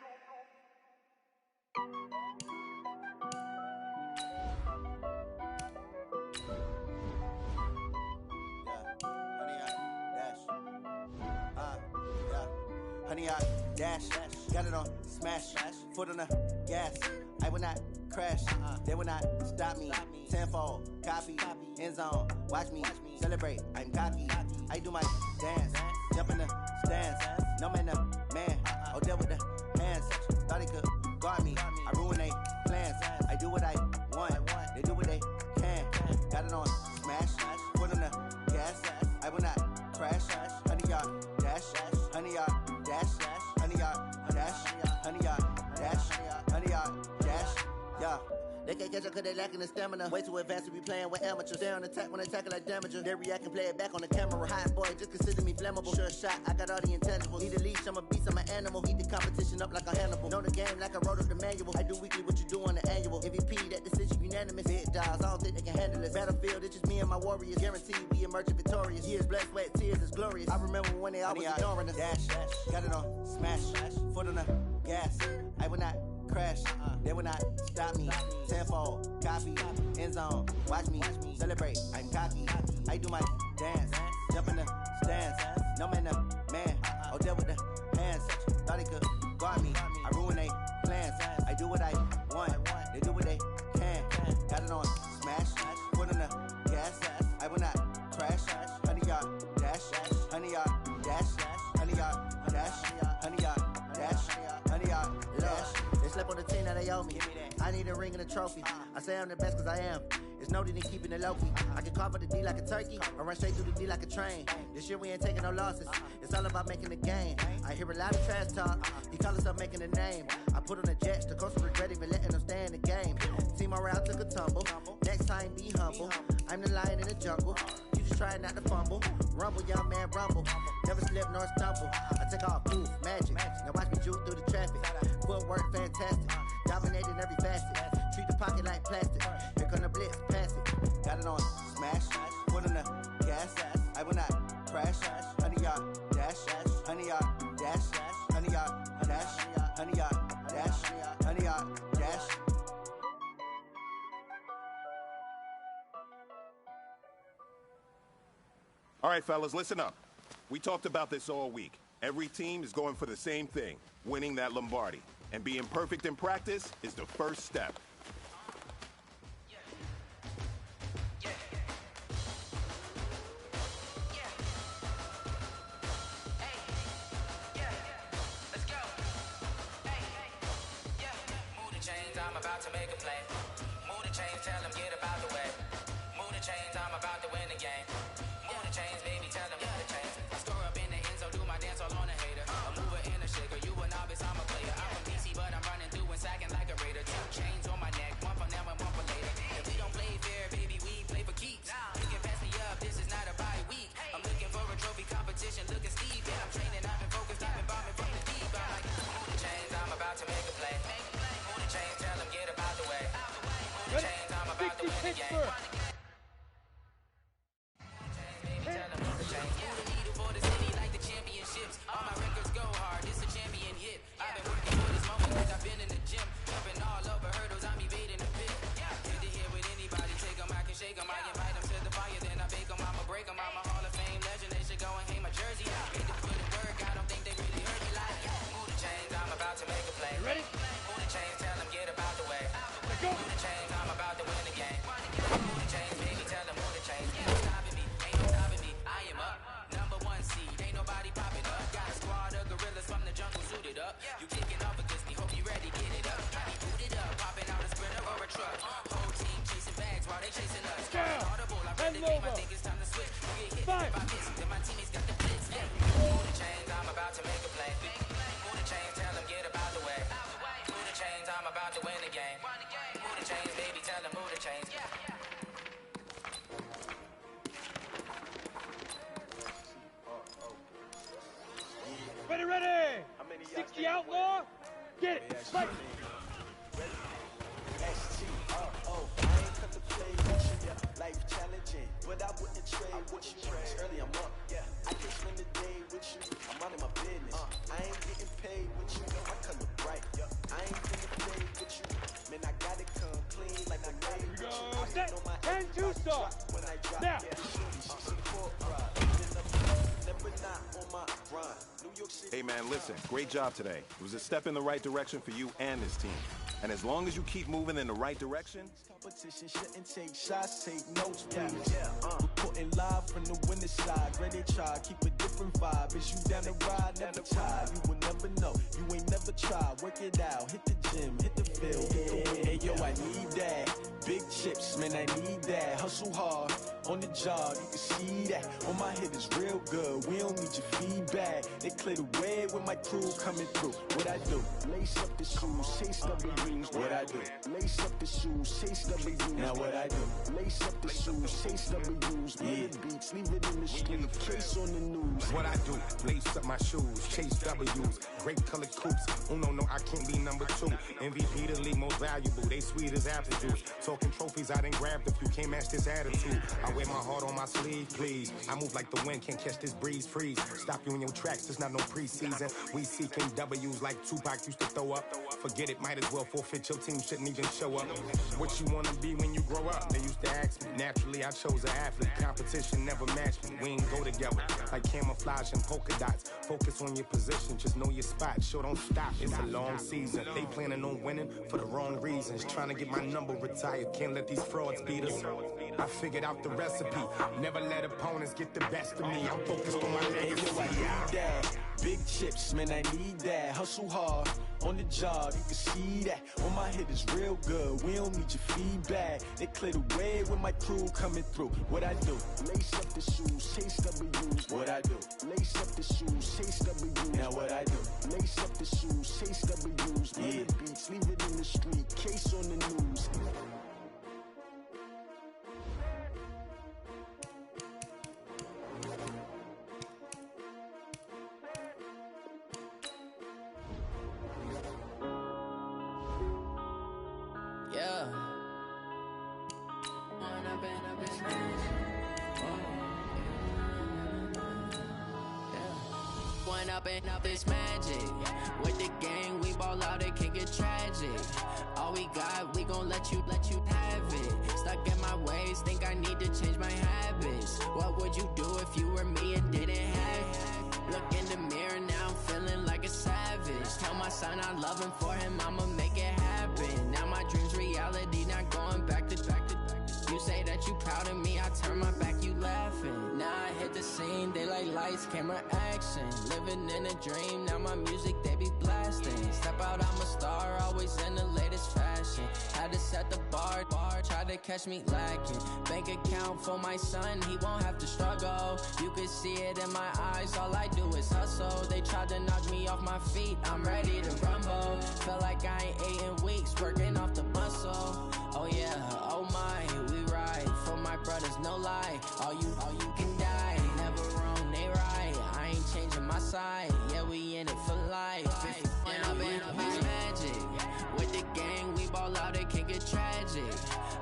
Honey, I dash, got it on smash, foot on the gas. I will not crash, they will not stop me. Tenfold, copy, end zone, watch me celebrate. I'm cocky, I do my dance, jump in the stands. No man, oh, deal with the hands. Thought he could guard me, I ruin they plans. I do what I want, they do what they can. Got it on smash, foot on the gas. I will not crash, honey, y'all dash, honey, y'all dash, honey, y'all dash, honey, y'all dash, honey, y'all dash, yeah. They can't catch up cause they lacking the stamina. Way too advanced to be playing with amateurs. They on attack when they tackle like damager. They react and play it back on the camera. Hot boy, just consider me flammable. Sure shot, I got all the intangibles. Need a leash, I'm a beast, I'm an animal. Heat the competition up like a Hannibal. Know the game like I wrote up the manual. I do weekly what you do on the annual. MVP, that decision unanimous. Big dials, I don't think they can handle it. Battlefield, it's just me and my warriors. Guaranteed we emerge victorious. Years, blood, sweat, tears is glorious. I remember when they always ignoring us. Dash, got it on smash, foot on the gas. I will not crash, they will not stop me. Tenfold, copy, end zone, watch me celebrate. I'm cocky, I do my dance, jump in the stands. No man, oh, deal with the hands. Thought he could guard me, I ruin they plans. I do what I want, they do what they can. Got it on smash, foot on the gas. I will not crash, honey, y'all dash, honey, y'all dash, honey, y'all dash, honey, y'all dash, honey, y'all dash. Slept on the team that they owe me. I need a ring and a trophy. I say I'm the best cause I am. It's no need in keeping it low key. I can carve up the D like a turkey or run straight through the D like a train. This year we ain't taking no losses. It's all about making the game. I hear a lot of trash talk. He call us up making a name. I put on the jets. The coach regret even letting them stay in the game. Team around took a tumble. Next time be humble. I'm the lion in the jungle. You just try not to fumble. Rumble, young man, rumble. Never slip nor stumble. I take off, poof, magic. Now watch me juke through the traffic. Footwork fantastic. Dominating every facet. Treat the pocket like plastic. Here come the blitz, pass it. Got it on smash. Foot on the gas. I will not crash. Honey, y'all dash. Honey, y'all dash. Honey, y'all dash. Honey, y'all dash. Honey, y'all dash. All right, fellas, listen up. We talked about this all week. Every team is going for the same thing, winning that Lombardi. And being perfect in practice is the first step. I'm about to make a play. Move the chains, tell them get about the way. Move the chains, I'm about to win the game. Move the chains, baby, tell them move the chains. I score up in the end zone, do my dance all on a hater. A mover and a shaker, you a novice, I'm a player. I'm from DC, but I'm running through and sacking like a raider. 2 chains on my neck, one for now and one for later. If we don't play fair, baby, we play for keeps. You can pass me up, this is not a bye week. I'm looking for a trophy competition, looking steep. And I'm training, I've been focused, I've been bombing from the deep. I'm like, move the chains, I'm about to make a play. Move the chains, tell them get about the way. Move the chains, I'm about to win the game. All my records go hard, this a champion hit. I've been working for this moment like I've been in the gym. Jumping all over hurdles, I'm evading the pit. Good to hear with anybody, take them, I can shake them. I invite them to the fire, then I bake them, I'ma break them. I'm a Hall of Fame legend, they should go and hang my jersey. Made to put in work, I don't think they really heard me like. Move the chains, I'm about to make a play. Ready? Move the chains, tell them get about the way. Move the chains, I'm about to win the game. Move the chains, baby, tell them move the chains. Ain't no stopping me, ain't no stopping me. I am up, #1 seed, ain't nobody popping up. Got a squad of gorillas from the jungle suited up. You kicking off against me, hope you ready, get it up. I be booted up, popping out a sprinter or a truck. Whole team chasing bags while they chasing us. Audible, I read the game, I think it's time to switch. You get hit, if I miss, then my teammates got the blitz. Yeah. Move the chains, I'm about to make a play. Move the chains, tell them get about the way. Move the chains, I'm about to win the game. Move the chains, baby, tell them move the chains. Ready, ready! 60 outlaw! Get it! Fight! S-T-R-O, I ain't come to play with you. Life challenging, but I wouldn't trade with you. Early I'm up, I can spend the day with you. I'm minding my business. I ain't getting paid with you. My color bright. I ain't finna play with you. Man, I gotta come clean like I made with you. Set and two stop. Now. Hey man, listen, great job today. It was a step in the right direction for you and this team. And as long as you keep moving in the right direction, competition shouldn't take shots, take notes, please. Reporting live from the winning side. Ready to try, keep a different vibe. Is you down the ride, never tired. You will never know, you ain't never tried. Work it out, hit the gym, hit the field, hit the win. Hey yo, I need that. Big chips, man, I need that. Hustle hard, on the job, you can see that. On my head is real good, we don't need your feedback. They clear the way with my crew coming through. What I do? Lace up the shoes, chase W's. What I do? Lace up the shoes, chase W's. Now what I do? Lace up the shoes, chase W's. Beats, leave it in the street, case on the news. What I do? Lace up my shoes, chase W's. Great colored coops. Oh no, I can't be number 2. MVP the league most valuable. They sweet as apple juice. Talking trophies, I done grabbed a few. Can't match this attitude. I wear my heart on my sleeve, please. I move like the wind, can't catch this breeze. Freeze. Stop you in your tracks. It's not no preseason. We seeking W's like Tupac used to throw up. Forget it, might as well forfeit. Your team shouldn't even show up. What you wanna be when you grow up? They used to ask me. Naturally, I chose an athlete. Competition never matched me. We ain't go together like camouflage and polka dots. Focus on your position, just know your spot. Sure, don't stop. It's a long season. They planning on winning for the wrong reasons. Trying to get my number retired. Can't let these frauds beat us. I figured out the recipe. Never let opponents get the best of me. I'm focused on my legacy. Big chips, man, I need that. Hustle hard, on the job, you can see that. On my head is real good, we don't need your feedback. They clear the way with my crew coming through. What I do? Lace up the shoes, chase W's. What I do? Lace up the shoes, chase W's. Now what I do? Lace up the shoes, chase W's. Beats, leave it in the street, case on the news. Up this magic. With the gang, we ball out, it can get tragic. All we got, we gon' let you have it. Stuck in my ways, ways, think I need to change my habits. What would you do if you were me and didn't have? Look in the mirror now, I'm feeling like a savage. Tell my son I love him, for him I'ma make it happen. Now my dream's reality, not going back to. You say that you proud of me, I turn my back, you laughing. Now I hit the scene, daylight lights, camera action. Living in a dream, now my music they be blasting. Step out, I'm a star, always in the latest fashion. Had to set the bar, try to catch me lacking. Bank account for my son, he won't have to struggle. You can see it in my eyes, all I do is hustle. They tried to knock me off my feet, I'm ready to rumble. Felt like I ain't ate in weeks, working off the muscle. Oh yeah, oh my, we ride for my brothers, no lie. All you can die, never wrong, they right. I ain't changing my side, yeah, we in it for life. And I've been magic with the gang, we ball out, it can get tragic.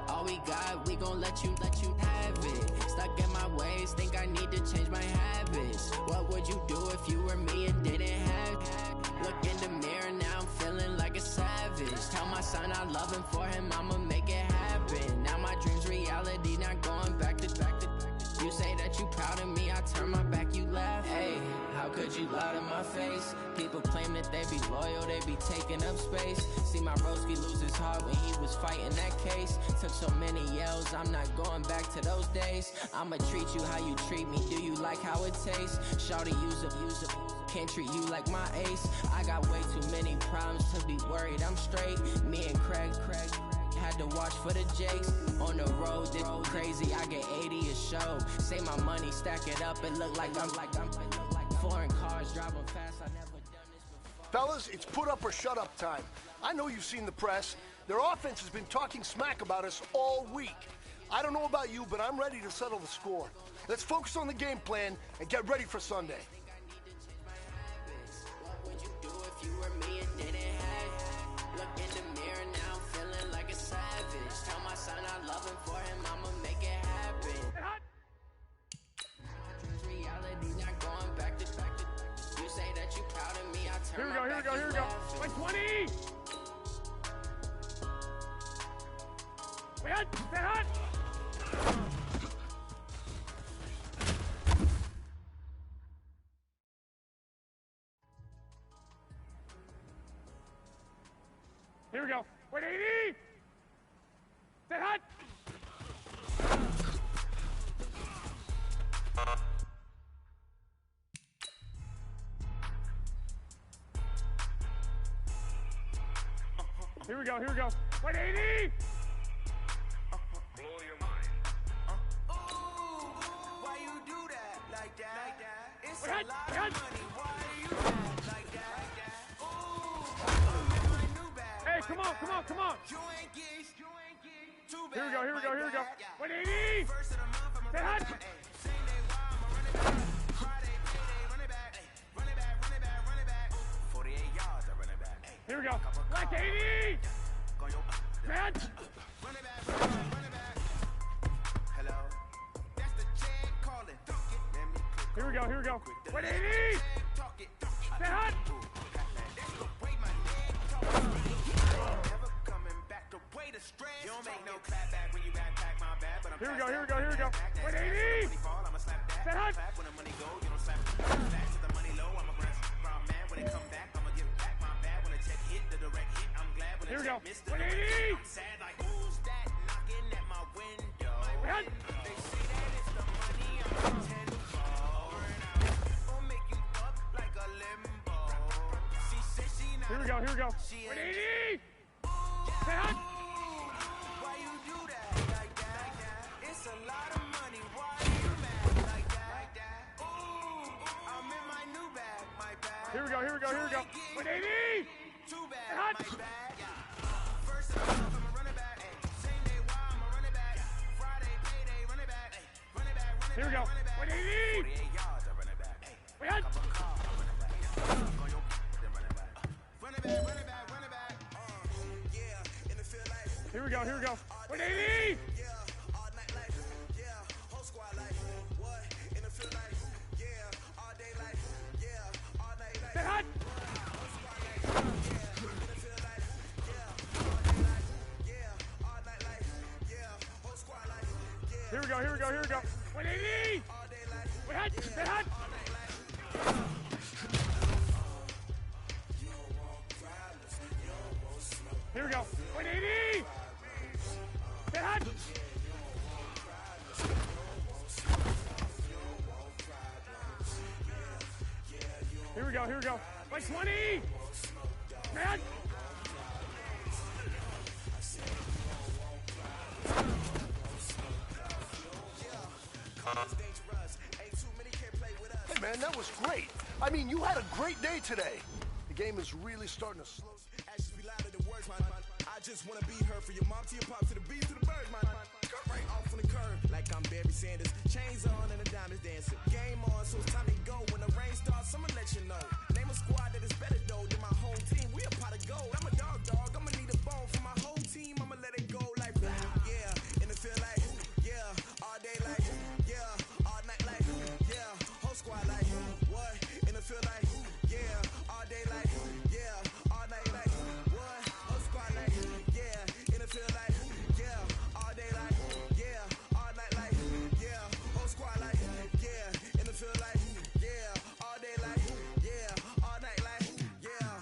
All we got, we gon' let you have it. Stuck in my ways, think I need to change my habits. What would you do if you were me and didn't have? Look in the mirror now, I'm feeling like a savage. Tell my son I love him, for him I'ma make it happen. Now my dream's reality, not going back to. You say that you proud of me, I turn my back, you laugh. Hey, how could you lie to my face? People claim that they be loyal, they be taking up space. See my broski lose his heart when he was fighting that case. Took so many yells, I'm not going back to those days. I'ma treat you how you treat me, do you like how it tastes? Shawty, use up, can't treat you like my ace. I got way too many problems to be worried, I'm straight. Me and Craig had to watch for the Jakes. On the road, this crazy, I get 80 a show. Say my money, stack it up, it look like I'm foreign cars driving fast, I never done this before. Fellas, it's put up or shut up time. I know you've seen the press. Their offense has been talking smack about us all week. I don't know about you, but I'm ready to settle the score. Let's focus on the game plan and get ready for Sunday. Here we go. Like 20! Wait, stay hot! Here we go. Wait, 80! Stay hot! Here we go. Wait, 80! Blow your mind. Ooh, why you do that like that? It's a lot of money. Why do you act like that? Ooh, I'm in my new bag. Hey, come on. You ain't geese. Too bad. Here we go. Wait, 80! First of the month, I'm a Stay hot! same day, why I'm a running back. Friday, payday, run it back. 48 yards, I run it back. Here we go. Like 80! Man! Run it back. Hello? That's the check calling. Here we go. Wait, 80! Stay hot! Never coming back to way to stress. You don't make no clap back when you backpack my bad, but I'm Here we go. Wait, 80! Stay hot! When the money go, you don't slap back to the money low. I'm a brown man. When it come back, I'ma give back my bad. When the check hit, the direct hit, I'm glad. When Here we the go. check missed, Wait, 80! I'm sad like, who's that knocking at my window? Man! They say that it's the money I'm tenfold. Gonna make you up like a limbo. She said she not. Here we go. She Wait, ain't 80! Stay hot! why you do that like that? It's a lot of money. Why you mad like that? Ooh, I'm in my new bag, my bag. Here we go. Wait, 80! Too bad, Stay hot! my bag. First of the month, I'm a running back. Same day, why I'm a running back. Friday, payday, run it back. Here we go. Wait, 80! 48 yards, I run it back. Wait, hot! Run it back. Yeah, in the field life. Here we go. Wait, 80! All night life, whole squad life. What? In the field life, all day life, all night life. Stay hot! Whole squad life, in the field life, all day life, all night life, whole squad life, Here we go, here we go, here we go. 180! Wait, hot! Stay hot! Here we go. 180! Stay hot! Here we go, here we go. Like 20! Man! Hey, man, that was great. I mean, you had a great day today. The game is really starting to slow. Actions be louder than words, man. I just wanna be heard from your mom to your pop to the beat to the birds, man. Cut right off on the curb, like I'm Barry Sanders. Chains on and the diamonds dancing. Game on, so it's time to go. When the rain starts, I'ma let you know. Name a squad that is better though than my home team. We a pot of gold. I'm a dog. I'ma need a bone for my whole team. I'ma let it go like yeah, and it feel like yeah, all day like yeah, all night like yeah, whole squad like what? And it feel like yeah, all day like yeah, all night like what? Whole squad like yeah, and it feel like yeah, all day like yeah, all night like yeah, whole squad like yeah, and it feel like yeah, all day like yeah, all night like yeah.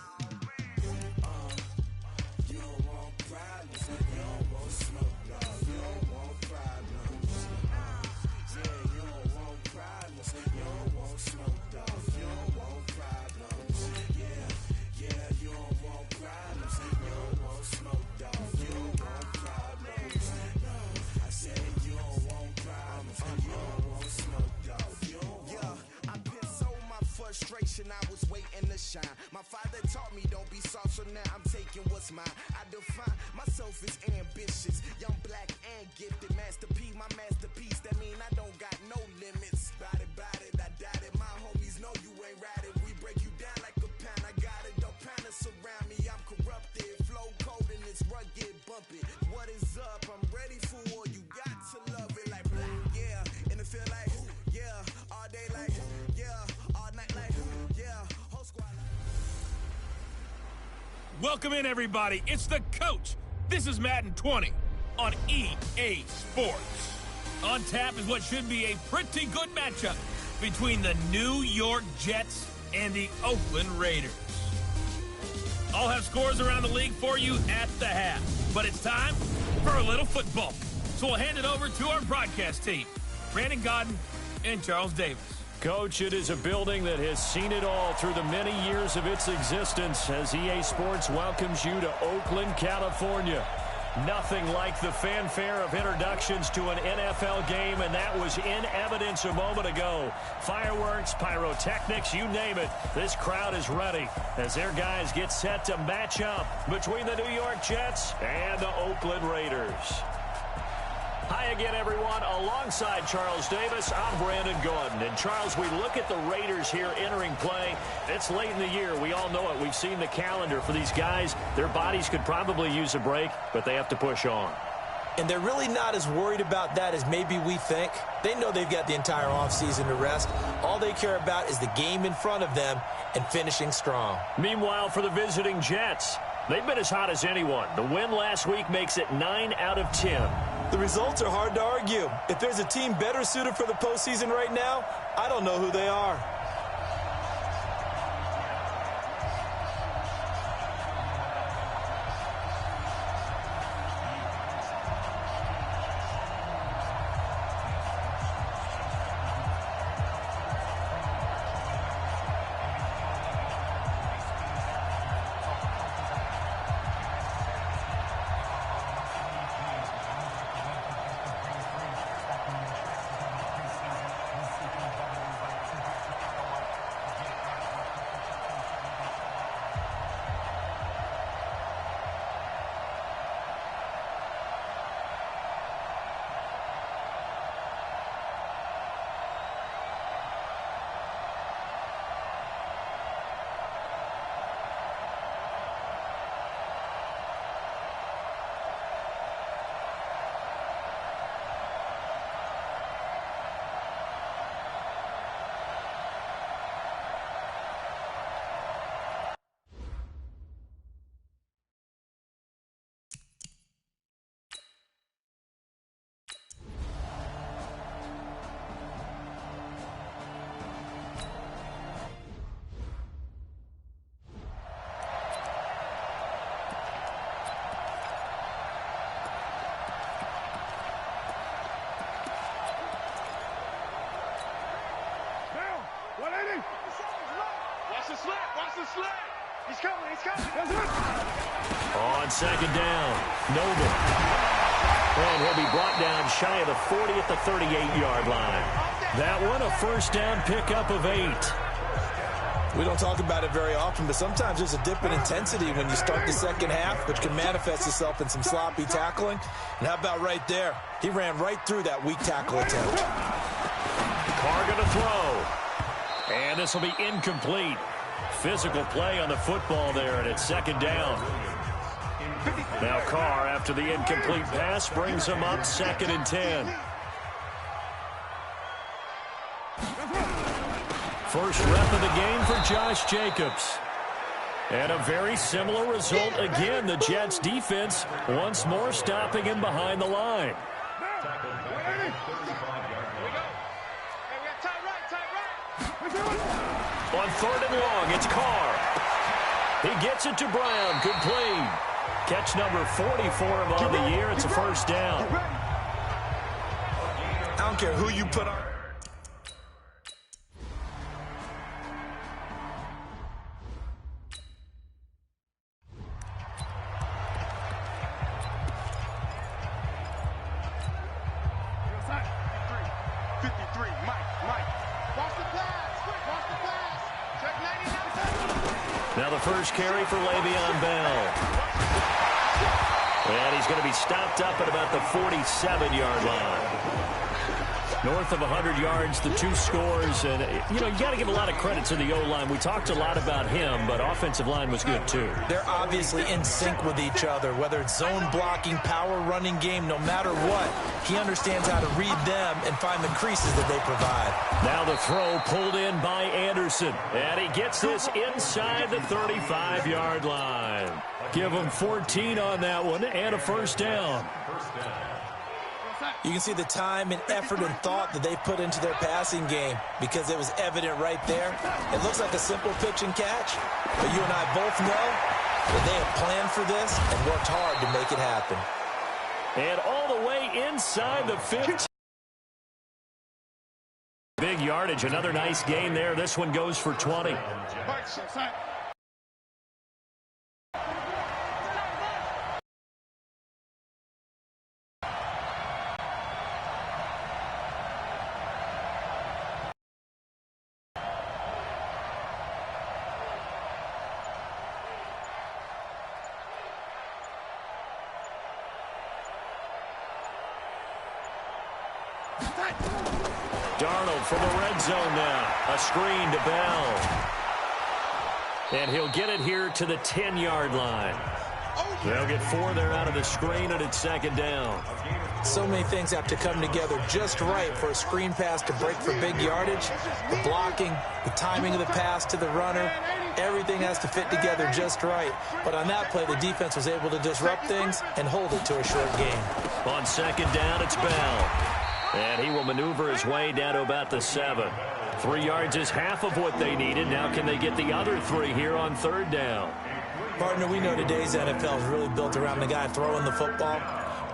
You don't want problems, you don't want smoke, no, you don't want problems. Yeah, you don't want problems, you don't want smoke, no, you don't want problems. Yeah, you don't want problems, you don't want smoke, dog, you don't want problems. No, I said you don't want problems, you don't want smoke, dog, you don't want. Yeah, I've been so my frustration, I was waiting to shine. My father taught me don't be soft, so now I'm taking what's mine. I define myself as ambitious, young, black, and gifted. Master P, my masterpiece. That mean I don't got no limits. Bout it, I doubt it. My homies know you ain't ratted. We break you down like a pound. I got it, don't pound us around me. I'm corrupted, flow cold and it's rugged, bumpy. What is up? I'm ready for war. You got to love it like yeah, and it feel like yeah, all day like yeah, all night like yeah, whole squad like. Welcome in, everybody. It's the coach. This is Madden 20 on EA Sports. On tap is what should be a pretty good matchup between the New York Jets and the Oakland Raiders. I'll have scores around the league for you at the half, but it's time for a little football. So we'll hand it over to our broadcast team, Brandon Godden and Charles Davis. Coach, it is a building that has seen it all through the many years of its existence as EA Sports welcomes you to Oakland, California. Nothing like the fanfare of introductions to an NFL game, and that was in evidence a moment ago. Fireworks, pyrotechnics, you name it. This crowd is ready as their guys get set to match up between the New York Jets and the Oakland Raiders. Hi again, everyone. Alongside Charles Davis, I'm Brandon Gordon. And, Charles, we look at the Raiders here entering play. It's late in the year. We all know it. We've seen the calendar for these guys. Their bodies could probably use a break, but they have to push on. And they're really not as worried about that as maybe we think. They know they've got the entire offseason to rest. All they care about is the game in front of them and finishing strong. Meanwhile, for the visiting Jets, they've been as hot as anyone. The win last week makes it 9 out of 10. The results are hard to argue. If there's a team better suited for the postseason right now, I don't know who they are. He's coming. On second down, Noble. And he'll be brought down shy of the 40 at the 38-yard line. That one, a first down pickup of 8. We don't talk about it very often, but sometimes there's a dip in intensity when you start the second half, which can manifest itself in some sloppy tackling. And how about right there? He ran right through that weak tackle attempt. Carr going to throw. And this will be incomplete. Physical play on the football there, and it's second down. Now Carr, after the incomplete pass, brings him up 2nd and 10. First rep of the game for Josh Jacobs. And a very similar result again. The Jets defense once more stopping him behind the line. On 3rd and long, it's Carr. He gets it to Brown. Complete. Catch number 40 for him on the year. It's a first down. I don't care who you put on. Now the first carry for Le'Veon Bell. And he's going to be stopped up at about the 47-yard line. North of 100 yards, the 2 scores. And, you got to give a lot of credit to the O-line. We talked a lot about him, but offensive line was good, too. They're obviously in sync with each other, whether it's zone blocking, power running game, no matter what. He understands how to read them and find the creases that they provide. Now the throw pulled in by Anderson. And he gets this inside the 35-yard line. Give him 14 on that one and a first down. You can see the time and effort and thought that they put into their passing game because it was evident right there. It looks like a simple pitch and catch, but you and I both know that they have planned for this and worked hard to make it happen. And all the way inside the 15. Big yardage, another nice gain there. This one goes for 20. Darnold from the red zone now. A screen to Bell. And he'll get it here to the 10-yard line. They'll get 4 there out of the screen, and it's second down. So many things have to come together just right for a screen pass to break for big yardage. The blocking, the timing of the pass to the runner, everything has to fit together just right. But on that play, the defense was able to disrupt things and hold it to a short game. On second down, it's Bell. And he will maneuver his way down to about the 7. 3 yards is half of what they needed. Now can they get the other 3 here on third down? Partner, we know today's NFL is really built around the guy throwing the football.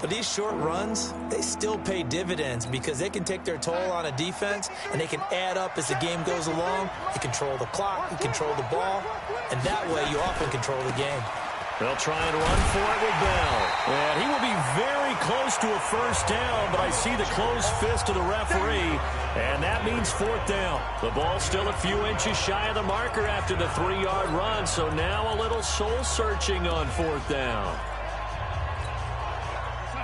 But these short runs, they still pay dividends because they can take their toll on a defense and they can add up as the game goes along. You control the clock, you control the ball, and that way you often control the game. They'll try and run for it with Bell. And he will be very close to a first down, but I see the closed fist of the referee, and that means fourth down. The ball still a few inches shy of the marker after the 3-yard run, so now a little soul-searching on fourth down.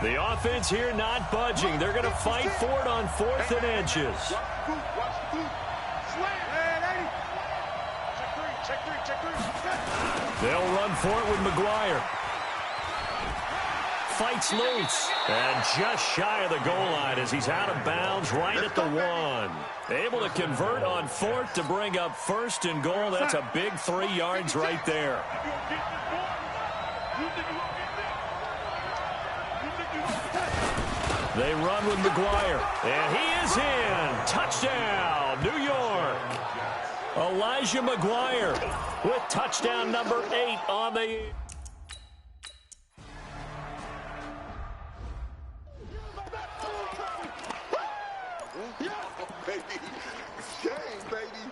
The offense here not budging. They're going to fight for it on 4th and inches. They'll run for it with McGuire. Fights loose. And just shy of the goal line as he's out of bounds right at the 1. Able to convert on 4th to bring up 1st and goal. That's a big 3 yards right there. They run with McGuire. And he is in. Touchdown, New York. Elijah McGuire with touchdown number 8 on the... Baby, it's game, baby.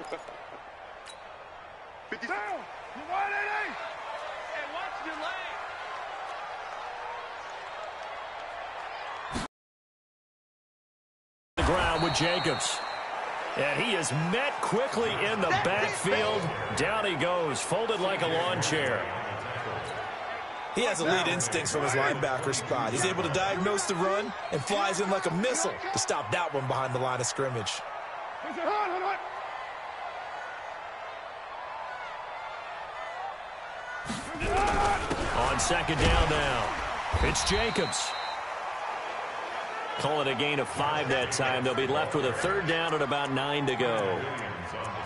50 down. And watch your leg. The ground with Jacobs. And he is met quickly in the backfield. Down he goes, folded like a lawn chair. He has elite instincts from his linebacker spot. He's able to diagnose the run and flies in like a missile to stop that one behind the line of scrimmage. On second down now, it's Jacobs. Call it a gain of 5 that time. They'll be left with a third down and about 9 to go.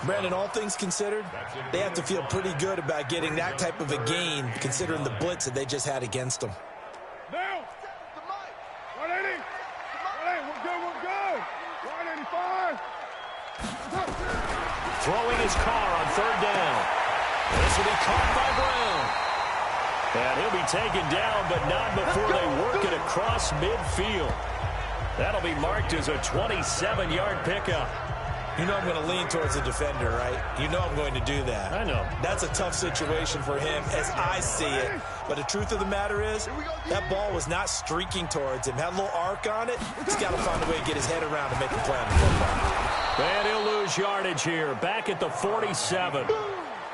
Brandon, all things considered, they have to feel pretty good about getting that type of a gain, considering the blitz that they just had against them. Down. 180. 180. We're good. 185. Throwing his car on third down. This will be caught by Brown. And he'll be taken down, but not before they work it across midfield. That'll be marked as a 27-yard pickup. You know I'm going to lean towards the defender, right? You know I'm going to do that. I know. That's a tough situation for him as I see it. But the truth of the matter is, that ball was not streaking towards him. Had a little arc on it. He's got to find a way to get his head around and make a play on the football. And he'll lose yardage here. Back at the 47.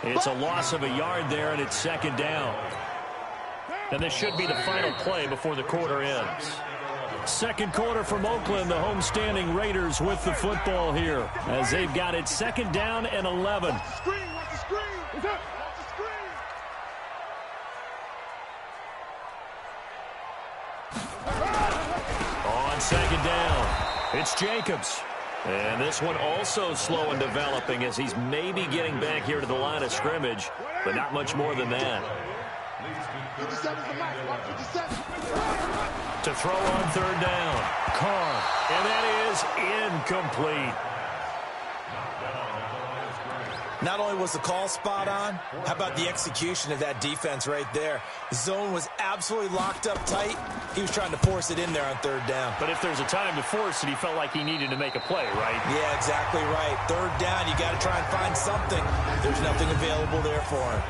It's a loss of a yard there, and it's second down. And this should be the final play before the quarter ends. Second quarter from Oakland, the homestanding Raiders with the football here as they've got it second down and 11. Watch the screen. Watch the screen. Watch the screen. On second down, it's Jacobs. And this one also slow in developing as he's maybe getting back here to the line of scrimmage, but not much more than that. 57's the max. Watch 57. To throw on third down, Carr, and that is incomplete. Not only was the call spot on, how about the execution of that defense right there? The zone was absolutely locked up tight. He was trying to force it in there on third down. But if there's a time to force it, he felt like he needed to make a play, right? Yeah, exactly right. Third down, you got to try and find something. There's nothing available there for him.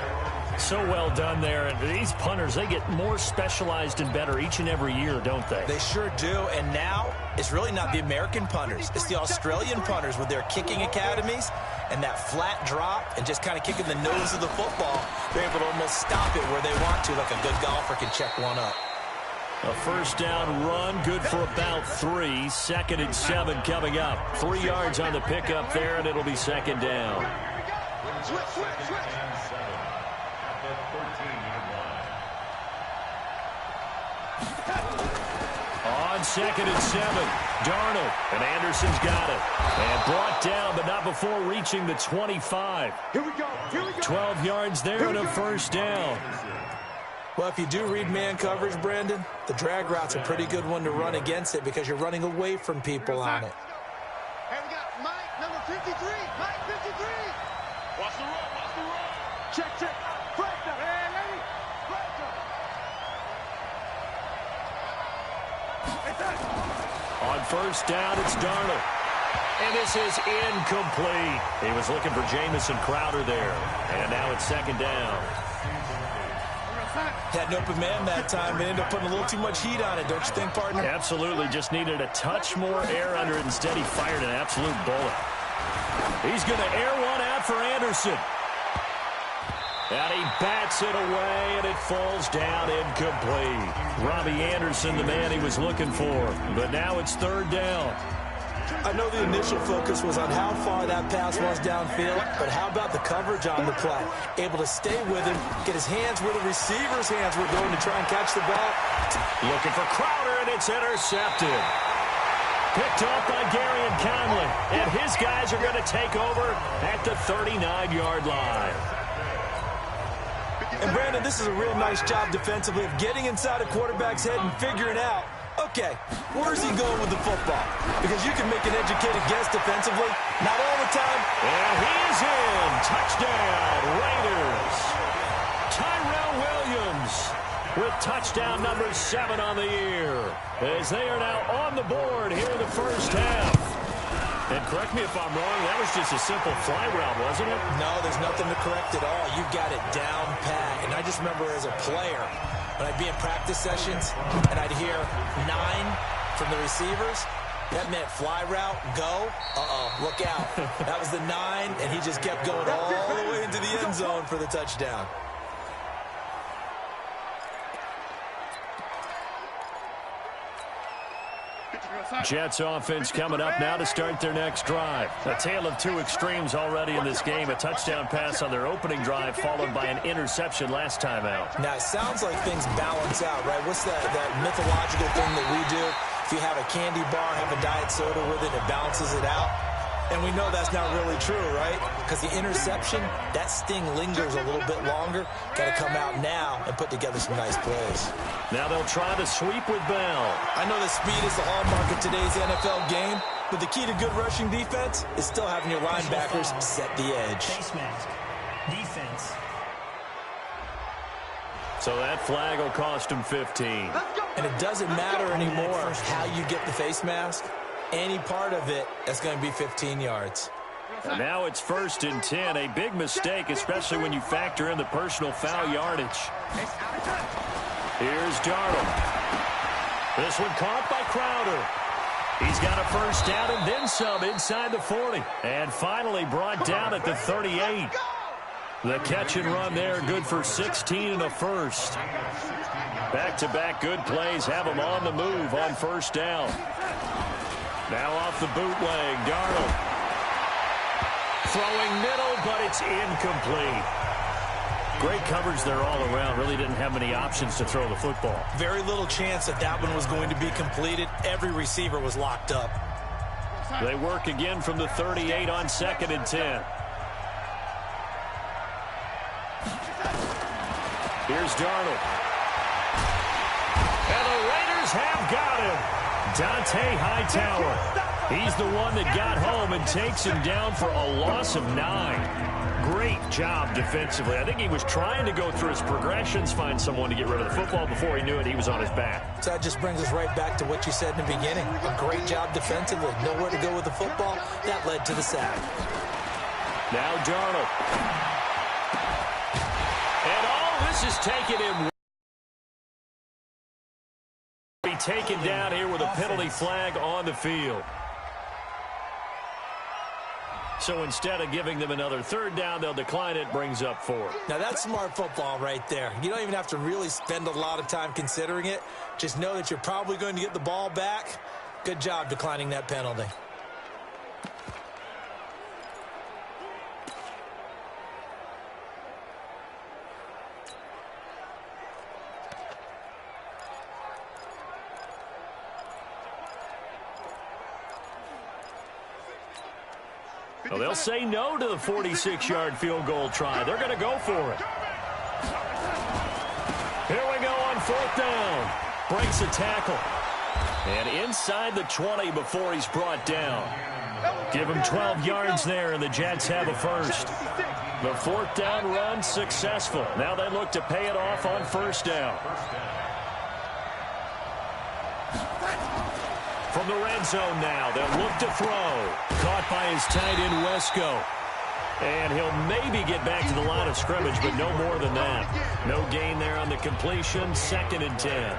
So well done there. And these punters, they get more specialized and better each and every year, don't they? They sure do. And now it's really not the American punters. It's the Australian punters with their kicking academies and that flat drop and just kind of kicking the nose of the football. They're able to almost stop it where they want to, like a good golfer can check one up. A first down run, good for about 3. Second and 7 coming up. 3 yards on the pickup there, and it'll be second down. Switch. On second and 7, Darnold, and Anderson's got it. And brought down, but not before reaching the 25. Here we go. 12 yards there and a first down. Well, if you do read man coverage, Brandon, the drag route's a pretty good one to run against it because you're running away from people on it. And we got Mike, number 53. Mike, 53. Watch the run. Check. Pressure. Hey, lady. Pressure. On first down, it's Darnold. And this is incomplete. He was looking for Jamison Crowder there. And now it's second down. Had an open man that time, but ended up putting a little too much heat on it, don't you think, partner? Absolutely. Just needed a touch more air under it. Instead, he fired an absolute bullet. He's going to air one out for Anderson. And he bats it away, and it falls down incomplete. Robbie Anderson, the man he was looking for. But now it's third down. I know the initial focus was on how far that pass was downfield, but how about the coverage on the play? Able to stay with him, get his hands where the receiver's hands were going to try and catch the ball. Looking for Crowder, and it's intercepted. Picked off by Gary and Conley, and his guys are going to take over at the 39-yard line. And, Brandon, this is a real nice job defensively of getting inside a quarterback's head and figuring out, okay, where's he going with the football? Because you can make an educated guess defensively. Not all the time. And he is in. Touchdown, Raiders. Tyrell Williams with touchdown number 7 on the year, as they are now on the board here in the first half. And correct me if I'm wrong, that was just a simple fly route, wasn't it? No, there's nothing to correct at all. You got it down pat. And I just remember as a player, when I'd be in practice sessions and I'd hear 9 from the receivers, that meant fly route, go, look out. That was the 9, and he just kept going all the way into the end zone for the touchdown. Jets offense coming up now to start their next drive. A tale of two extremes already in this game. A touchdown pass on their opening drive followed by an interception last time out. Now, it sounds like things balance out, right? What's that mythological thing that we do? If you have a candy bar, have a diet soda with it, it balances it out. And we know that's not really true, right? Because the interception, that sting lingers a little bit longer. Got to come out now and put together some nice plays. Now they'll try the sweep with Bell. I know that speed is the hallmark of today's NFL game, but the key to good rushing defense is still having your linebackers set the edge. Face mask. Defense. So that flag will cost him 15. And it doesn't matter anymore how you get the face mask. Any part of it, that's going to be 15 yards. And now it's 1st and 10. A big mistake, especially when you factor in the personal foul yardage. Here's Darnold. This one caught by Crowder. He's got a first down and then some inside the 40. And finally brought down at the 38. The catch and run there, good for 16 and a first. Back-to-back good plays have him on the move on first down. Now off the bootleg, Darnold. Throwing middle, but it's incomplete. Great coverage there all around. Really didn't have many options to throw the football. Very little chance that one was going to be completed. Every receiver was locked up. They work again from the 38 on 2nd and 10. Here's Darnold. And the Raiders have got him. Dante Hightower. He's the one that got home and takes him down for a loss of 9. Great job defensively. I think he was trying to go through his progressions, find someone to get rid of the football. Before he knew it, he was on his back. So that just brings us right back to what you said in the beginning. A great job defensively. Nowhere to go with the football. That led to the sack. Now Darnold. And all this is taken him. Be taken down here with a penalty flag on the field. So instead of giving them another 3rd down, they'll decline it, brings up 4. Now that's smart football right there. You don't even have to really spend a lot of time considering it. Just know that you're probably going to get the ball back. Good job declining that penalty. Well, they'll say no to the 46-yard field goal try. They're going to go for it. Here we go on 4th down. Breaks a tackle. And inside the 20 before he's brought down. Give him 12 yards there, and the Jets have a first. The 4th down run successful. Now they look to pay it off on 1st down. From the red zone now, they'll look to throw. Caught by his tight end, Wesco. And he'll maybe get back to the line of scrimmage, but no more than that. No gain there on the completion, 2nd and 10.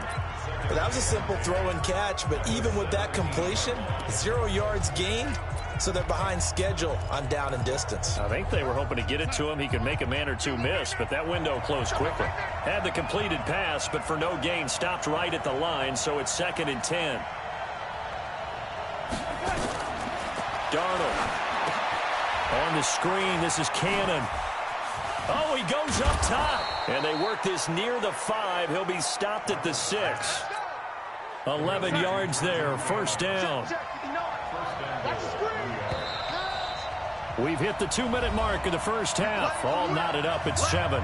Well, that was a simple throw and catch, but even with that completion, 0 yards gained, so they're behind schedule on down and distance. I think they were hoping to get it to him. He could make a man or two miss, but that window closed quickly. Had the completed pass, but for no gain, stopped right at the line, so it's 2nd and 10. Darnold. On the screen, this is Cannon. Oh, he goes up top. And they work this near the 5. He'll be stopped at the 6. 11 yards there, 1st down. We've hit the 2-minute mark of the first half. All knotted up at 7.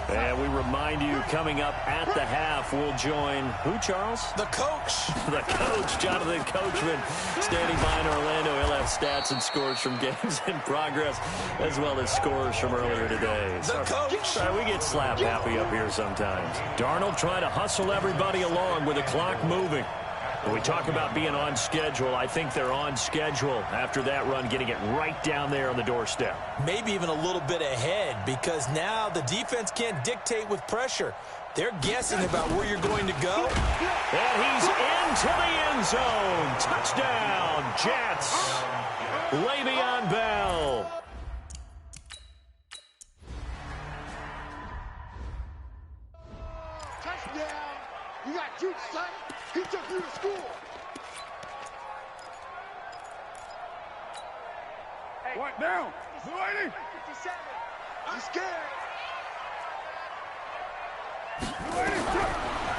And we remind you, coming up at the half, we'll join who, Charles? The coach. The coach, Jonathan Coachman, standing by in Orlando. He'll have stats and scores from games in progress, as well as scores from earlier today. The coach. We get slap happy up here sometimes. Darnold trying to hustle everybody along with the clock moving. When we talk about being on schedule, I think they're on schedule after that run, getting it right down there on the doorstep. Maybe even a little bit ahead, because now the defense can't dictate with pressure. They're guessing about where you're going to go. And he's into the end zone. Touchdown, Jets. Le'Veon Bell. Touchdown. You got juice, son. He took you to school. Hey. What down? 280. 57. I'm scared.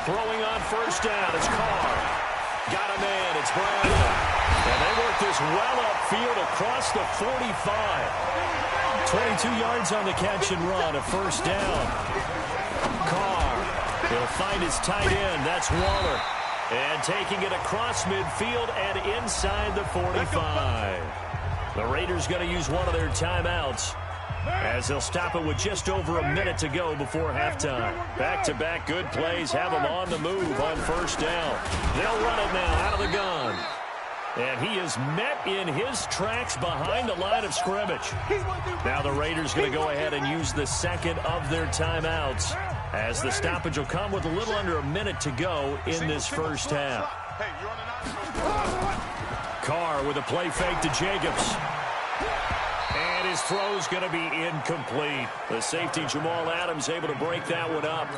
Throwing on first down, it's Carr. Got him in, it's Brown. And they work this well upfield across the 45. 22 yards on the catch and run, a first down. Carr, he'll find his tight end, that's Waller. And taking it across midfield and inside the 45. The Raiders going to use one of their timeouts, as they'll stop it with just over a minute to go before halftime. Back-to-back good plays have them on the move on first down. They'll run it now out of the gun. And he is met in his tracks behind the line of scrimmage. Now the Raiders going to go ahead and use the second of their timeouts, as the stoppage will come with a little under a minute to go in this first half. Carr with a play fake to Jacobs. And his throw's going to be incomplete. The safety, Jamal Adams, able to break that one up.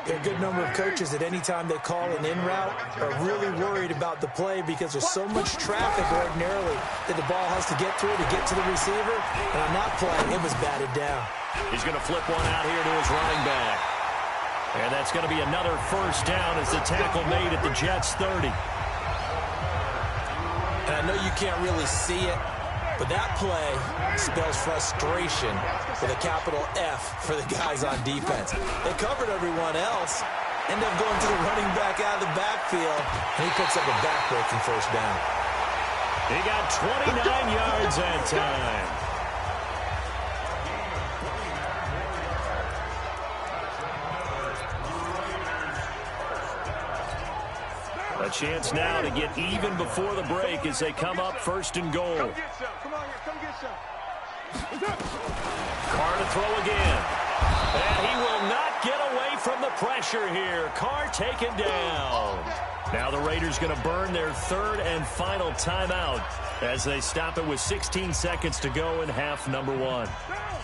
There are a good number of coaches at any time they call an in route are really worried about the play, because there's so much traffic ordinarily that the ball has to get through to get to the receiver. And on that play, it was batted down. He's going to flip one out here to his running back. And that's going to be another first down as the tackle made at the Jets' 30. And I know you can't really see it, but that play spells frustration with a capital F for the guys on defense. They covered everyone else, end up going to the running back out of the backfield, and he picks up a back-breaking first down. He got 29 yards that time. A chance now to get even before the break as they come up first and goal. Come get some. Come on here. Come get some. Carr to throw again. And he will not get away from the pressure here. Carr taken down. Now the Raiders going to burn their third and final timeout as they stop it with 16 seconds to go in half number one.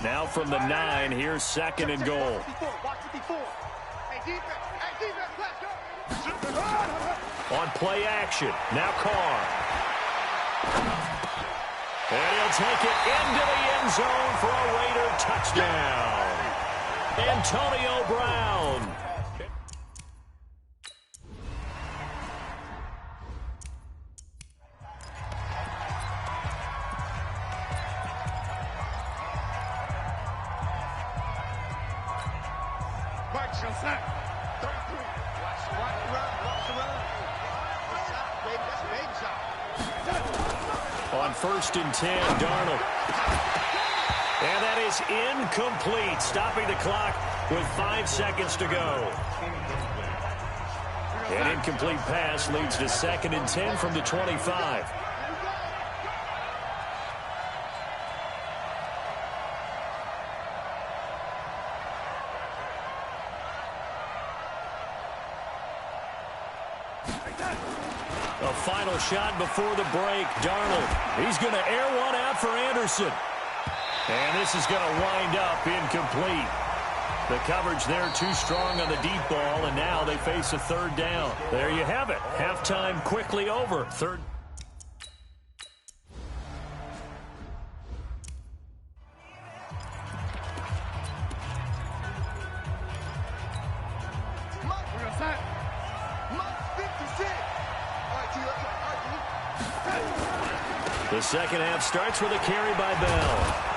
Now from the 9, here's second and goal. On play action, now Carr. And he'll take it into the end zone for a Raider touchdown. Antonio Brown. March on snap. 33. Watch the run. Watch the run. That's a baby shot. On first and 10, Darnold. And that is incomplete, stopping the clock with 5 seconds to go. An incomplete pass leads to second and 10 from the 25. A final shot before the break. Darnold, he's going to air one out for Anderson. And this is going to wind up incomplete. The coverage there too strong on the deep ball, and now they face a third down. There you have it. Halftime quickly over. Third. The second half starts with a carry by Bell.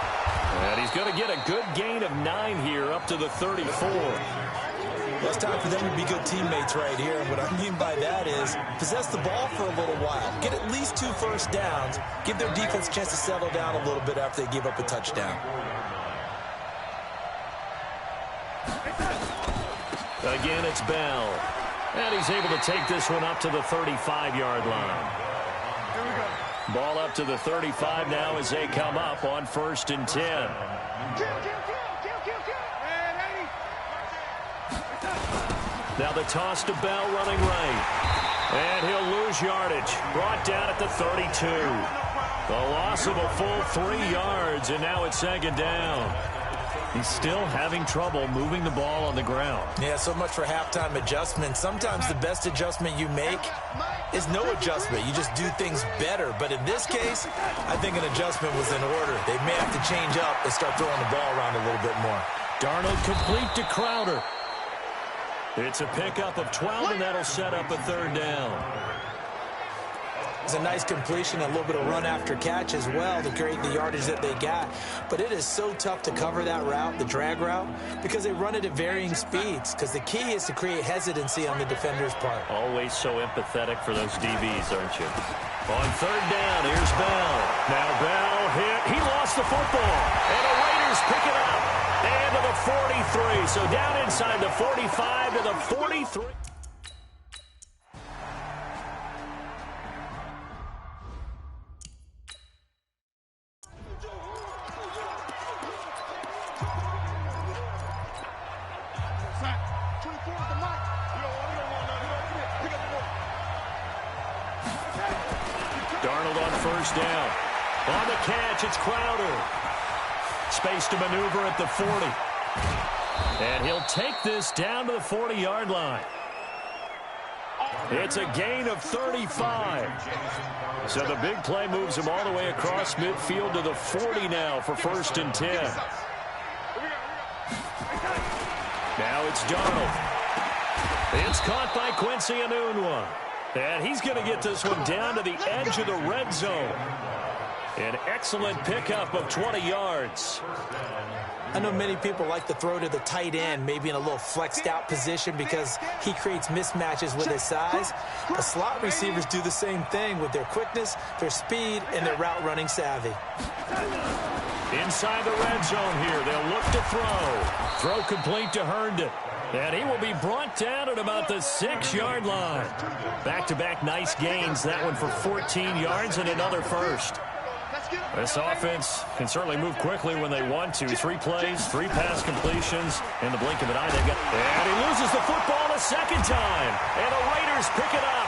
And he's going to get a good gain of 9 here up to the 34. Well, it's time for them to be good teammates right here. And what I mean by that is possess the ball for a little while. Get at least 2 first downs. Give their defense a chance to settle down a little bit after they give up a touchdown. Again, it's Bell. And he's able to take this one up to the 35-yard line. Ball up to the 35 now as they come up on 1st and 10. Now the toss to Bell running right. And he'll lose yardage. Brought down at the 32. The loss of a full 3 yards, and now it's 2nd down. He's still having trouble moving the ball on the ground. Yeah, so much for halftime adjustment. Sometimes the best adjustment you make is no adjustment. You just do things better. But in this case, I think an adjustment was in order. They may have to change up and start throwing the ball around a little bit more. Darnold complete to Crowder. It's a pickup of 12, and that'll set up a 3rd down. It's a nice completion, a little bit of run after catch as well to create the yardage that they got. But it is so tough to cover that route, the drag route, because they run it at varying speeds. Because the key is to create hesitancy on the defender's part. Always so empathetic for those DBs, aren't you? On 3rd down, here's Bell. Now Bell hit. He lost the football. And the Raiders pick it up. And to the 43. So down inside the 45 to the 43. Darnold on 1st down. On the catch, it's Crowder. Space to maneuver at the 40. And he'll take this down to the 40-yard line. It's a gain of 35. So the big play moves him all the way across midfield to the 40 now for 1st and 10. Now it's Darnold. It's caught by Quincy Enunwa. And he's going to get this one down to the edge of the red zone. An excellent pickup of 20 yards. I know many people like to throw to the tight end, maybe in a little flexed out position because he creates mismatches with his size. But slot receivers do the same thing with their quickness, their speed, and their route running savvy. Inside the red zone here, they'll look to throw. Throw complete to Herndon. And he will be brought down at about the 6-yard line. Back-to-back nice gains. That one for 14 yards and another first. This offense can certainly move quickly when they want to. 3 plays, 3 pass completions. In the blink of an eye, they've got... And he loses the football a second time. And the Raiders pick it up.